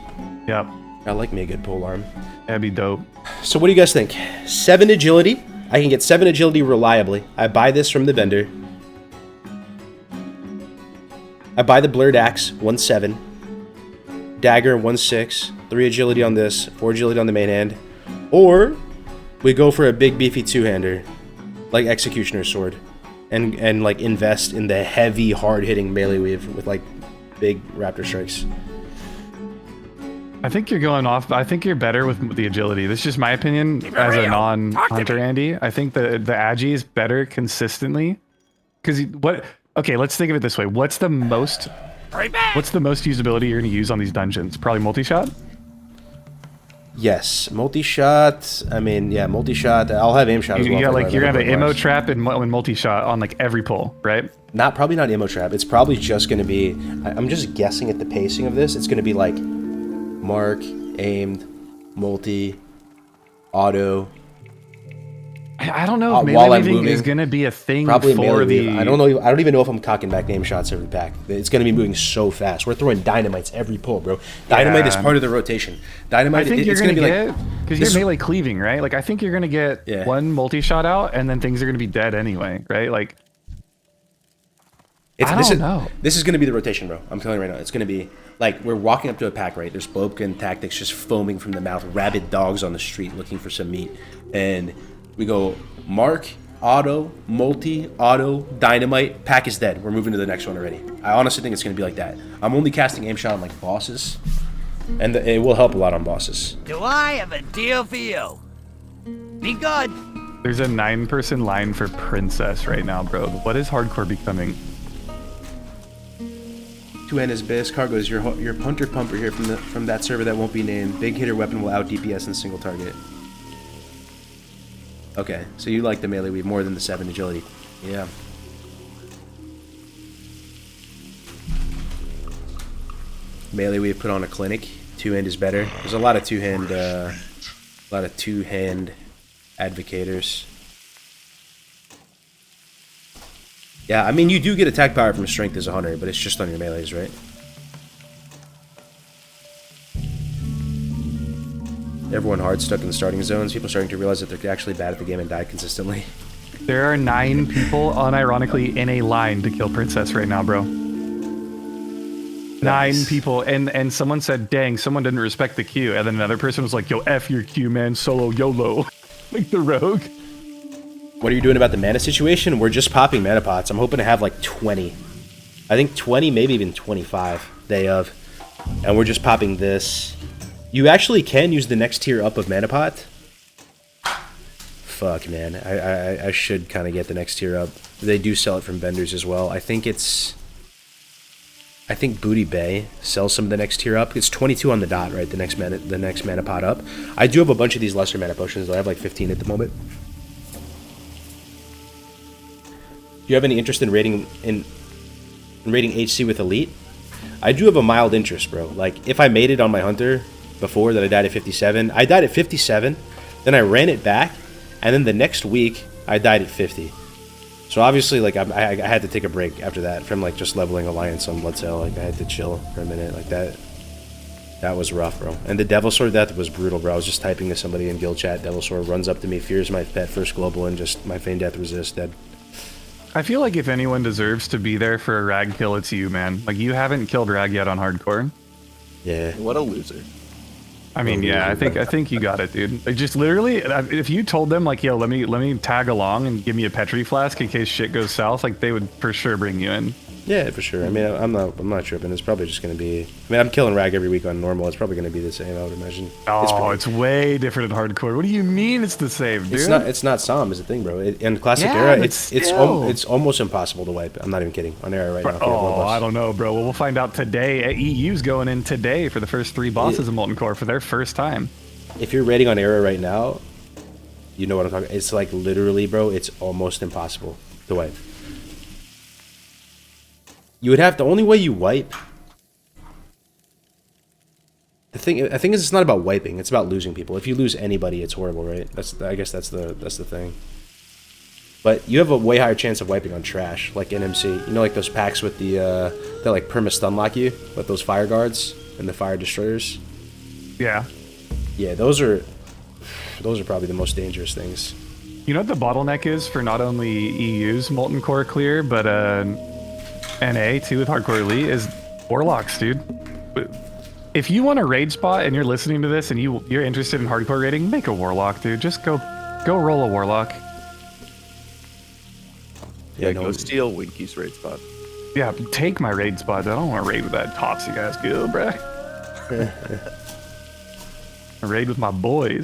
Yep. I like me a good pole arm. That'd be dope. So what do you guys think? 7 agility. I can get 7 agility reliably. I buy this from the vendor. I buy the Blurred Axe, 1.7. Dagger, 1.6. 3 agility on this, 4 agility on the main hand. Or we go for a big beefy two-hander, like Executioner's Sword, and like invest in the heavy, hard-hitting melee weave with like big raptor strikes. I think you're going off. I think you're better with the agility. This is just my opinion as a non-hunter, Andy. I think the agi is better consistently. Because what? Okay, let's think of it this way. What's the most usability you're going to use on these dungeons? Probably multi-shot? Yes, multi-shot. I mean, yeah, multi-shot. I'll have aim shot as well. You're gonna have an ammo trap and multi-shot on like every pull, right? Probably not ammo trap. It's probably just gonna be. I'm just guessing at the pacing of this. It's gonna be like mark, aimed, multi, auto. I don't know if melee weaving is gonna be a thing probably for the. I don't know. I don't even know if I'm cocking back name shots every pack. It's gonna be moving so fast. We're throwing dynamites every pull, bro. Dynamite is part of the rotation. Dynamite. I think you're gonna get because you're melee cleaving, right? Like I think you're gonna get one multi-shot out, and then things are gonna be dead anyway, right? Like. I don't know. This is gonna be the rotation, bro. I'm telling you right now. It's gonna be like we're walking up to a pack, right? There's Blobkin tactics just foaming from the mouth, rabid dogs on the street looking for some meat, and we go mark, auto, multi, auto, dynamite, pack is dead. We're moving to the next one already. I honestly think it's going to be like that. I'm only casting aim shot on like bosses, and it will help a lot on bosses. Do I have a deal for you? Be good. There's a 9-person line for Princess right now, bro. What is hardcore becoming? 2N is Biss. Kargoz, your punter pumper here from that server that won't be named. Big hitter weapon will out DPS in single target. Okay, so you like the melee weave more than the 7 agility. Yeah. Melee weave put on a clinic. 2-hand is better. There's a lot of two-hand advocators. Yeah, I mean you do get attack power from strength as a hunter, but it's just on your melees, right? Everyone hard stuck in the starting zones. People starting to realize that they're actually bad at the game and die consistently. There are 9 people, unironically, in a line to kill Princess right now, bro. Nice. 9 people, and someone said, "Dang, someone didn't respect the queue," and then another person was like, "Yo, F your queue, man, solo YOLO," like the rogue. What are you doing about the mana situation? We're just popping mana pots. I'm hoping to have like 20. I think 20, maybe even 25 day of, and we're just popping this. You actually can use the next tier up of Mana Pot. Fuck, man. I should kind of get the next tier up. They do sell it from vendors as well. I think Booty Bay sells some of the next tier up. It's 22 on the dot, right? The next mana pot up. I do have a bunch of these lesser mana potions. I have like 15 at the moment. Do you have any interest in rating HC with Elite? I do have a mild interest, bro. Like, if I made it on my Hunter before that I died at 57, I died at 57, then I ran it back, and then the next week I died at 50. So obviously, like, I had to take a break after that from like just leveling Alliance on Bloodsail. Like, I had to chill for a minute. Like that was rough, bro. And the Devil Sword death was brutal, bro. I was just typing to somebody in guild chat. Devil Sword runs up to me, fears my pet, first global, and just my feign death resist, dead. I feel like if anyone deserves to be there for a rag kill, it's you, man. Like, you haven't killed rag yet on hardcore. Yeah. What a loser. I mean, yeah, I think you got it, dude. Like, just literally, if you told them like, yo, let me tag along and give me a Petri flask in case shit goes south, like, they would for sure bring you in. Yeah, for sure. I mean, I'm not tripping. It's probably just gonna be. I mean, I'm killing rag every week on normal. It's probably gonna be the same, I would imagine. Oh, it's way different in hardcore. What do you mean it's the same, dude? It's not Psalm is the thing, bro. In classic Yeah, era, but it's almost impossible to wipe. I'm not even kidding. On era right now. Oh, I don't know, bro. Well, we'll find out today. EU's going in today for the first 3 bosses of Molten Core for their first time. If you're rating on era right now, you know what I'm talking. It's like literally, bro. It's almost impossible to wipe. You would have the only way you wipe. I think is it's not about wiping. It's about losing people. If you lose anybody, it's horrible, right? I guess that's the thing. But you have a way higher chance of wiping on trash, like NMC. You know, like those packs with the that like perma stun lock you, with those fire guards and the fire destroyers. Yeah. Yeah, those are probably the most dangerous things. You know what the bottleneck is for not only EU's Molten Core clear, but NA too with Hardcore Elite is Warlocks, dude. If you want a raid spot and you're listening to this and you're interested in hardcore raiding, make a Warlock, dude. Just go roll a Warlock. Yeah, go steal Winky's raid spot. Yeah, take my raid spot. I don't want to raid with that toxic ass guild, bruh. I raid with my boys.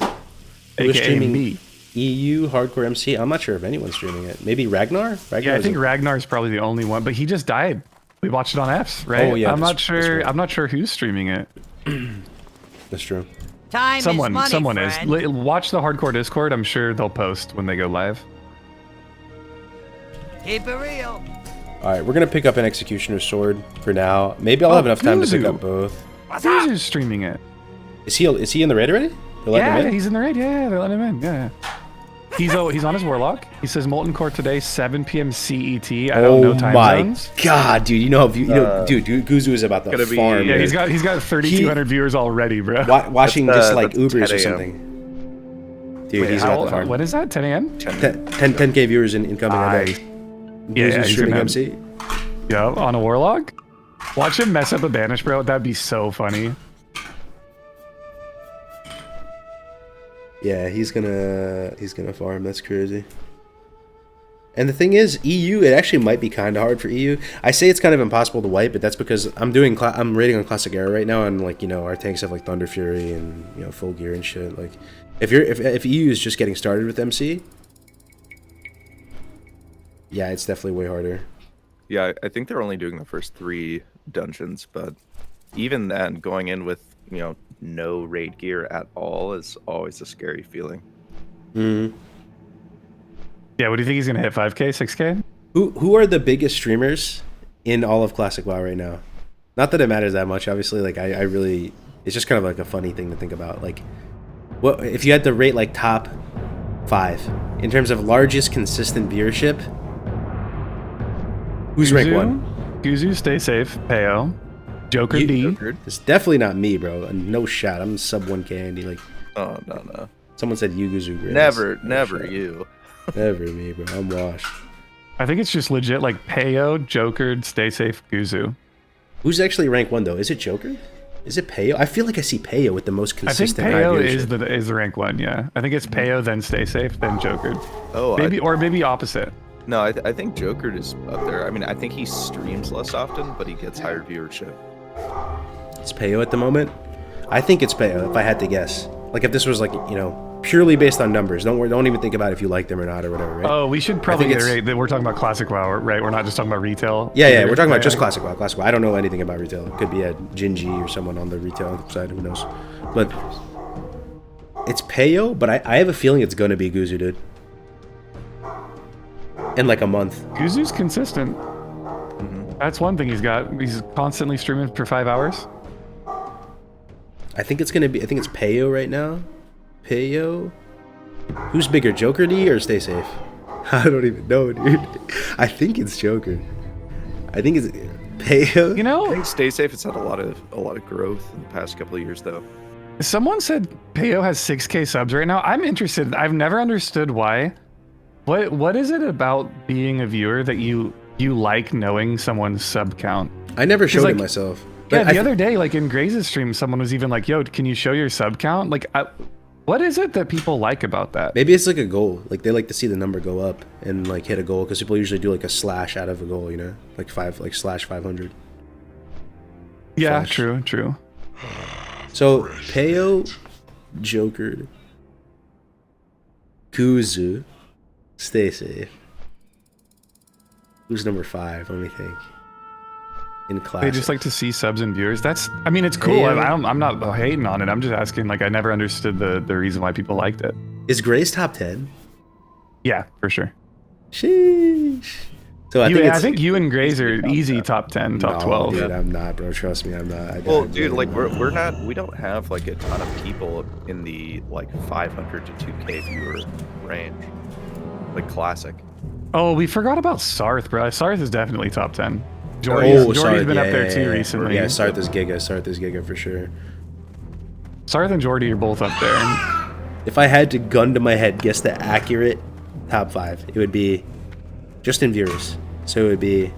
Who's AKA streaming me. EU Hardcore MC? I'm not sure if anyone's streaming it. Maybe Ragnar? Yeah, I think Ragnar's probably the only one, but he just died. We watched it on F's, right? Oh, yeah, I'm not that's sure. right. I'm not sure who's streaming it. That's true. Time Someone is money, is. friend. Watch the Hardcore Discord. I'm sure they'll post when they go live. Keep it real. All right, we're gonna pick up an Executioner's Sword for now. Maybe I'll have enough time to pick up both. Who's streaming it? Is he in the raid already? They're letting him Yeah, in? he's in the raid. Yeah, they're letting him in. Yeah. He's on his Warlock. He says Molten Core today, 7 p.m. CET. I don't know time zones. God, dude! dude, Guzu is about to farm. Yeah, dude. he's got 3,200 viewers already, bro. Watching That's, just like that's Ubers 10 or a.m. something. Dude, Wait, he's about to farm. what is that? 10 a.m. 10K viewers incoming. I bet. Yeah, Guzu's he's streaming gonna- MC. Yeah, on a Warlock. Watch him mess up a banish, bro. That'd be so funny. Yeah, he's gonna farm. That's crazy. And the thing is, EU, it actually might be kind of hard for EU. I say it's kind of impossible to wipe, but that's because I'm raiding on Classic Era right now, and like, you know, our tanks have like Thunder Fury and, you know, full gear and shit. Like, if EU is just getting started with MC, yeah, it's definitely way harder. Yeah, I think they're only doing the first 3 dungeons, but even then, going in with, you know, no raid gear at all is always a scary feeling. Mm-hmm. Yeah, what do you think he's gonna hit? 5K, 6K? Who are the biggest streamers in all of Classic WoW right now? Not that it matters that much, obviously. Like, I really, it's just kind of like a funny thing to think about. Like, what if you had to rate like top 5 in terms of largest consistent viewership? Who's rank 1? Guzu, stay safe. Peo. Joker D. It's definitely not me, bro. No shot. I'm sub 1K Andy. Like, Oh, no. someone said Yuguzu. Grizz. Never shot. you. Never me, bro. I'm washed. I think it's just legit like Peo, Joker, stay safe, Guzu. Who's actually rank 1 though? Is it Joker? Is it Peo? I feel like I see Peo with the most I think consistent. Peo high is viewership. the rank 1, yeah. I think it's Peo, then stay safe, then Joker. Oh, Maybe opposite. No, I think Joker is up there. I mean, I think he streams less often, but he gets higher viewership. It's Peo at the moment. I think it's Peo, if I had to guess. Like, if this was, like, you know, purely based on numbers. Don't even think about if you like them or not or whatever, right? Oh, we should probably think it's- iterate that we're talking about Classic WoW, right? We're not just talking about retail. Yeah, we're talking about Right, just right. Classic WoW. Classic WoW. I don't know anything about retail. It could be a Gingy or someone on the retail side, who knows. But it's Peo, but I have a feeling it's gonna be Guzu, dude. In like a month. Guzu's consistent. That's one thing he's got. He's constantly streaming for 5 hours. I think it's Peo right now. Peo? Who's bigger, Joker D or Stay Safe? I don't even know, dude. I think it's Joker. I think it's Peo. You I know, think Stay Safe has had a lot of growth in the past couple of years, though. someone said Peo has 6K subs right now. I'm interested. I've never understood why. What is it about being a viewer that you like knowing someone's sub count? I never showed like- it myself. Yeah, But the other day, like in Graze's stream, someone was even like, "Yo, can you show your sub count?" Like, what is it that people like about that? Maybe it's like a goal. Like they like to see the number go up and like hit a goal because people usually do like a slash out of a goal, you know, like slash 500. Yeah, Flash. true. So Peo, Joker, Kuzu, Stay Safe. Who's number 5? Let me think. In class, They just like to see subs and viewers. I mean, it's cool. Yeah. I'm not hating on it. I'm just asking. Like, I never understood the reason why people liked it. is Grace top 10? Yeah, for sure. Sheesh. So I think you and Graze are easy top 10, top No, 12. Dude, I'm not, bro. Trust me, I'm not. Well, dude, like we don't have like a ton of people in the like 500 to 2K viewer range, like classic. Oh, we forgot about Sarth, bro. Sarth is definitely top 10. Jordy's Sarth, been up there yeah, too yeah. recently. Yeah, Sarth is Giga for sure. Sarth and Jordy are both up there. If I had to gun to my head guess the accurate top 5, it would be just in viewers. So it would be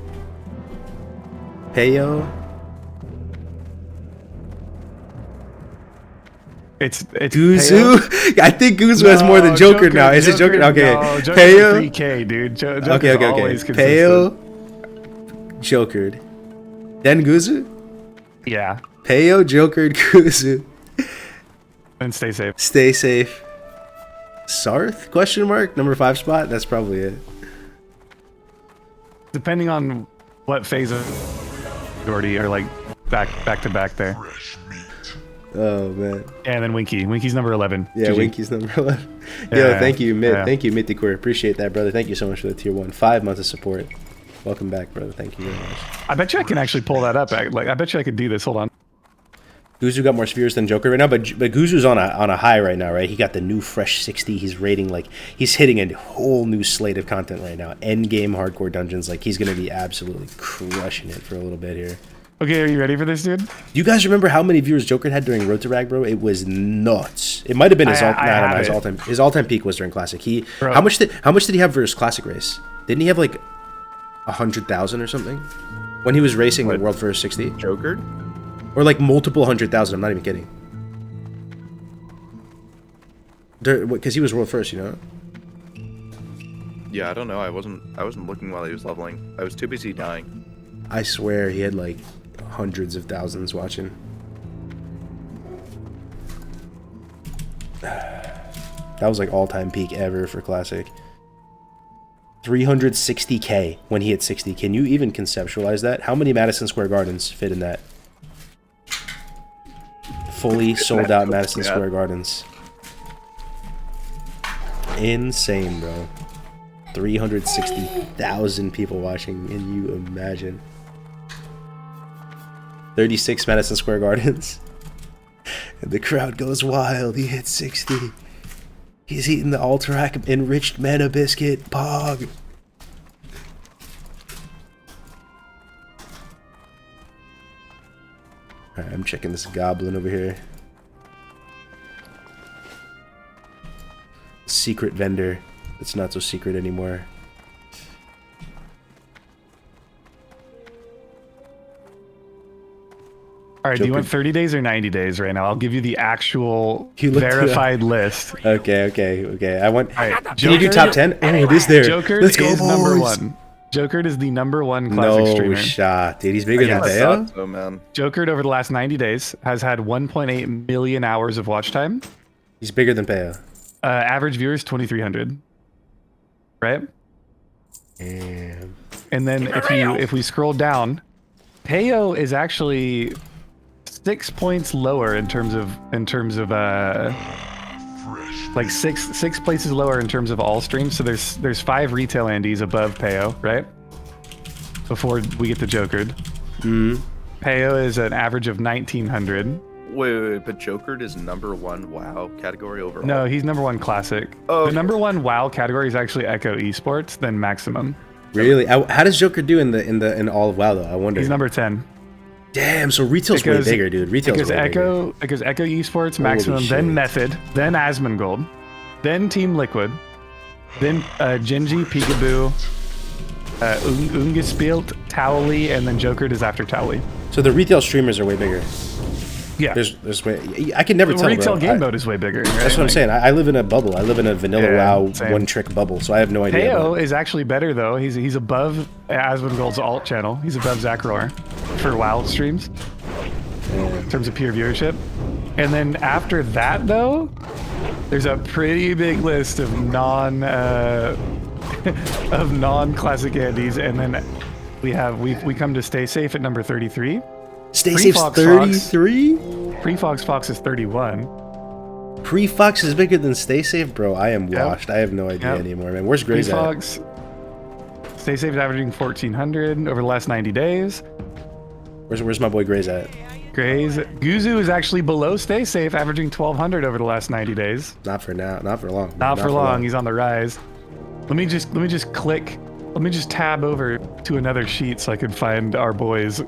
Peo. It's Guzu. I think Guzu has more than Joker now. Is it Joker? Okay. No, Joker's Peo. 3K, dude. Joker's Okay. always consistent. Peo. Jokered. Then Guzu. Yeah, Peo, Jokered, Guzu. and stay safe. Stay safe. Sarth? Question mark. Number 5 spot. That's probably it. Depending on what phase of Jordy are like back to back there. Fresh meat. Oh man. And then Winky. Winky's number 11. Yeah, GG. Winky's number 11. Yo, Yeah, thank you, Myth. yeah. Thank you, Mythicore. Appreciate that, brother. Thank you so much for the tier 1. 5 months of support. Welcome back, brother. Thank you very much. I bet you I can actually pull that up. Like, I bet you I could do this. Hold on. Guzu got more spheres than Joker right now, but Guzu's on a high right now, right? He got the new fresh 60. He's rating like he's hitting a whole new slate of content right now. End game hardcore dungeons, like he's gonna be absolutely crushing it for a little bit here. Okay, are you ready for this, dude? Do you guys remember how many viewers Joker had during Road to Rag, bro? It was nuts. It might have been his all-time peak was during Classic. Bro. How much did he have for his Classic race? Didn't he have like 100,000 or something when he was racing the World First 60? Jokered? Or like multiple 100,000. I'm not even kidding. Because he was world first, you know. Yeah, I don't know. I wasn't looking while he was leveling. I was too busy dying. I swear he had like hundreds of thousands watching. That was like all-time peak ever for Classic. 360K when he hit 60. Can you even conceptualize that? How many Madison Square Gardens fit in that? Fully sold out Madison Yeah. Square Gardens. Insane, bro. 360,000 people watching. Can you imagine? 36 Madison Square Gardens. And the crowd goes wild. He hit 60. He's eating the Alterac enriched mana biscuit. Pog. Alright, I'm checking this goblin over here. Secret vendor. It's not so secret anymore. All right, do you Joker. want 30 days or 90 days right now? I'll give you the actual You looked it up. verified list. Okay. I want. All right, Can you do top 10? Oh, it is there. Joker Let's go, is number boys. 1. Jokered is the #1 classic No streamer. shot, dude. He's bigger than I Bayo? thought so, man. Jokered over the last 90 days has had 1.8 million hours of watch time. He's bigger than Bayo. Average viewers 2,300. Right? Damn. And then if we scroll down, Payo is actually 6 points lower in terms of like six places lower in terms of all streams. So there's 5 retail Andes above Payo, right? Before we get to Jokered. Payo is an average of 1,900. Wait, but Jokered is #1 WoW category overall. No, he's #1 classic. Oh, The #1 WoW category is actually Echo Esports, then Maximum. Really? How does Joker do in all of WoW though? I wonder. He's #10. Damn. So retail's way bigger, dude. Retail's way bigger. It goes Echo Esports, Maximum, shit. then Method, then Asmongold, then Team Liquid, then Genji, Peekaboo, Ungespielt, Towley, and then Jokered is after Towley. So the retail streamers are way bigger. Yeah. There's way. I can never The tell. retail Bro. game mode is way bigger. Right? That's what I'm saying. I live in a bubble. I live in a vanilla Yeah, WoW same. one-trick bubble, so I have no idea. Payo is actually better though. He's above Asmongold's alt channel. He's above Zacharor for WoW streams in terms of pure viewership. And then after that though, there's a pretty big list of non-classic Andes, and then we come to Stay Safe at number 33. Stay Safe's Fox 33. Pre-Fox Fox is 31. Pre-Fox is bigger than Stay Safe, bro. I am Yep. washed. I have no idea Yep. anymore, man. Where's Grays at? Pre-Fox. Stay Safe is averaging 1,400 over the last 90 days. Where's my boy Grays at? Grays. Guzu is actually below Stay Safe, averaging 1,200 over the last 90 days. Not for now. Not for long. Not for long. He's on the rise. Let me just tab over to another sheet so I can find our boys.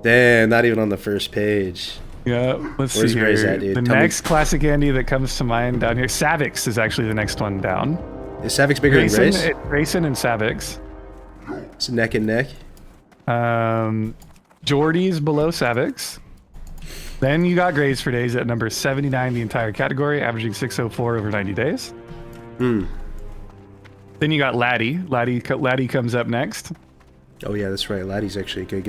Damn, not even on the first page. Yeah, let's Where's see Grays here. at, dude? The Tell me- next classic Andy that comes to mind down here. Savix is actually the next one down. Is Savix bigger than Grays? Grayson and Savix. It's neck and neck. Jordy's below Savix. Then you got Grays for Days at number 79 the entire category, averaging 604 over 90 days. Then you got Laddie. Laddie comes up next. Oh yeah, that's right. Laddie's actually good.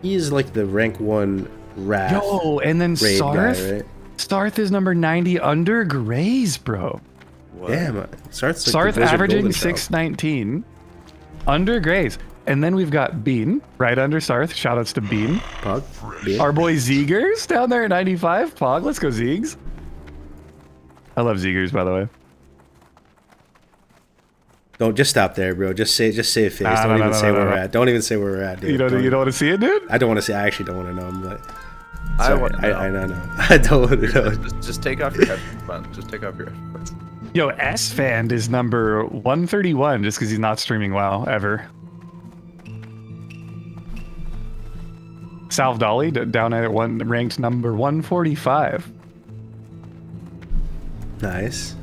He's like the rank 1 Wrath. Yo, and then raid Sarth. guy, right? Sarth is number 90 under Grays, bro. Damn, Sarth's like Sarth the Blizzard averaging Golden Child. 619 under Grays. And then we've got Bean right under Sarth. Shoutouts to Bean. Pog. Bean. Our boy Zeegers down there at 95. Pog, let's go Zeegs. I love Zeegers, by the way. Don't just stop there, bro. Just say a face. Nah, Don't no, even no, say no, where no. we're at. Don't even say where we're at, dude. You don't want to see it, dude? I don't want to say. I actually don't want to know. I'm like, I sorry, want to know. I know. I don't want to know. Just take off your headphones, man. Just take off your headphones. Yo, S-Fan is number 131 just because he's not streaming WoW ever. Salve Dolly down at ranked number 145. Nice.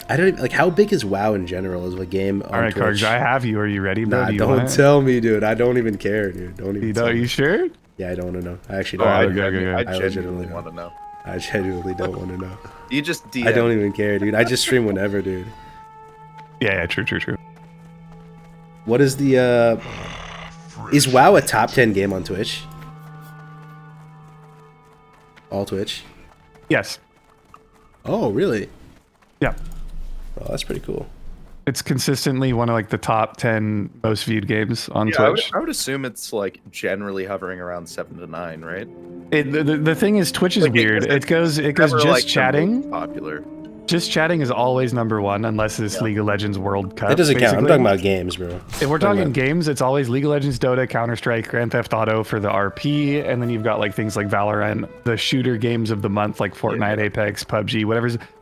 I don't even, like, how big is WoW in general as a game on All right, Twitch? Karg, I have you. Are you ready, bro? Nah, Do you don't want it? tell me, dude. I don't even care, dude. Don't even. Tell Are me. you sure? Yeah, I don't want to know. I actually Oh, don't. I I genuinely legitimately want to know. I genuinely don't want to know. You just DM. I don't even care, dude. I just stream whenever, dude. Yeah, true. What is the is WoW a top 10 game on Twitch? All Twitch? Yes. Oh, really? Yeah. Oh, that's pretty cool. It's consistently one of like the top 10 most viewed games on Yeah, Twitch. I would assume it's like generally hovering around 7 to 9, right? The thing is, Twitch is Like, weird. because It goes Never, just like, the chatting. most popular. Just chatting is always number 1 unless it's League of Legends World Cup. That doesn't count. I'm basically. talking about games, bro. If we're talking about- games, it's always League of Legends, Dota, Counter-Strike, Grand Theft Auto for the RP, and then you've got like things like Valorant, the shooter games of the month like Fortnite, Apex, PUBG,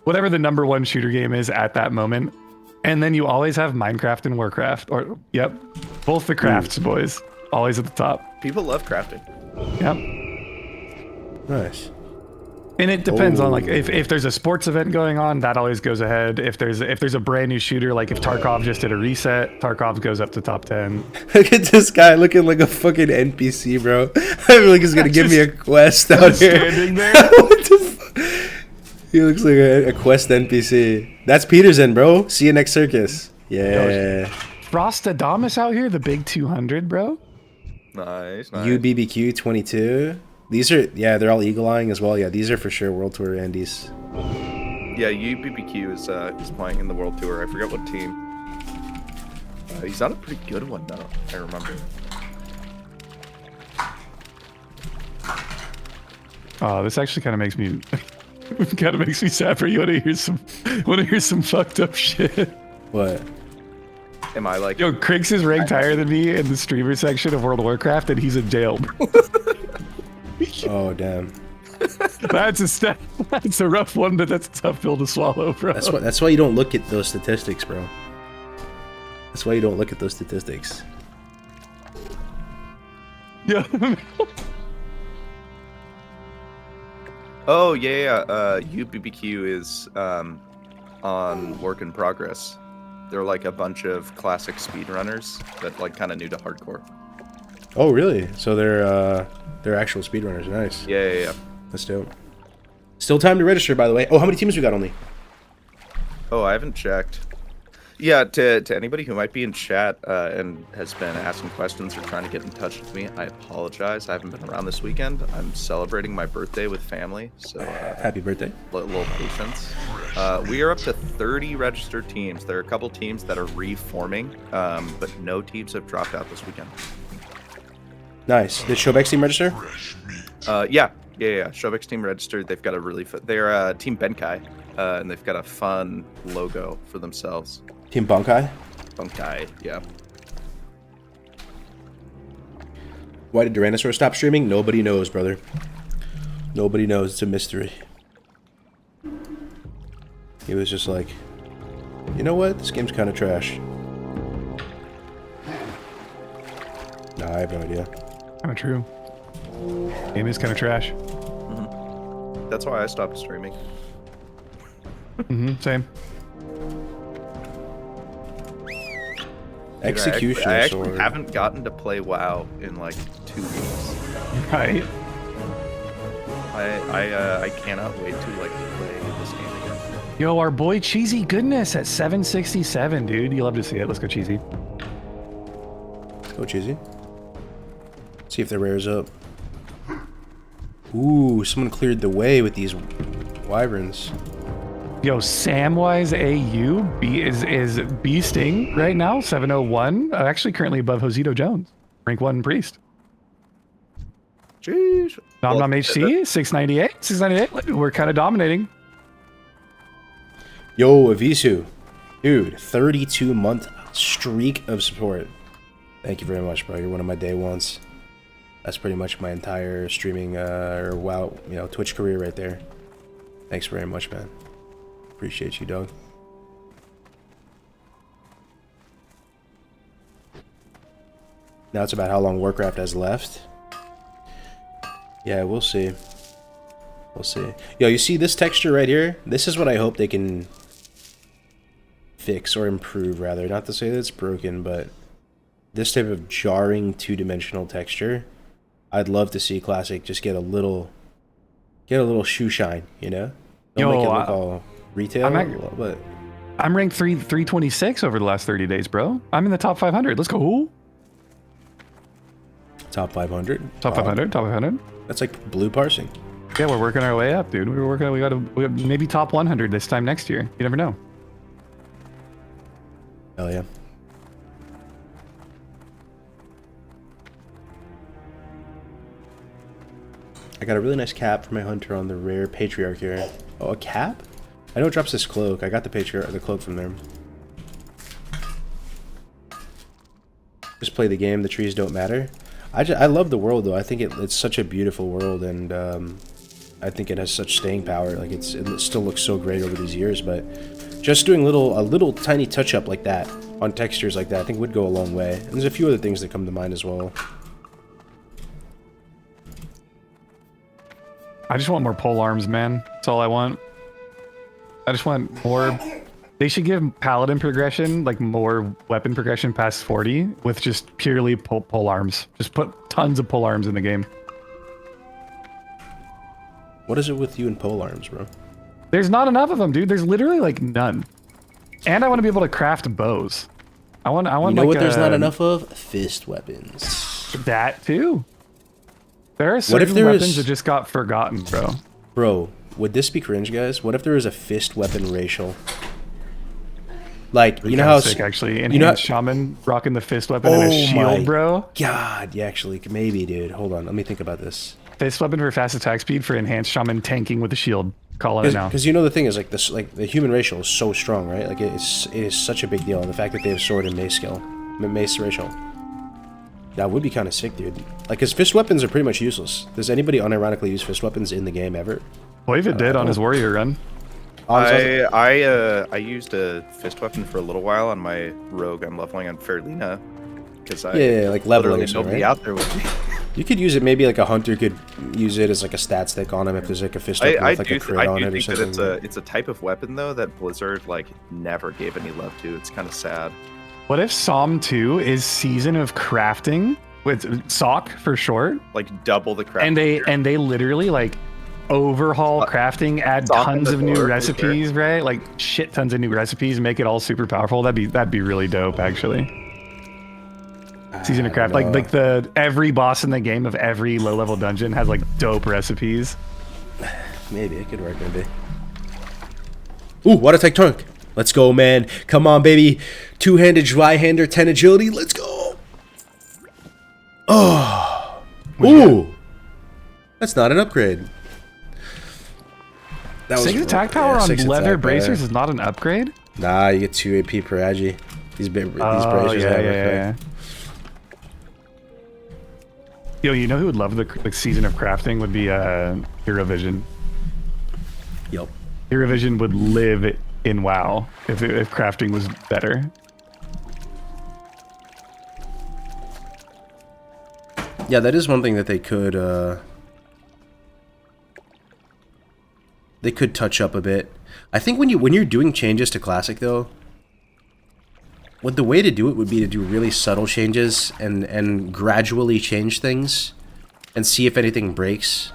whatever the number 1 shooter game is at that moment. And then you always have Minecraft and Warcraft, or yep, both the crafts, boys, always at the top. People love crafting. Yep. Nice. And it depends on like Oh. if there's a sports event going on, that always goes ahead. If there's a brand new shooter, like if Tarkov just did a reset, Tarkov goes up to top 10. Look at this guy looking like a fucking NPC, bro. I feel like he's gonna give me a quest out here. Standing there. What the fuck? He looks like a Quest NPC. That's Peterson, bro. See you next circus. Yeah. Frostadamus out here, the big 200, bro. Nice, nice. UBBQ 22. These are, yeah, they're all eagle-eyeing as well. Yeah, these are for sure World Tour Andes. Yeah, UBBQ is playing in the World Tour. I forget what team. He's on a pretty good one though. I remember. Oh, this actually kind of makes me sad for you. Want to hear some fucked up shit? What? Am I like? Yo, Krix is ranked higher than me in the streamer section of World of Warcraft, and he's in jail, bro. Oh, damn. That's a rough one, but that's a tough pill to swallow, bro. That's why you don't look at those statistics, bro. That's why you don't look at those statistics. Yeah. Oh yeah. UBBQ is on work in progress. They're like a bunch of classic speedrunners that like kind of new to hardcore. Oh, really? So they're actual speedrunners. Nice. Yeah. That's dope. Still time to register, by the way. Oh, how many teams we got only? Oh, I haven't checked. Yeah, to anybody who might be in chat and has been asking questions or trying to get in touch with me, I apologize. I haven't been around this weekend. I'm celebrating my birthday with family, so Happy birthday. little patience. We are up to 30 registered teams. There are a couple teams that are reforming, but no teams have dropped out this weekend. Nice. Did Showbeck's team register? Yeah. Showbeck's team registered. They've got a really they're Team Benkai, and they've got a fun logo for themselves. Team Bunkai? Bunkai, yeah. Why did Tyrannosaur stop streaming? Nobody knows, brother. Nobody knows. It's a mystery. He was just like, you know what? This game's kind of trash. Nah, I have no idea. Kind of true. Game is kind of trash. That's why I stopped streaming. Same. Execution I actually sword. haven't gotten to play WoW in like 2 weeks. Right. I cannot wait to like play this game again. Yo, our boy Cheesy Goodness at 767, dude. You love to see it. Let's go, Cheesy. Go cheesy. See if the rare's up. Ooh, someone cleared the way with these wyverns. Yo, Samwise AU is beasting right now, 701. Actually, currently above Josito Jones, rank 1 priest. Jeez. Nom Nom HC, 698. 698. We're kind of dominating. Yo, Avisu. Dude, 32-month streak of support. Thank you very much, bro. You're one of my day ones. That's pretty much my entire streaming or WoW, Twitch career right there. Thanks very much, man. Appreciate you, dog. Now it's about how long Warcraft has left. Yeah, we'll see. We'll see. Yo, you see this texture right here? This is what I hope they can fix or improve, rather. Not to say that it's broken, but this type of jarring two-dimensional texture, I'd love to see Classic just get a little shoe shine, Don't Yo, make it look all retail, but I'm ranked 326 over the last 30 days, bro. I'm in the top 500. Let's go. top 500. Top 500. Top 500. That's like blue parsing. Yeah, we're working our way up, dude. We got maybe top 100 this time next year. You never know. Hell yeah. I got a really nice cap for my hunter on the rare patriarch here. Oh, a cap? I know it drops this cloak. I got the cloak from there. Just play the game. The trees don't matter. I love the world though. I think it's such a beautiful world, and I think it has such staying power. Like it still looks so great over these years, but just doing a little tiny touch up like that on textures like that, I think would go a long way. And there's a few other things that come to mind as well. I just want more pole arms, man. That's all I want. I just want more. They should give paladin progression, like more weapon progression past 40 with just purely pole arms. Just put tons of pole arms in the game. What is it with you and pole arms, bro? There's not enough of them, dude. There's literally like none. And I want to be able to craft bows. I want. You know like what? There's not enough of fist weapons. that too. There are certain weapons that just got forgotten, bro. Bro, would this be cringe, guys? What if there was a fist weapon racial? Like, you know how sick, actually, enhanced you know shaman rocking the fist weapon and a shield, bro. God, yeah, actually, maybe, dude. Hold on, let me think about this. Fist weapon for fast attack speed for enhanced shaman tanking with a shield. Calling it now. Because you know the thing is, like this, like the human racial is so strong, right? Like it is such a big deal, and the fact that they have sword and mace skill, mace racial. That would be kind of sick, dude. Like, cause fist weapons are pretty much useless. Does anybody unironically use fist weapons in the game ever? David did on his warrior run. I used a fist weapon for a little while on my rogue. I'm leveling on Fairlina because like leveling or something, nobody right? out there with me. You could use it. Maybe like a hunter could use it as like a stat stick on him if there's like a fist weapon with like a crit on it or something. It's a type of weapon though that Blizzard like never gave any love to. It's kind of sad. What if Psalm 2 is Season of Crafting with SOC for short? Like double the crafting. And they literally like overhaul crafting, add tons of new recipes, right? Like shit tons of new recipes, make it all super powerful. That'd be really dope, actually. Season of Craft, like the every boss in the game of every low level dungeon has like dope recipes. Maybe it could work, maybe. Ooh, water tech trunk. Let's go, man. Come on, baby. 2-handed dry-hander, 10 agility. Let's go. Oh. Ooh. That's not an upgrade. That 6 attack power on leather bracers is not an upgrade? Nah, you get 2 AP per agi. These bracers yeah. Yo, you know who would love the Season of Crafting would be Hero Vision. Yep. Hero Vision would live in WoW if crafting was better. Yeah, that is one thing that they could touch up a bit. I think when you're doing changes to Classic though, what the way to do it would be to do really subtle changes and gradually change things and see if anything breaks.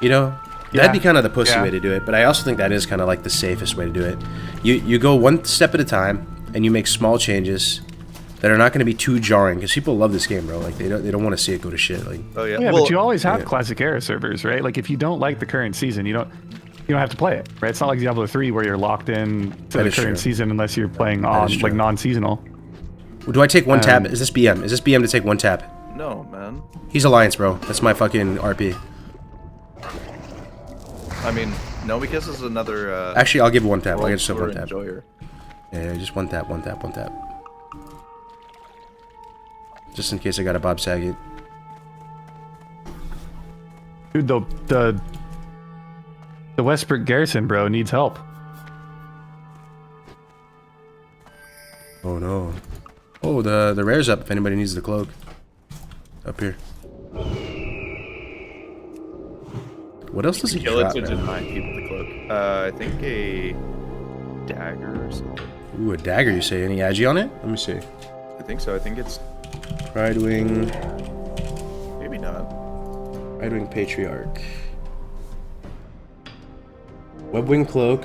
You know? Yeah. That'd be kind of the pussy way to do it, but I also think that is kind of like the safest way to do it. You go one step at a time and you make small changes that are not going to be too jarring because people love this game, bro. Like they don't want to see it go to shit. Like, oh yeah, well, but you always have Classic Era servers, right? Like if you don't like the current season, you don't have to play it, right? It's not like Diablo 3 where you're locked in to the current season unless you're playing on like non-seasonal. Well, do I take one tab? Is this BM? Is this BM to take one tab? No, man. He's Alliance, bro. That's my fucking RP. I mean, no, because this is another. Actually, I'll give one tap. I'll get just one tap. Enjoyer. Yeah, just one tap. Just in case I got a Bob Saget. Dude, the Westbrook Garrison, bro, needs help. Oh no. Oh, the rare's up if anybody needs the cloak. Up here. What else does he drop? Kill it to deny people the cloak. I think a dagger or something. Ooh, a dagger, you say? Any agi on it? Let me see. I think so. I think it's Pride Wing. maybe not. Pride Wing Patriarch. Webwing Cloak.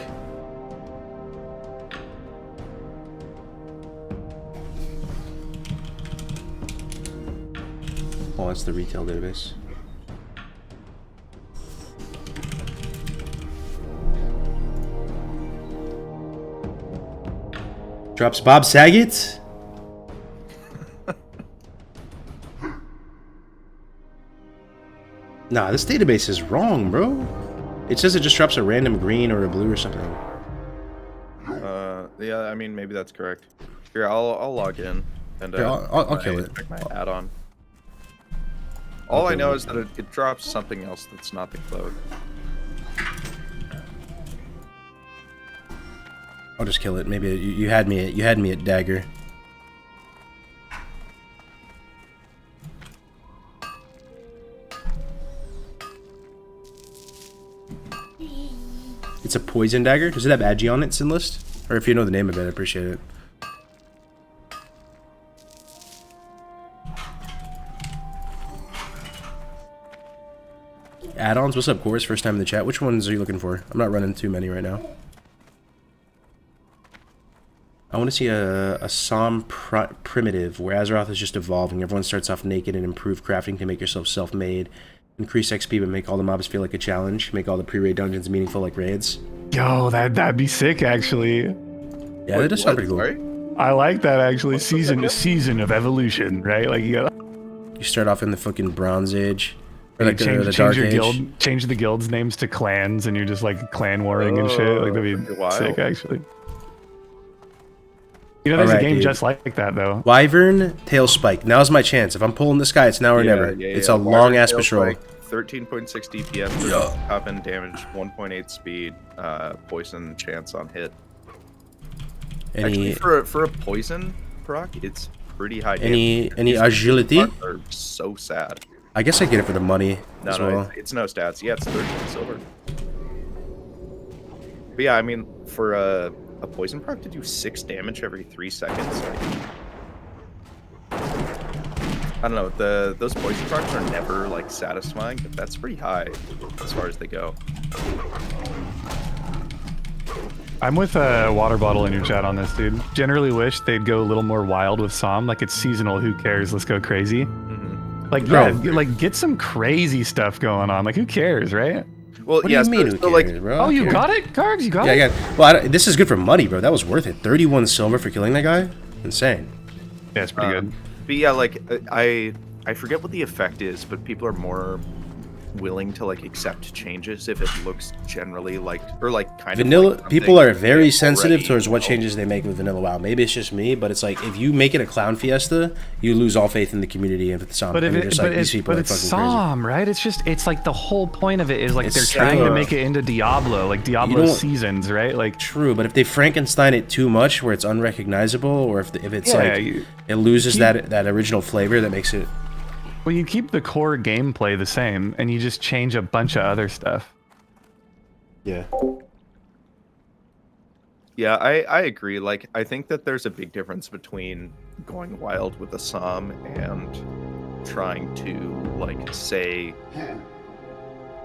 Oh, that's the retail database. Drops Bob Saget? Nah, this database is wrong, bro. It says it just drops a random green or a blue or something. Yeah, I mean, maybe that's correct. Here, I'll log in and Here, I'll kill it. check my add-on. All I know is that it drops something else that's not the cloak. I'll just kill it. Maybe you had me at dagger. It's a poison dagger. Does it have agi on it, Sin list? Or if you know the name of it, I appreciate it. Add-ons, what's up, Course? First time in the chat. Which ones are you looking for? I'm not running too many right now. I want to see a Psalm primitive where Azeroth is just evolving. Everyone starts off naked and improve crafting to make yourself self-made. Increase XP but make all the mobs feel like a challenge. Make all the pre-raid dungeons meaningful like raids. Yo, that'd be sick, actually. Yeah, that does sound pretty cool. Sorry? I like that, actually. Season of evolution, right? Like, You start off in the fucking Bronze Age. Or like change the Dark your Age. guild, change the guild's names to clans, and you're just like clan warring and shit. Like, that'd be wild. sick, actually. You know, there's Alright, a game dude. just like that, though. Wyvern, Tail Spike. Now's my chance. If I'm pulling this guy, it's now or never. It's a long-ass patrol. 13.6 DPS, top end damage, 1.8 speed, poison chance on hit. Actually, for a poison proc, it's pretty high damage. Any agility? Are so sad. I guess I get it for the money No, as no, well. it's no stats. Yeah, it's 13 silver. But yeah, I mean, for a poison proc to do 6 damage every 3 seconds, I don't know. Those poison procs are never like satisfying, but that's pretty high as far as they go. I'm with a water bottle in your chat on this, dude. Generally wish they'd go a little more wild with Psalm. Like, it's seasonal. Who cares? Let's go crazy. Like, Bro. yeah, like get some crazy stuff going on. Like, who cares, right? Well, What yeah, do you mean? so, Who like, cares, bro? Oh, you Who got it, Kargs? You got Yeah, it? yeah. Well, this is good for money, bro. That was worth it. 31 silver for killing that guy? Insane. Yeah, it's pretty good. But yeah, like I forget what the effect is, but people are more willing to like accept changes if it looks generally like or like kind Vanilla of like people are very already sensitive towards what know. changes they make with Vanilla WoW. Maybe it's just me, but it's like if you make it a clown fiesta, you lose all faith in the community and with the Psalm. But, And if you're it, just but, like, these it's, people but are it's fucking Psalm, right? It's just, it's like the whole point of it is like It's they're trying to so- make it into Diablo, like Diablo don't- Seasons, right? Like, True, but if they Frankenstein it too much, where it's unrecognizable, or if it's Yeah, like it loses that original flavor that makes it. well, you keep the core gameplay the same, and you just change a bunch of other stuff. Yeah. Yeah, I agree. Like I think that there's a big difference between going wild with a Psalm and trying to like say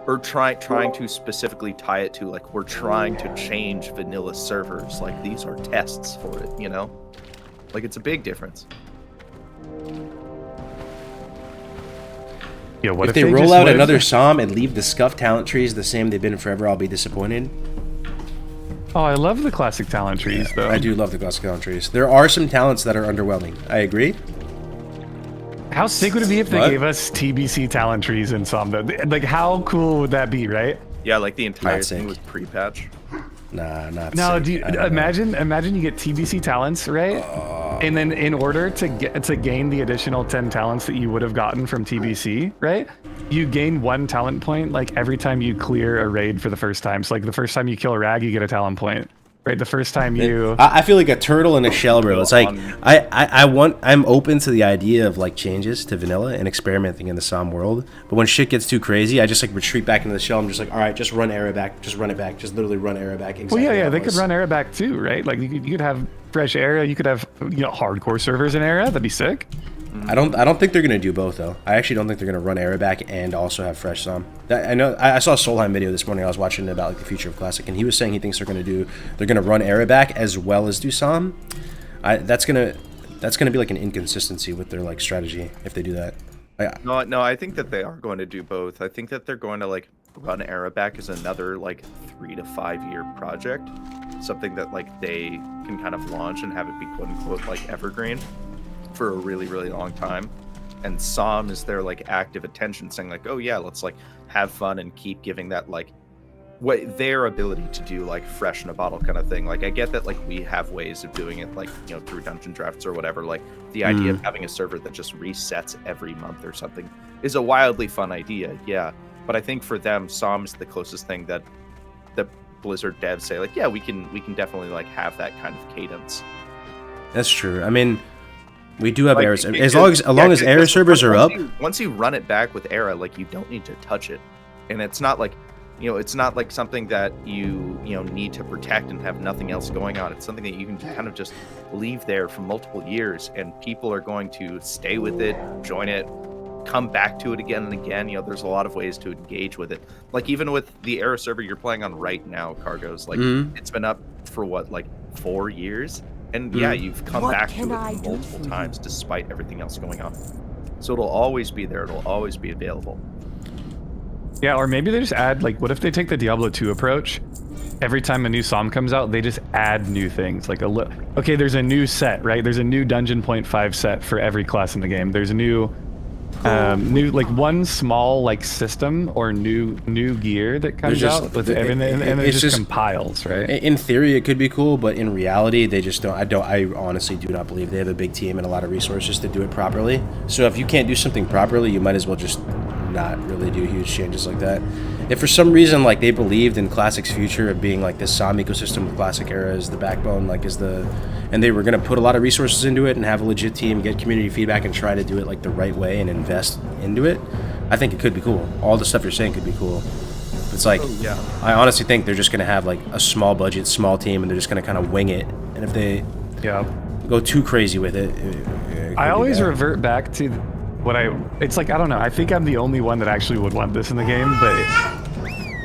or trying to specifically tie it to like we're trying to change vanilla servers. Like these are tests for it, you know? Like it's a big difference. Yeah, what If they roll just out lived- another Psalm and leave the scuff talent trees the same they've been forever, I'll be disappointed. Oh, I love the classic talent trees, though. I do love the classic talent trees. There are some talents that are underwhelming. I agree. How sick would it be if they What? gave us TBC talent trees in Psalm? Like, how cool would that be, right? Yeah, like the entire Not thing sick. was pre-patch. Nah, not No, sick. do you, I don't know. imagine you get TBC talents, right? And then in order to gain the additional 10 talents that you would have gotten from TBC, right? You gain 1 talent point like every time you clear a raid for the first time. So like the first time you kill a rag, you get a talent point. Right? The first time you I feel like a turtle in a shell, bro. It's like I'm open to the idea of like changes to vanilla and experimenting in the Psalm world. But when shit gets too crazy, I just like retreat back into the shell. I'm just like, all right, just run era back, just run it back, just literally run era back. Exactly Well, yeah, how it they could was. run era back too, right? Like you could have fresh era, you could have hardcore servers in era. That'd be sick. I don't think they're gonna do both though. I actually don't think they're gonna run era back and also have fresh Psalm. I know I saw a Solheim video this morning. I was watching about like the future of Classic, and he was saying he thinks they're gonna run era back as well as do Psalm. That's gonna be like an inconsistency with their like strategy if they do that. No, I think that they are going to do both. I think that they're going to like run era back as another like 3 to 5 year project, something that like they can kind of launch and have it be quote unquote like evergreen for a really, really long time. And Psalm is their like active attention, saying like, oh yeah, let's like have fun and keep giving that like what their ability to do like fresh in a bottle kind of thing. Like I get that like we have ways of doing it, like through dungeon drafts or whatever. Like the idea of having a server that just resets every month or something is a wildly fun idea, yeah. But I think for them, Psalm is the closest thing that the Blizzard devs say like, yeah, we can definitely like have that kind of cadence. That's true. I mean, we do have Like, errors. it- As it- long as yeah, error because servers are up, once you run it back with Era, like you don't need to touch it, and it's not like it's not like something that you need to protect and have nothing else going on. It's something that you can kind of just leave there for multiple years, and people are going to stay with it, join it, come back to it again and again. You know, there's a lot of ways to engage with it. Like even with the Era server you're playing on right now, Kargoz, like it's been up for what, like 4 years? And yeah, you've come What back to can it I do multiple for you? times despite everything else going on. So it'll always be there. It'll always be available. Yeah, or maybe they just add, like, what if they take the Diablo 2 approach? Every time a new SOM comes out, they just add new things. Like okay, there's a new set, right? There's a new Dungeon Point 5 set for every class in the game. There's a new like one small like system or new gear that comes out with everything, and it just compiles, right? In theory, it could be cool, but in reality, they just don't. I honestly do not believe they have a big team and a lot of resources to do it properly. So if you can't do something properly, you might as well just not really do huge changes like that. If for some reason like they believed in Classic's future of being like this SOM ecosystem with Classic Era as the backbone, like and they were going to put a lot of resources into it and have a legit team, get community feedback, and try to do it like the right way and invest into it, I think it could be cool. All the stuff you're saying could be cool. It's like, I honestly think they're just going to have like a small budget, small team, and they're just going to kind of wing it. And if they go too crazy with it, I always revert back to it's like, I don't know, I think I'm the only one that actually would want this in the game, but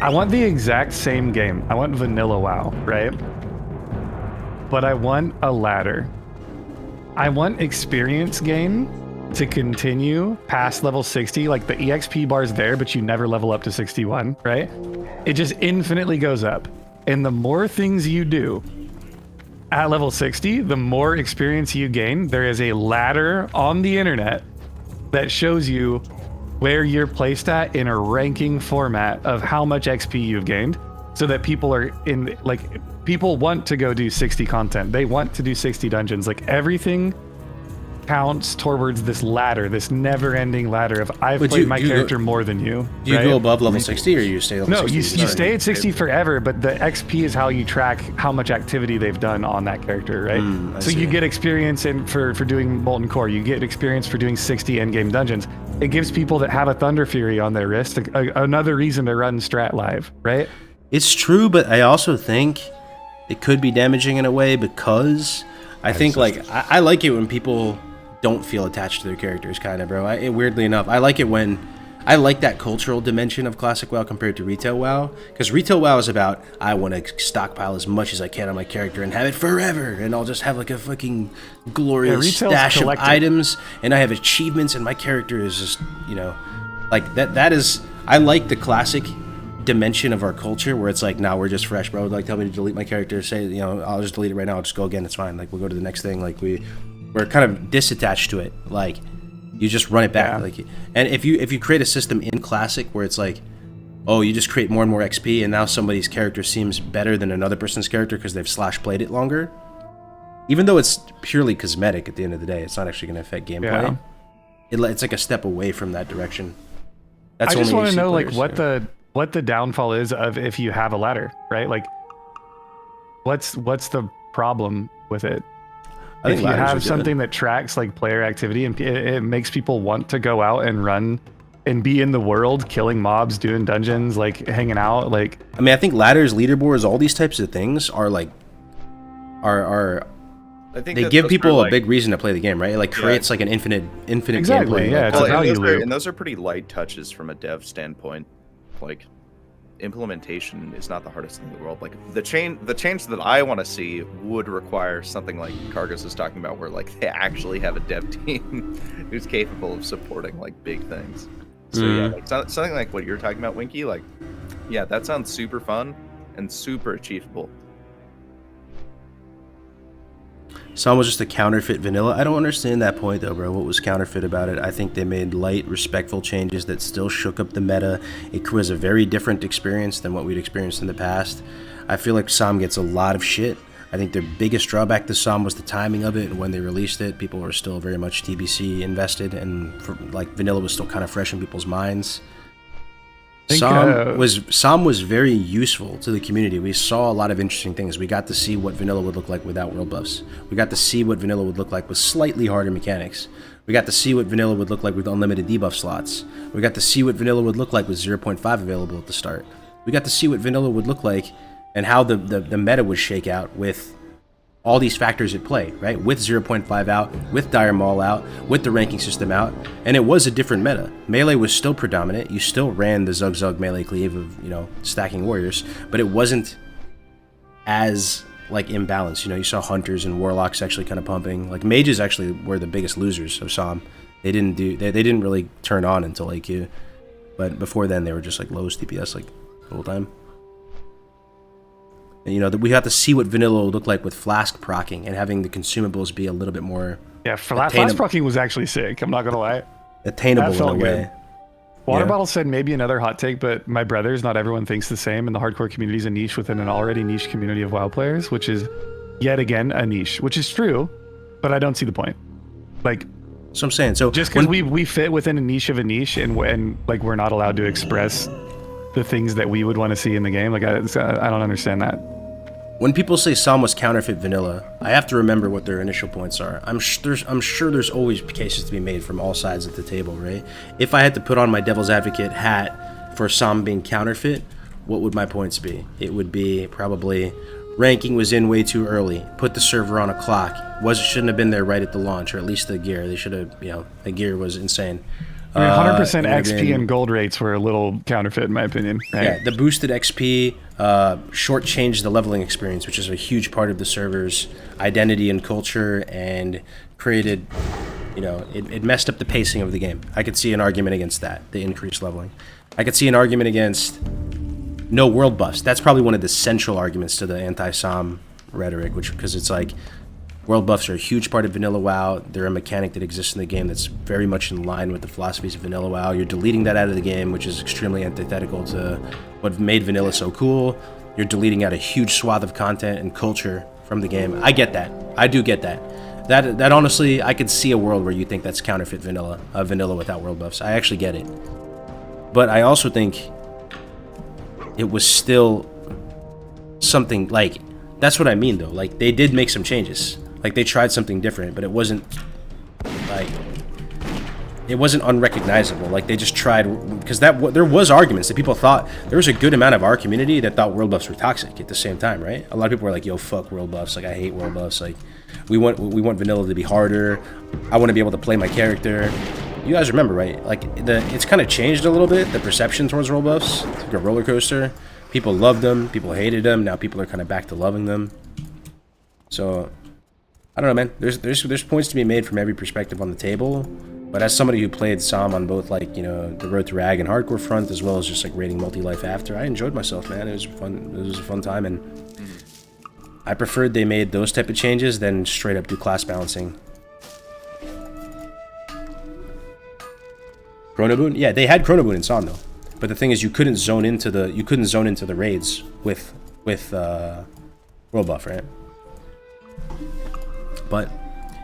I want the exact same game. I want vanilla WoW, right? But I want a ladder. I want experience gain to continue past level 60. Like the EXP bar's there, but you never level up to 61, right? It just infinitely goes up. And the more things you do at level 60, the more experience you gain. There is a ladder on the internet that shows you where you're placed at in a ranking format of how much XP you've gained, so that people are in, like, people want to go do 60 content. They want to do 60 dungeons. Like, everything counts towards this ladder, this never-ending ladder of I've played my character more than you. Do you go above level 60 or you stay level 60? No, you stay at 60 forever, but the XP is how you track how much activity they've done on that character, right? So you get experience for doing Molten Core, you get experience for doing 60 endgame dungeons. It gives people that have a Thunder Fury on their wrist another reason to run Strat Live, right? It's true, but I also think it could be damaging in a way, because I think, like, I like it when people don't feel attached to their characters, kind of, bro. Weirdly enough, I like it when I like that cultural dimension of Classic WoW compared to Retail WoW, because Retail WoW is about, I want to stockpile as much as I can on my character and have it forever, and I'll just have like a fucking glorious stash of items, and I have achievements, and my character is just, you know, like that is, I like the Classic dimension of our culture where it's like, now we're just fresh, bro. Like, tell me to delete my character, say, you know, I'll just delete it right now, I'll just go again, it's fine, like, we'll go to the next thing. Like, we're kind of disattached to it. Like, you just run it back. Like, and if you create a system in Classic where it's like, oh, you just create more and more XP, and now somebody's character seems better than another person's character because they've played it longer, even though it's purely cosmetic at the end of the day, it's not actually going to affect gameplay. It's like a step away from that direction. I just want to know, like, what the downfall is of if you have a ladder, right? Like, what's the problem with it? If you have something that tracks like player activity, and it makes people want to go out and run and be in the world, killing mobs, doing dungeons, like hanging out, like, I mean, I think ladders, leaderboards, all these types of things are like I think they give people a big reason to play the game, right? It like creates like an infinite gameplay. Yeah, it's a value loop. And those are pretty light touches from a dev standpoint. Like, implementation is not the hardest thing in the world. Like, the change that I want to see would require something like Kargoz is talking about, where like they actually have a dev team who's capable of supporting like big things. So yeah, like, something like what you're talking about, Winky, like, yeah, that sounds super fun and super achievable. Some was just a counterfeit vanilla. I don't understand that point though, bro. What was counterfeit about it? I think they made light, respectful changes that still shook up the meta. It was a very different experience than what we'd experienced in the past. I feel like SOM gets a lot of shit. I think their biggest drawback to SOM was the timing of it, and when they released it, people were still very much TBC invested, and like vanilla was still kind of fresh in people's minds. SOM was very useful to the community. We saw a lot of interesting things. We got to see what vanilla would look like without world buffs. We got to see what vanilla would look like with slightly harder mechanics. We got to see what vanilla would look like with unlimited debuff slots. We got to see what vanilla would look like with 0.5 available at the start. We got to see what vanilla would look like and how the meta would shake out with all these factors at play, right? With 0.5 out, with Dire Maul out, with the ranking system out, and it was a different meta. Melee was still predominant. You still ran the Zug Zug melee cleave of, you know, stacking warriors, but it wasn't as like imbalanced. You know, you saw hunters and warlocks actually kind of pumping. Like mages actually were the biggest losers of SOM. They didn't really turn on until AQ, but before then they were just like lowest DPS like the whole time. And, you know, we have to see what vanilla would look like with flask procking and having the consumables be a little bit more flask procking was actually sick. I'm not gonna lie. Attainable That felt in a way. good. Water Bottle said maybe another hot take, but my brothers, not everyone thinks the same, and the hardcore community is a niche within an already niche community of WoW players, which is yet again a niche, which is true, but I don't see the point. Like, so I'm saying, so just because we fit within a niche of a niche, and like we're not allowed to express the things that we would want to see in the game, like I don't understand that. When people say SOM was counterfeit vanilla, I have to remember what their initial points are. I'm sure there's always cases to be made from all sides of the table, right? If I had to put on my devil's advocate hat for SOM being counterfeit, what would my points be? It would be probably ranking was in way too early, put the server on a clock, shouldn't have been there right at the launch, or at least the gear. They should have, you know, the gear was insane. I mean, 100% XP and gold rates were a little counterfeit in my opinion. Right? Yeah, the boosted XP shortchanged the leveling experience, which is a huge part of the server's identity and culture, and created, you know, it messed up the pacing of the game. I could see an argument against that, the increased leveling. I could see an argument against no world buffs. That's probably one of the central arguments to the anti-SOM rhetoric, because it's like, world buffs are a huge part of vanilla WoW. They're a mechanic that exists in the game that's very much in line with the philosophies of vanilla WoW. You're deleting that out of the game, which is extremely antithetical to what made vanilla so cool. You're deleting out a huge swath of content and culture from the game. I get that. I do get that. That honestly, I could see a world where you think that's counterfeit vanilla, vanilla without world buffs. I actually get it. But I also think it was still something like, that's what I mean though. Like, they did make some changes. Like, they tried something different, but it wasn't unrecognizable. Like, they just tried, because there was arguments that people thought, there was a good amount of our community that thought world buffs were toxic at the same time, right? A lot of people were like, yo, fuck world buffs. Like, I hate world buffs. Like, we want vanilla to be harder. I want to be able to play my character. You guys remember, right? Like, it's kind of changed a little bit, the perception towards world buffs. It's like a roller coaster. People loved them. People hated them. Now people are kind of back to loving them. So, I don't know, man. There's points to be made from every perspective on the table. But as somebody who played SOM on both, like, you know, the Road to Rag and Hardcore front, as well as just like raiding multi-life after, I enjoyed myself, man. It was fun. It was a fun time, and I preferred they made those type of changes than straight up do class balancing. Chronoboon? Yeah, they had Chronoboon in SOM though. But the thing is, you couldn't zone into the raids with world buff, right? But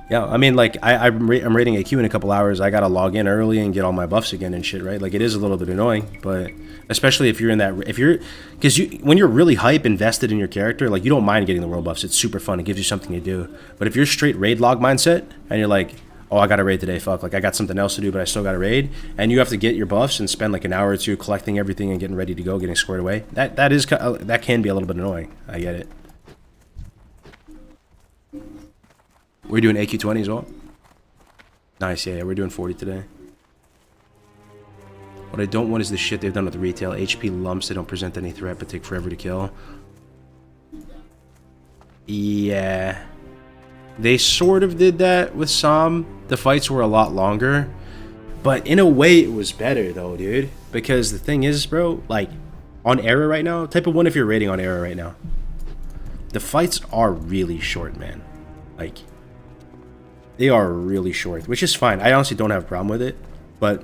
yeah, I mean, like, I'm raiding AQ in a couple hours. I gotta log in early and get all my buffs again and shit, right? Like, it is a little bit annoying, but especially if you're in that, because when you're really hype invested in your character, like, you don't mind getting the world buffs. It's super fun. It gives you something to do. But if you're straight raid log mindset and you're like, oh, I gotta raid today, fuck, like, I got something else to do, but I still gotta raid, and you have to get your buffs and spend like an hour or two collecting everything and getting ready to go, getting squared away, that can be a little bit annoying. I get it. We're doing AQ20 as well. Nice, yeah, we're doing 40 today. What I don't want is the shit they've done with retail. HP lumps, they don't present any threat but take forever to kill. Yeah. They sort of did that with SOM. The fights were a lot longer. But in a way, it was better, though, dude. Because the thing is, bro, like, on Era right now, type of 1 if you're raiding on Era right now. The fights are really short, man. Like, they are really short, which is fine. I honestly don't have a problem with it. But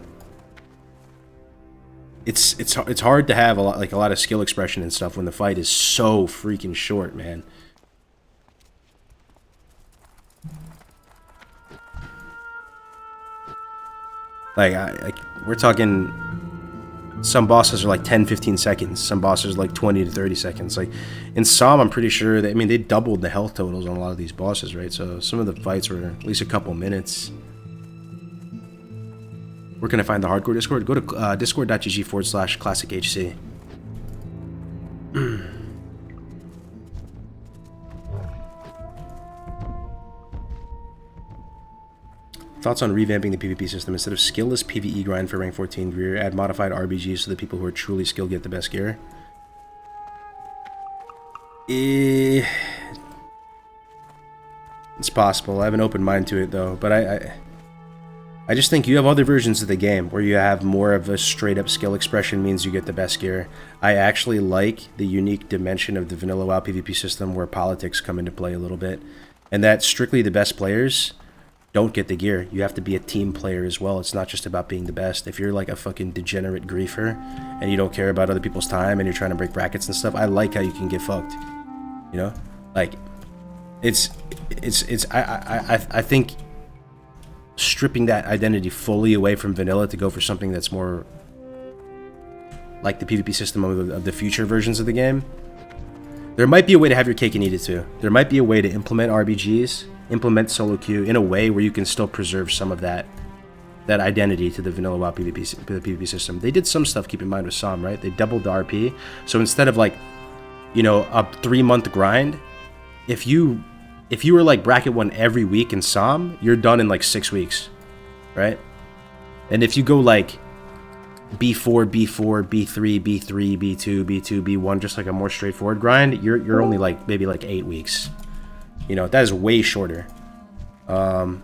it's hard to have a lot of skill expression and stuff when the fight is so freaking short, man. Like, we're talking, some bosses are like 10-15 seconds, some bosses are like 20 to 30 seconds. Like, in SOM, I'm pretty sure that, I mean, they doubled the health totals on a lot of these bosses, right? So some of the fights were at least a couple minutes. Where can I find the hardcore Discord? Go to discord.gg/classichc. Thoughts on revamping the PvP system? Instead of skillless PvE grind for rank 14 gear, add modified RBGs so the people who are truly skilled get the best gear. It's possible. I have an open mind to it though, but I just think you have other versions of the game where you have more of a straight up skill expression means you get the best gear. I actually like the unique dimension of the vanilla WoW PvP system where politics come into play a little bit, and that strictly the best players don't get the gear. You have to be a team player as well. It's not just about being the best. If you're like a fucking degenerate griefer and you don't care about other people's time and you're trying to break brackets and stuff, I like how you can get fucked. You know, like I think stripping that identity fully away from vanilla to go for something that's more like the PvP system of the future versions of the game. There might be a way to have your cake and eat it too. There might be a way to implement RBGs, implement solo queue in a way where you can still preserve some of that identity to the vanilla WoW PvP system. They did some stuff, keep in mind, with SOM, right? They doubled the RP. So instead of like, you know, a 3-month grind, if you were like bracket 1 every week in SOM, you're done in like 6 weeks, right? And if you go like B4, B4, B3, B3, B2, B2, B1, just like a more straightforward grind, you're only like maybe like 8 weeks. You know, that is way shorter. But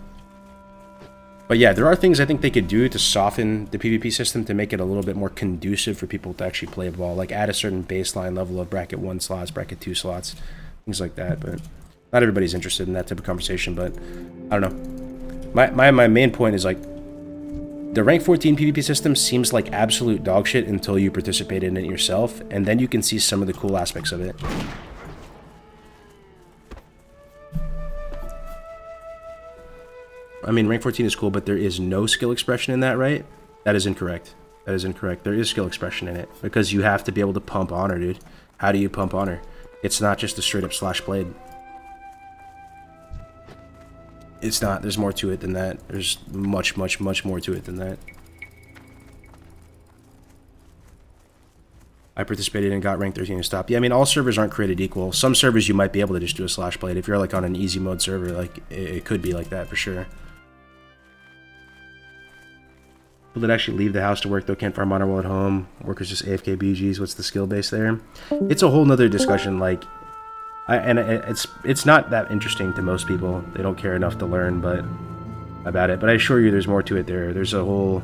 yeah, there are things I think they could do to soften the PvP system to make it a little bit more conducive for people to actually play ball. Like add a certain baseline level of bracket 1 slots, bracket 2 slots, things like that. But not everybody's interested in that type of conversation. But I don't know. My main point is like the rank 14 PvP system seems like absolute dog shit until you participate in it yourself, and then you can see some of the cool aspects of it. I mean, rank 14 is cool, but there is no skill expression in that, right? That is incorrect. That is incorrect. There is skill expression in it, because you have to be able to pump honor, dude. How do you pump honor? It's not just a straight up slash blade. It's not. There's more to it than that. There's much, much, much more to it than that. I participated and got rank 13 and stopped. Yeah, I mean, all servers aren't created equal. Some servers you might be able to just do a slash blade. If you're like on an easy mode server, like it could be like that for sure. People that actually leave the house to work though can't farm honor while at home. Workers just AFK BGs. What's the skill base there? It's a whole nother discussion. Like, it's not that interesting to most people. They don't care enough to learn, but about it. But I assure you, there's more to it there. There's a whole,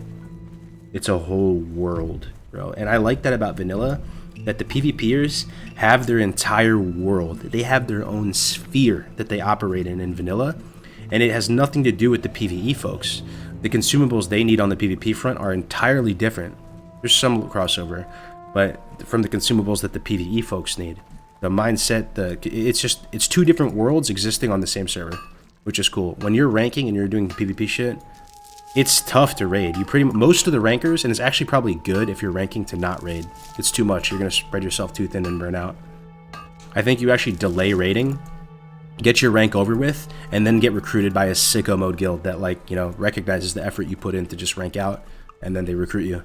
it's a whole world, bro. And I like that about vanilla, that the PvPers have their entire world. They have their own sphere that they operate in vanilla, and it has nothing to do with the PvE folks. The consumables they need on the PvP front are entirely different. There's some crossover, but from the consumables that the PvE folks need. The mindset, it's two different worlds existing on the same server, which is cool. When you're ranking and you're doing PvP shit, it's tough to raid. Most of the rankers, and it's actually probably good if you're ranking to not raid. It's too much. You're gonna spread yourself too thin and burn out. I think you actually delay raiding, get your rank over with, and then get recruited by a sicko mode guild that, like, you know, recognizes the effort you put in to just rank out, and then they recruit you.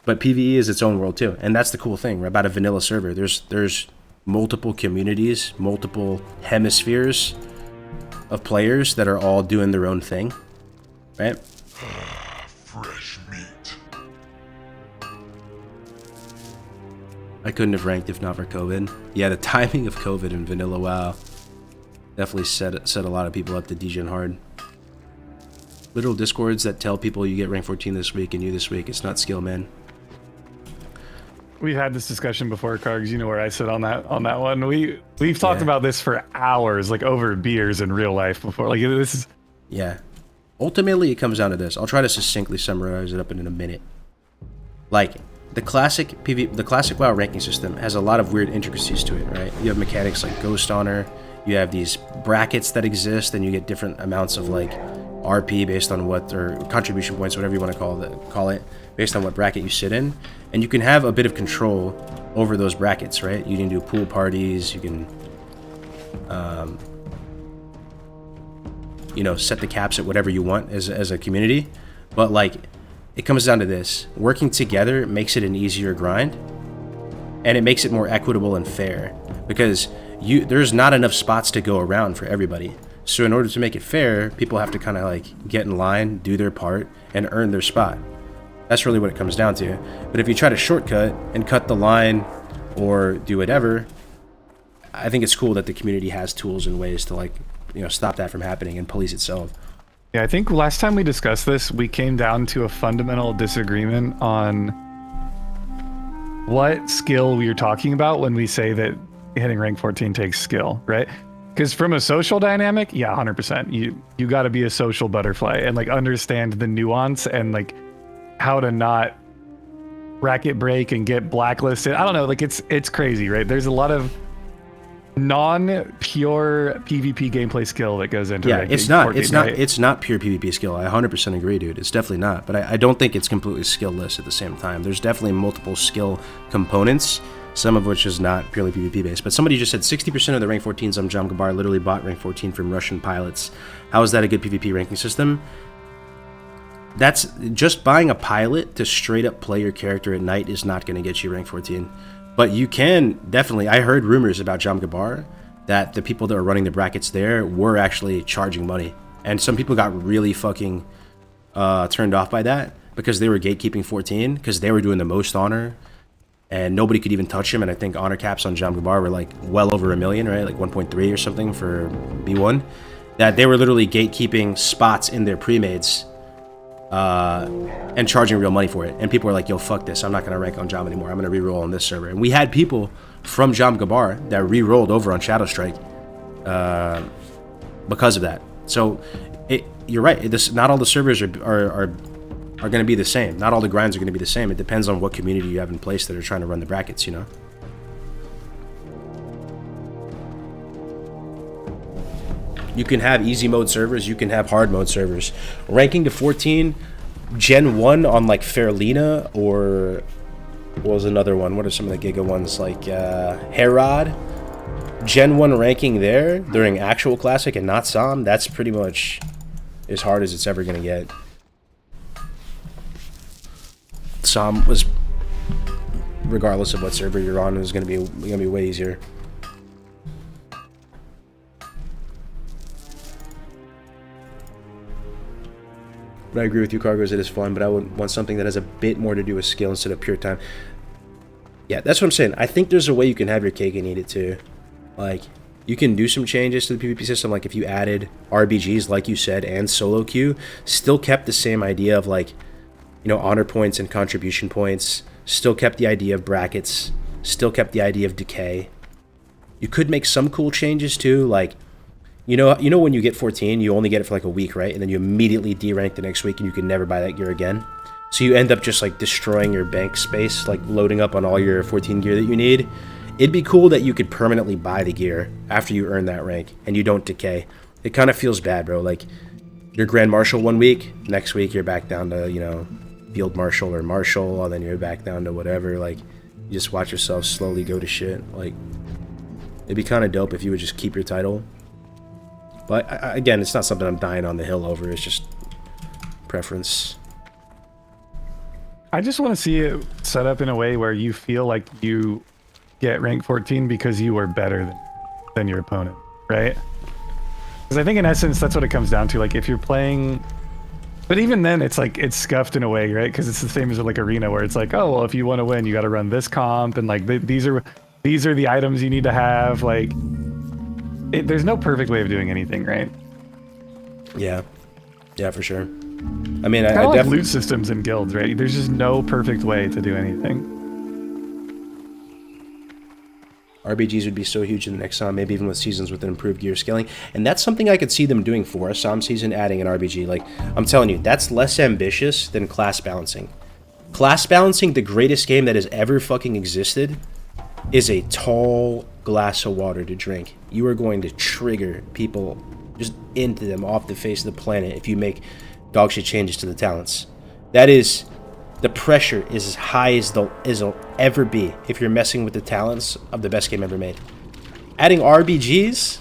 But PvE is its own world too, and that's the cool thing about a vanilla server. There's multiple communities, multiple hemispheres of players that are all doing their own thing, right? Fresh meat. I couldn't have ranked if not for COVID. Yeah, the timing of COVID in vanilla WoW definitely set a lot of people up to degen hard. Literal discords that tell people you get rank 14 this week and you this week. It's not skill, man. We've had this discussion before, Kargs. You know where I sit on that one. We've talked about this for hours, like over beers in real life before. Like, this is. Yeah. Ultimately, it comes down to this. I'll try to succinctly summarize it up in a minute. Like, the classic WoW ranking system has a lot of weird intricacies to it, right? You have mechanics like Ghost Honor. You have these brackets that exist, and you get different amounts of like RP based on what, or contribution points, whatever you want to call it, based on what bracket you sit in. And you can have a bit of control over those brackets, right? You can do pool parties, you can, you know, set the caps at whatever you want as a community. But like, it comes down to this: working together makes it an easier grind, and it makes it more equitable and fair, because there's not enough spots to go around for everybody. So in order to make it fair, people have to kind of like get in line, do their part, and earn their spot. That's really what it comes down to. But if you try to shortcut and cut the line or do whatever, I think it's cool that the community has tools and ways to like, you know, stop that from happening and police itself. Yeah, I think last time we discussed this, we came down to a fundamental disagreement on what skill we are talking about when we say that hitting rank 14 takes skill, right? Because from a social dynamic, yeah, 100%. You got to be a social butterfly and like understand the nuance and like how to not racket break and get blacklisted. I don't know, like it's crazy, right? There's a lot of non-pure PvP gameplay skill that goes into it. It's not pure PvP skill. I 100% agree, dude. It's definitely not. But I don't think it's completely skillless at the same time. There's definitely multiple skill components, some of which is not purely PvP based. But somebody just said 60% of the rank 14s on Jam Gabar literally bought rank 14 from Russian pilots. How is that a good PvP ranking system? That's just buying a pilot to straight up play your character at night is not going to get you rank 14. But you can definitely, I heard rumors about Jam Gabar that the people that were running the brackets there were actually charging money. And some people got really fucking turned off by that because they were gatekeeping 14 because they were doing the most honor and nobody could even touch them. And I think honor caps on Jam Gabar were like well over 1 million, right? Like 1.3 or something for B1. That they were literally gatekeeping spots in their pre-mades and charging real money for it. And people were like, yo, fuck this. I'm not going to rank on Jam anymore. I'm going to reroll on this server. And we had people from Jam Gabar that re-rolled over on Shadow Strike because of that. So you're right. Not all the servers are going to be the same. Not all the grinds are going to be the same. It depends on what community you have in place that are trying to run the brackets, you know? You can have easy mode servers, you can have hard mode servers. Ranking to 14, Gen 1 on like Fairlina, or what was another one? What are some of the Giga ones? Like Herod. Gen 1 ranking there during actual Classic and not SOM, that's pretty much as hard as it's ever going to get. SOM was, regardless of what server you're on, is going to be way easier. But I agree with you, Kargoz, it is fun, but I would want something that has a bit more to do with skill instead of pure time. Yeah, that's what I'm saying. I think there's a way you can have your cake and eat it too. Like, you can do some changes to the PvP system, like if you added RBGs, like you said, and solo queue, still kept the same idea of like, you know, honor points and contribution points, still kept the idea of brackets, still kept the idea of decay. You could make some cool changes too, like, you know when you get 14, you only get it for like a week, right? And then you immediately derank the next week and you can never buy that gear again. So you end up just like destroying your bank space, like loading up on all your 14 gear that you need. It'd be cool that you could permanently buy the gear after you earn that rank and you don't decay. It kind of feels bad, bro. Like, you're Grand Marshal 1 week, next week you're back down to, you know, Field Marshal or Marshal, and then you're back down to whatever. Like, you just watch yourself slowly go to shit. Like, it'd be kind of dope if you would just keep your title. But again, it's not something I'm dying on the hill over. It's just preference. I just want to see it set up in a way where you feel like you get rank 14 because you were better than your opponent, right? Because I think in essence, that's what it comes down to. Like, if you're playing... But even then, it's like, it's scuffed in a way, right? Because it's the same as like Arena, where it's like, oh, well, if you want to win, you got to run this comp, and like, these are the items you need to have, like... there's no perfect way of doing anything, right? Yeah, for sure. I mean, I like definitely loot systems in guilds, right? There's just no perfect way to do anything. RBGs would be so huge in the next SOM, maybe even with seasons with an improved gear scaling, and that's something I could see them doing for a SOM season, adding an RBG. Like, I'm telling you, that's less ambitious than class balancing. Class balancing, the greatest game that has ever fucking existed, is a tall glass of water to drink. You are going to trigger people just into them off the face of the planet if you make dogshit changes to the talents. That is, the pressure is as high as it'll ever be if you're messing with the talents of the best game ever made. Adding RBGs,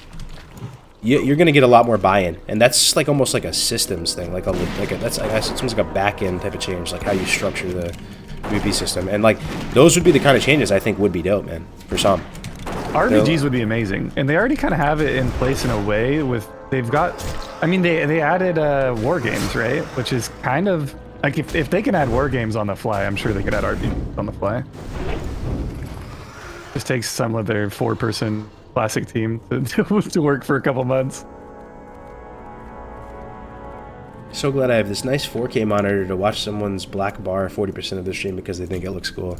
you're gonna get a lot more buy-in, and that's like almost like a systems thing, that's, I guess it's almost like a back-end type of change, like how you structure the PvP system, and like those would be the kind of changes I think would be dope, man, for some. RBGs would be amazing, and they already kind of have it in place in a way with they've got. I mean, they added war games, right? Which is kind of like if they can add war games on the fly, I'm sure they could add RPGs on the fly. Just takes some of their 4-person classic team to work for a couple months. So glad I have this nice 4K monitor to watch someone's black bar 40% of the stream because they think it looks cool.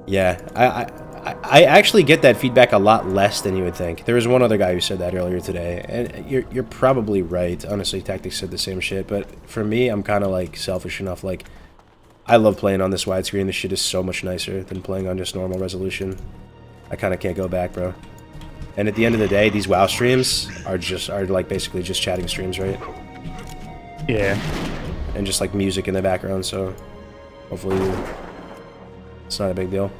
Yeah, I actually get that feedback a lot less than you would think. There was one other guy who said that earlier today, and you're probably right. Honestly, Tactics said the same shit, but for me, I'm kind of like selfish enough. Like, I love playing on this widescreen. This shit is so much nicer than playing on just normal resolution. I kind of can't go back, bro. And at the end of the day, these WoW streams are like basically just chatting streams, right? Yeah. And just like music in the background, so hopefully it's not a big deal.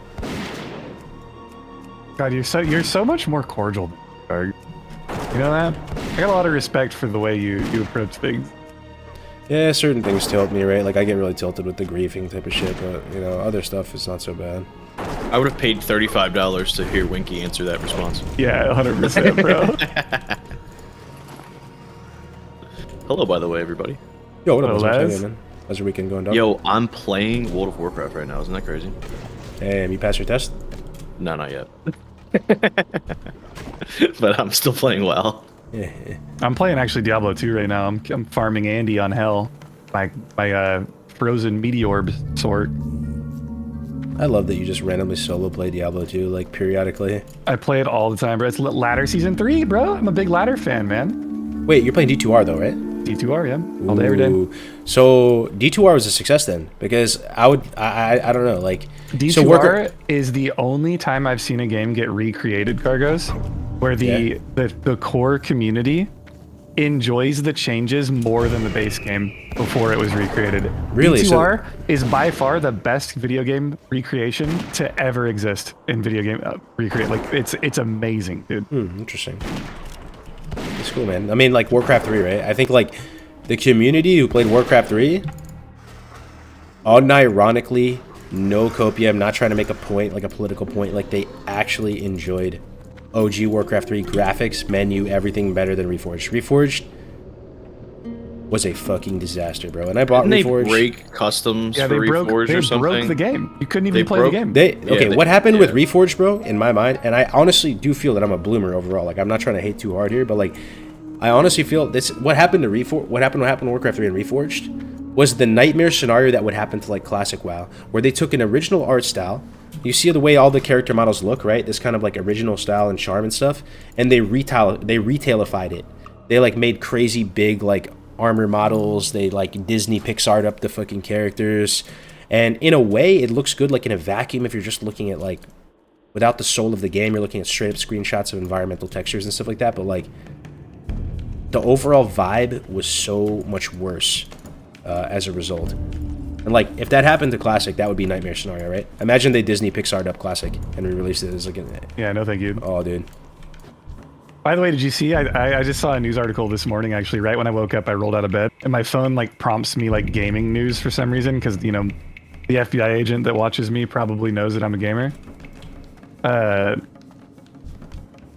God, you're so much more cordial. You know that? I got a lot of respect for the way you approach things. Yeah, certain things tilt me, right? Like I get really tilted with the griefing type of shit, but you know, other stuff is not so bad. I would have paid $35 to hear Winky answer that response. Yeah, 100%, bro. Hello, by the way, everybody. Yo, what up, Hello, Laz? Laz? Man? How's your weekend going, dog? Yo, I'm playing World of Warcraft right now. Isn't that crazy? Hey, you passed your test? No, not yet. But I'm still playing well. Yeah. I'm playing actually Diablo 2 right now. I'm farming Andy on Hell. My frozen meteor sword. I love that you just randomly solo play Diablo 2, like periodically. I play it all the time, bro. It's ladder season 3, bro. I'm a big ladder fan, man. Wait, you're playing D2R though, right? D2R, yeah. All day, every day. Ooh. So D2R was a success then, because I don't know, like D2R so is the only time I've seen a game get recreated, Kargoz, where the core community enjoys the changes more than the base game before it was recreated. Really? D2R is by far the best video game recreation to ever exist in video game recreate. Like it's amazing, dude. Interesting. It's cool, man. I mean, like Warcraft 3, right? I think like the community who played Warcraft 3, unironically, no copia, I'm not trying to make a point, like a political point, like they actually enjoyed OG Warcraft 3 graphics, menu, everything better than Reforged. Reforged was a fucking disaster, bro. And I bought Didn't Reforged. they break customs Yeah, for Reforged or something? They broke the game. You couldn't even They play broke- the game. Okay, they- what happened with yeah. Reforged, bro, in my mind, and I honestly do feel that I'm a bloomer overall. Like, I'm not trying to hate too hard here, but, like, I honestly feel this, what happened to Warcraft 3 and Reforged was the nightmare scenario that would happen to, like, classic WoW, where they took an original art style, you see the way all the character models look, right? This kind of, like, original style and charm and stuff, and they retailified it. They, like, made crazy big, like, armor models, they like Disney Pixar'd up the fucking characters, and in a way it looks good, like in a vacuum. If you're just looking at like without the soul of the game, you're looking at straight up screenshots of environmental textures and stuff like that, but like the overall vibe was so much worse as a result. And like if that happened to classic, that would be nightmare scenario, right? Imagine they Disney Pixar'd up classic and re-released it as like Yeah, no thank you. oh dude. By the way, did you see? I just saw a news article this morning, actually, right when I woke up. I rolled out of bed, and my phone, like, prompts me, like, gaming news for some reason, because, you know, the FBI agent that watches me probably knows that I'm a gamer.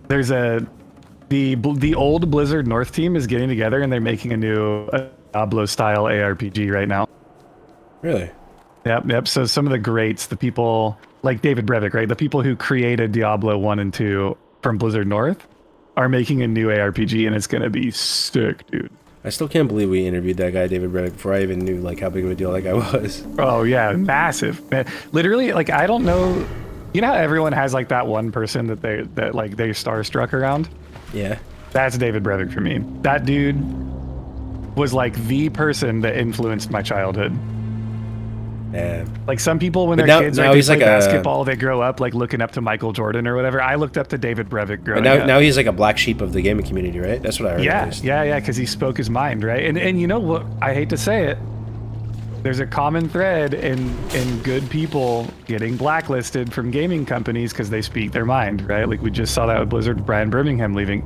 There's the old Blizzard North team is getting together, and they're making a new Diablo-style ARPG right now. Really? Yep. So some of the greats, the people, like David Brevik, right? The people who created Diablo 1 and 2 from Blizzard North, are making a new ARPG, and it's gonna be sick, dude. I still can't believe we interviewed that guy, David Brevik, before I even knew like how big of a deal that guy was. Oh yeah, massive, man. Literally, like I don't know. You know how everyone has like that one person that they're starstruck around? Yeah. That's David Brevik for me. That dude was like the person that influenced my childhood. Yeah. Like some people when But they're now- kids, now right, they he's play like a- basketball, they grow up like looking up to Michael Jordan or whatever. I looked up to David Brevik growing But up. now he's like a black sheep of the gaming community, right? That's what I heard. at least. Yeah, because he spoke his mind, right? And you know what? I hate to say it. There's a common thread in good people getting blacklisted from gaming companies because they speak their mind, right? Like we just saw that with Blizzard, Brian Birmingham leaving.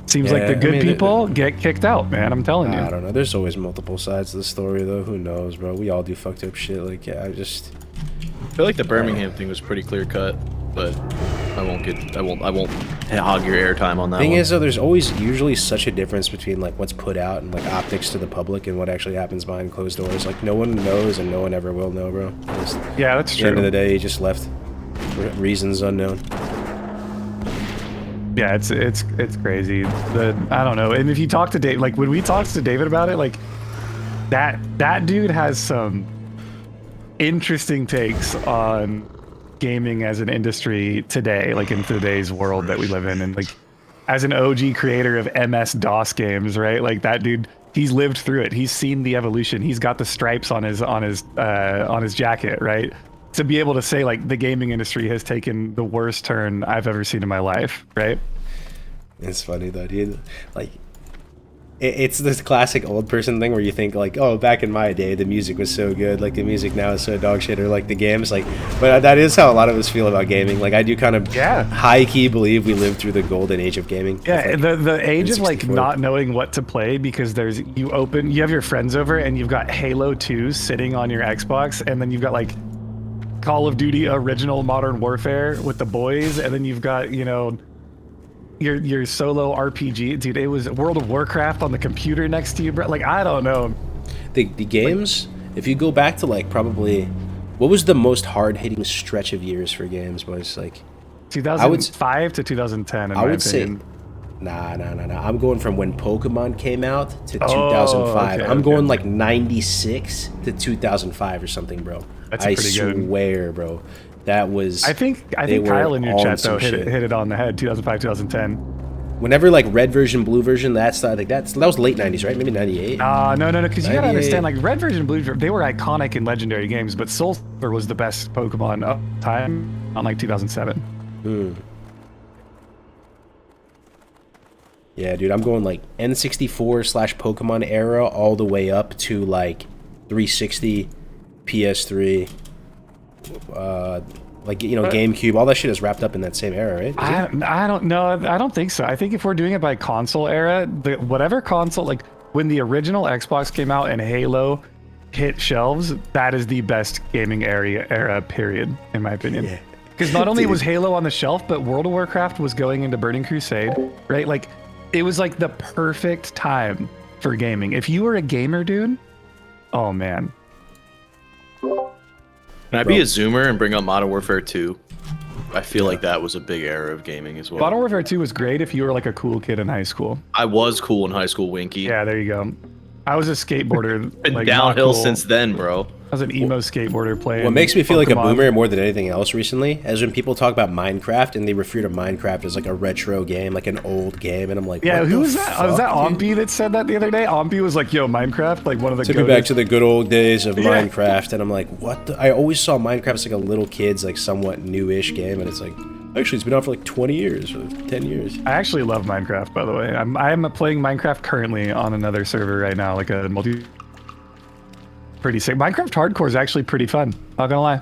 Seems like Yeah, the good I mean, people get kicked out, man. I'm telling you. I don't know. There's always multiple sides to the story, though. Who knows, bro? We all do fucked up shit. Like, yeah, I feel like the Birmingham thing was pretty clear cut, but I won't hog your airtime on that Thing one. is, though, there's always usually such a difference between like what's put out and like optics to the public and what actually happens behind closed doors. Like no one knows and no one ever will know, bro. Just, Yeah, that's at the end of the true. day, he just left for reasons unknown. Yeah, it's crazy. I don't know. And if you talk to Dave, like when we talked to David about it, like that dude has some interesting takes on gaming as an industry today, like in today's world that we live in, and like as an OG creator of MS-DOS games, right? Like that dude, he's lived through it. He's seen the evolution. He's got the stripes on his jacket, right? To be able to say like the gaming industry has taken the worst turn I've ever seen in my life, right? It's funny though, dude. Like, it's this classic old person thing where you think like, oh, back in my day, the music was so good. Like the music now is so dog shit, or like the games, like. But that is how a lot of us feel about gaming. Like I do kind of high key believe we lived through the golden age of gaming. Yeah, Like, the age of like N64. not knowing what to play because you have your friends over and you've got Halo 2 sitting on your Xbox, and then you've got like Call of Duty original Modern Warfare with the boys, and then you've got, you know, your solo RPG. Dude, it was World of Warcraft on the computer next to you, bro. Like, I don't know. the games, if you go back to like probably, what was the most hard hitting stretch of years for games, boys? Like 2005 to 2010, in I my would opinion. say, nah. I'm going from when Pokemon came out to 2005. okay, I'm okay, going okay. like 96 to 2005 or something, bro. That's I pretty good. swear, bro. That was. I think they Kyle were in your on chat some though hit shit. it on the head. 2005, 2010. Whenever like red version, blue version, that was late 90s, right? Maybe 98. No, because you gotta 98. understand, like Red version, Blue version, they were iconic in legendary games, but Soul Silver was the best Pokemon of time on like 2007. Yeah, dude, I'm going like N64 / Pokemon era all the way up to like 360, PS3, like, you know, GameCube. All that shit is wrapped up in that same era, right? Is it? I don't know. I don't think so. I think if we're doing it by console era, whatever console, like when the original Xbox came out and Halo hit shelves, that is the best gaming era period, in my opinion. Yeah. Because not only Dude. was Halo on the shelf, but World of Warcraft was going into Burning Crusade, right? Like, it was like the perfect time for gaming. If you were a gamer, dude, oh man. Can I be a zoomer and bring up Modern Warfare 2? I feel like that was a big era of gaming as well. Modern Warfare 2 was great if you were like a cool kid in high school. I was cool in high school, Winky. Yeah, there you go. I was a skateboarder. Been like, downhill not cool. since then, bro. I was an emo skateboarder playing. What makes me feel like a Pokemon. boomer more than anything else recently is when people talk about Minecraft and they refer to Minecraft as like a retro game, like an old game, and I'm like, Yeah, what who the was that? Was that fuck, dude? Ompy that said that the other day? Ompy was like, yo, Minecraft, like one of the Took me goated- back to the good old days of Yeah. Minecraft, and I'm like, what the? I always saw Minecraft as like a little kid's like somewhat newish game, and it's like, actually, it's been out for like 20 years or 10 years. I actually love Minecraft, by the way. I'm playing Minecraft currently on another server right now, like a multi. Pretty sick. Minecraft Hardcore is actually pretty fun. Not gonna lie.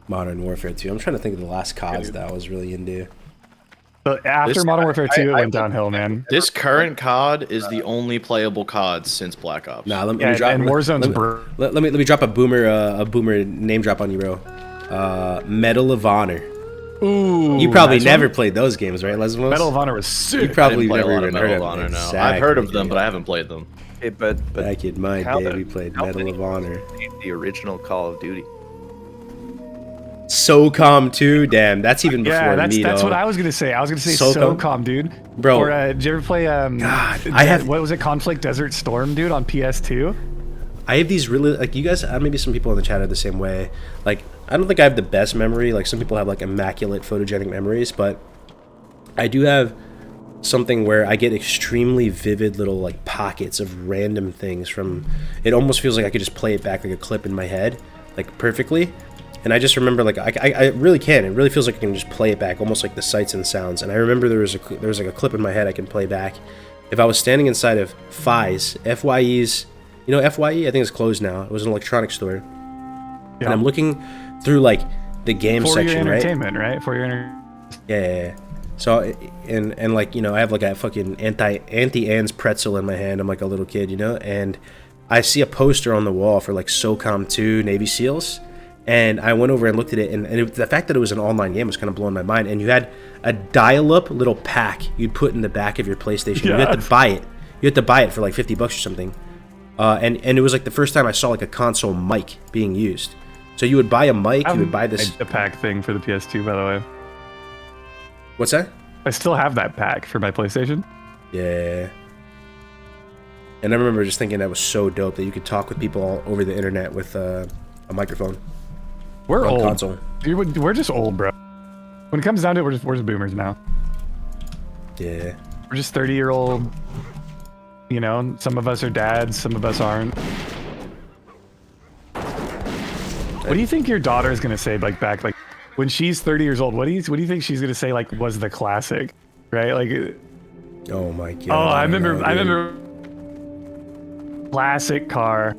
Modern Warfare 2. I'm trying to think of the last CODs that I was really into. But after This- Modern Warfare 2, it I- went downhill, man. This current COD is the only playable COD since Black Ops. Nah, let me Yeah, drop. and Warzone's br- let me drop a boomer name drop on you, bro. Medal of Honor. Ooh, You probably nice never one. played those games, right, Lesmos? Medal of Honor was You sick. I probably didn't play a never lot of even heard Medal of of Honor them. now. I've heard of Exactly, them, but I dude. haven't played them. Hey, but Back in my how day, the- we played how Medal many of Honor. the original Call of Duty. SOCOM 2, damn, that's even before Yeah, that's me, what dog. I was gonna say. I was gonna say SOCOM? SOCOM, dude. Bro. Or did you ever play I have- what was it? Conflict Desert Storm, dude, on PS2. I have these really, like, you guys, maybe some people in the chat are the same way. Like, I don't think I have the best memory. Like, some people have, like, immaculate photogenic memories, but I do have something where I get extremely vivid little, like, pockets of random things from, it almost feels like I could just play it back like a clip in my head, like, perfectly. And I just remember, like, I really can. It really feels like I can just play it back, almost like the sights and sounds. And I remember there was like a clip in my head I can play back. If I was standing inside of FYE's, you know, FYE, I think it's closed now. It was an electronics store. And I'm looking through, like, the game For your section, right? entertainment, right? For your Yeah. So, and like, you know, I have like a fucking Auntie Anne's pretzel in my hand. I'm like a little kid, you know, and I see a poster on the wall for like SOCOM 2 Navy SEALs, And I went over and looked at it, and the fact that it was an online game was kind of blowing my mind. And you had a dial-up little pack you'd put in the back of your PlayStation. Yeah. You had to buy it. You had to buy it for like $50 or something. And it was like the first time I saw like a console mic being used. So you would buy a mic, you would buy this. The pack thing for the PS2, by the way. What's that? I still have that pack for my PlayStation. Yeah. And I remember just thinking that was so dope that you could talk with people all over the internet with a microphone. We're on old. console. Dude, we're just old, bro. When it comes down to it, we're just boomers now. Yeah. We're just 30-year-old. You know, some of us are dads, some of us aren't. What do you think your daughter is gonna say, like back, like when she's 30 years old? What do you think she's gonna say, like was the classic, right? Like, Oh my god. oh, I dude. remember, classic car.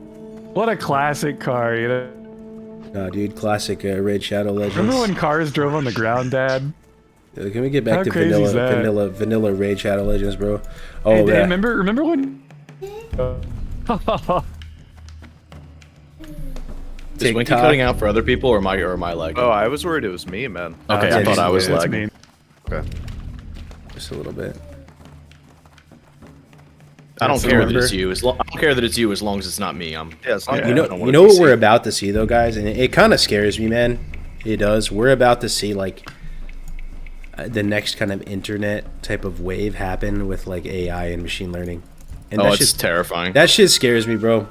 What a classic car, you know. No, dude, classic Raid Shadow Legends. Remember when cars drove on the ground, Dad? Can we get back How to crazy is that? vanilla Raid Shadow Legends, bro? Oh, Hey, yeah. remember when? Is Winky TikTok. cutting out for other people, or am I lagging? Oh, I was worried it was me, man. Okay, yeah, I thought I was That's lagging. me. Okay. Just a little bit. I don't So care that remember- it's you. I don't care that it's you as long as it's not me. I'm. Yeah, it's not Yeah. me. You I know, don't you want know it what to we're see. about to see though, guys, and it kind of scares me, man. It does. We're about to see like the next kind of internet type of wave happen with like AI and machine learning. And Oh, that's it's just terrifying. that shit scares me, bro.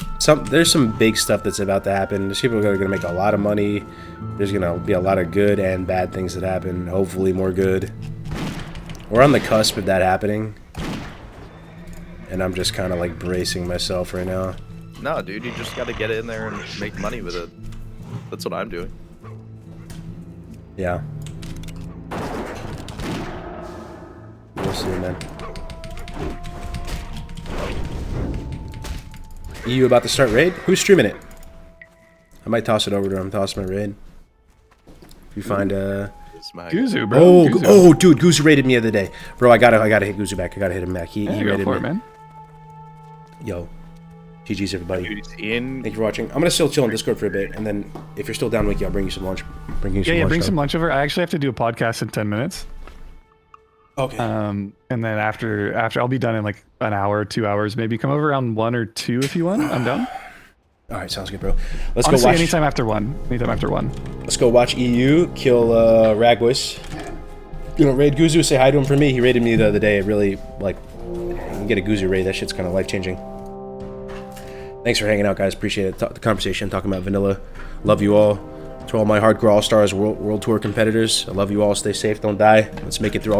There's some big stuff that's about to happen. There's people that are gonna make a lot of money. There's gonna be a lot of good and bad things that happen. Hopefully, more good. We're on the cusp of that happening, and I'm just kind of like bracing myself right now. No, dude, you just got to get in there and make money with it. That's what I'm doing. Yeah. We'll see, man. You about to start raid? Who's streaming it? I might toss it over to him. Toss my raid. If you find It's my Guzu, bro. Oh, Guzu. oh, dude, Guzu raided me the other day, bro. I gotta hit Guzu back. I gotta hit him back. He Yeah, go raided for me. it, man. Yo, GG's everybody. dude, he's in. Thank you for watching. I'm gonna still chill on Discord for a bit, and then if you're still down, Wiki, I'll bring you some lunch. Bring you some Yeah, lunch. bring though. some lunch over. I actually have to do a podcast in 10 minutes. Okay. And then after I'll be done in like an hour, 2 hours, maybe. Come over around 1 or 2 if you want. I'm down. All right, sounds good, bro. Let's Honestly, go watch. anytime after 1. Anytime after 1. Let's go watch EU kill Ragwis. You know, raid Guzu. Say hi to him for me. He raided me the other day. It really like you can get a Guzu raid. That shit's kind of life changing. Thanks for hanging out, guys. Appreciate it. The conversation, talking about vanilla. Love you all. To all my hardcore All-Stars World Tour competitors, I love you all. Stay safe. Don't die. Let's make it through all this.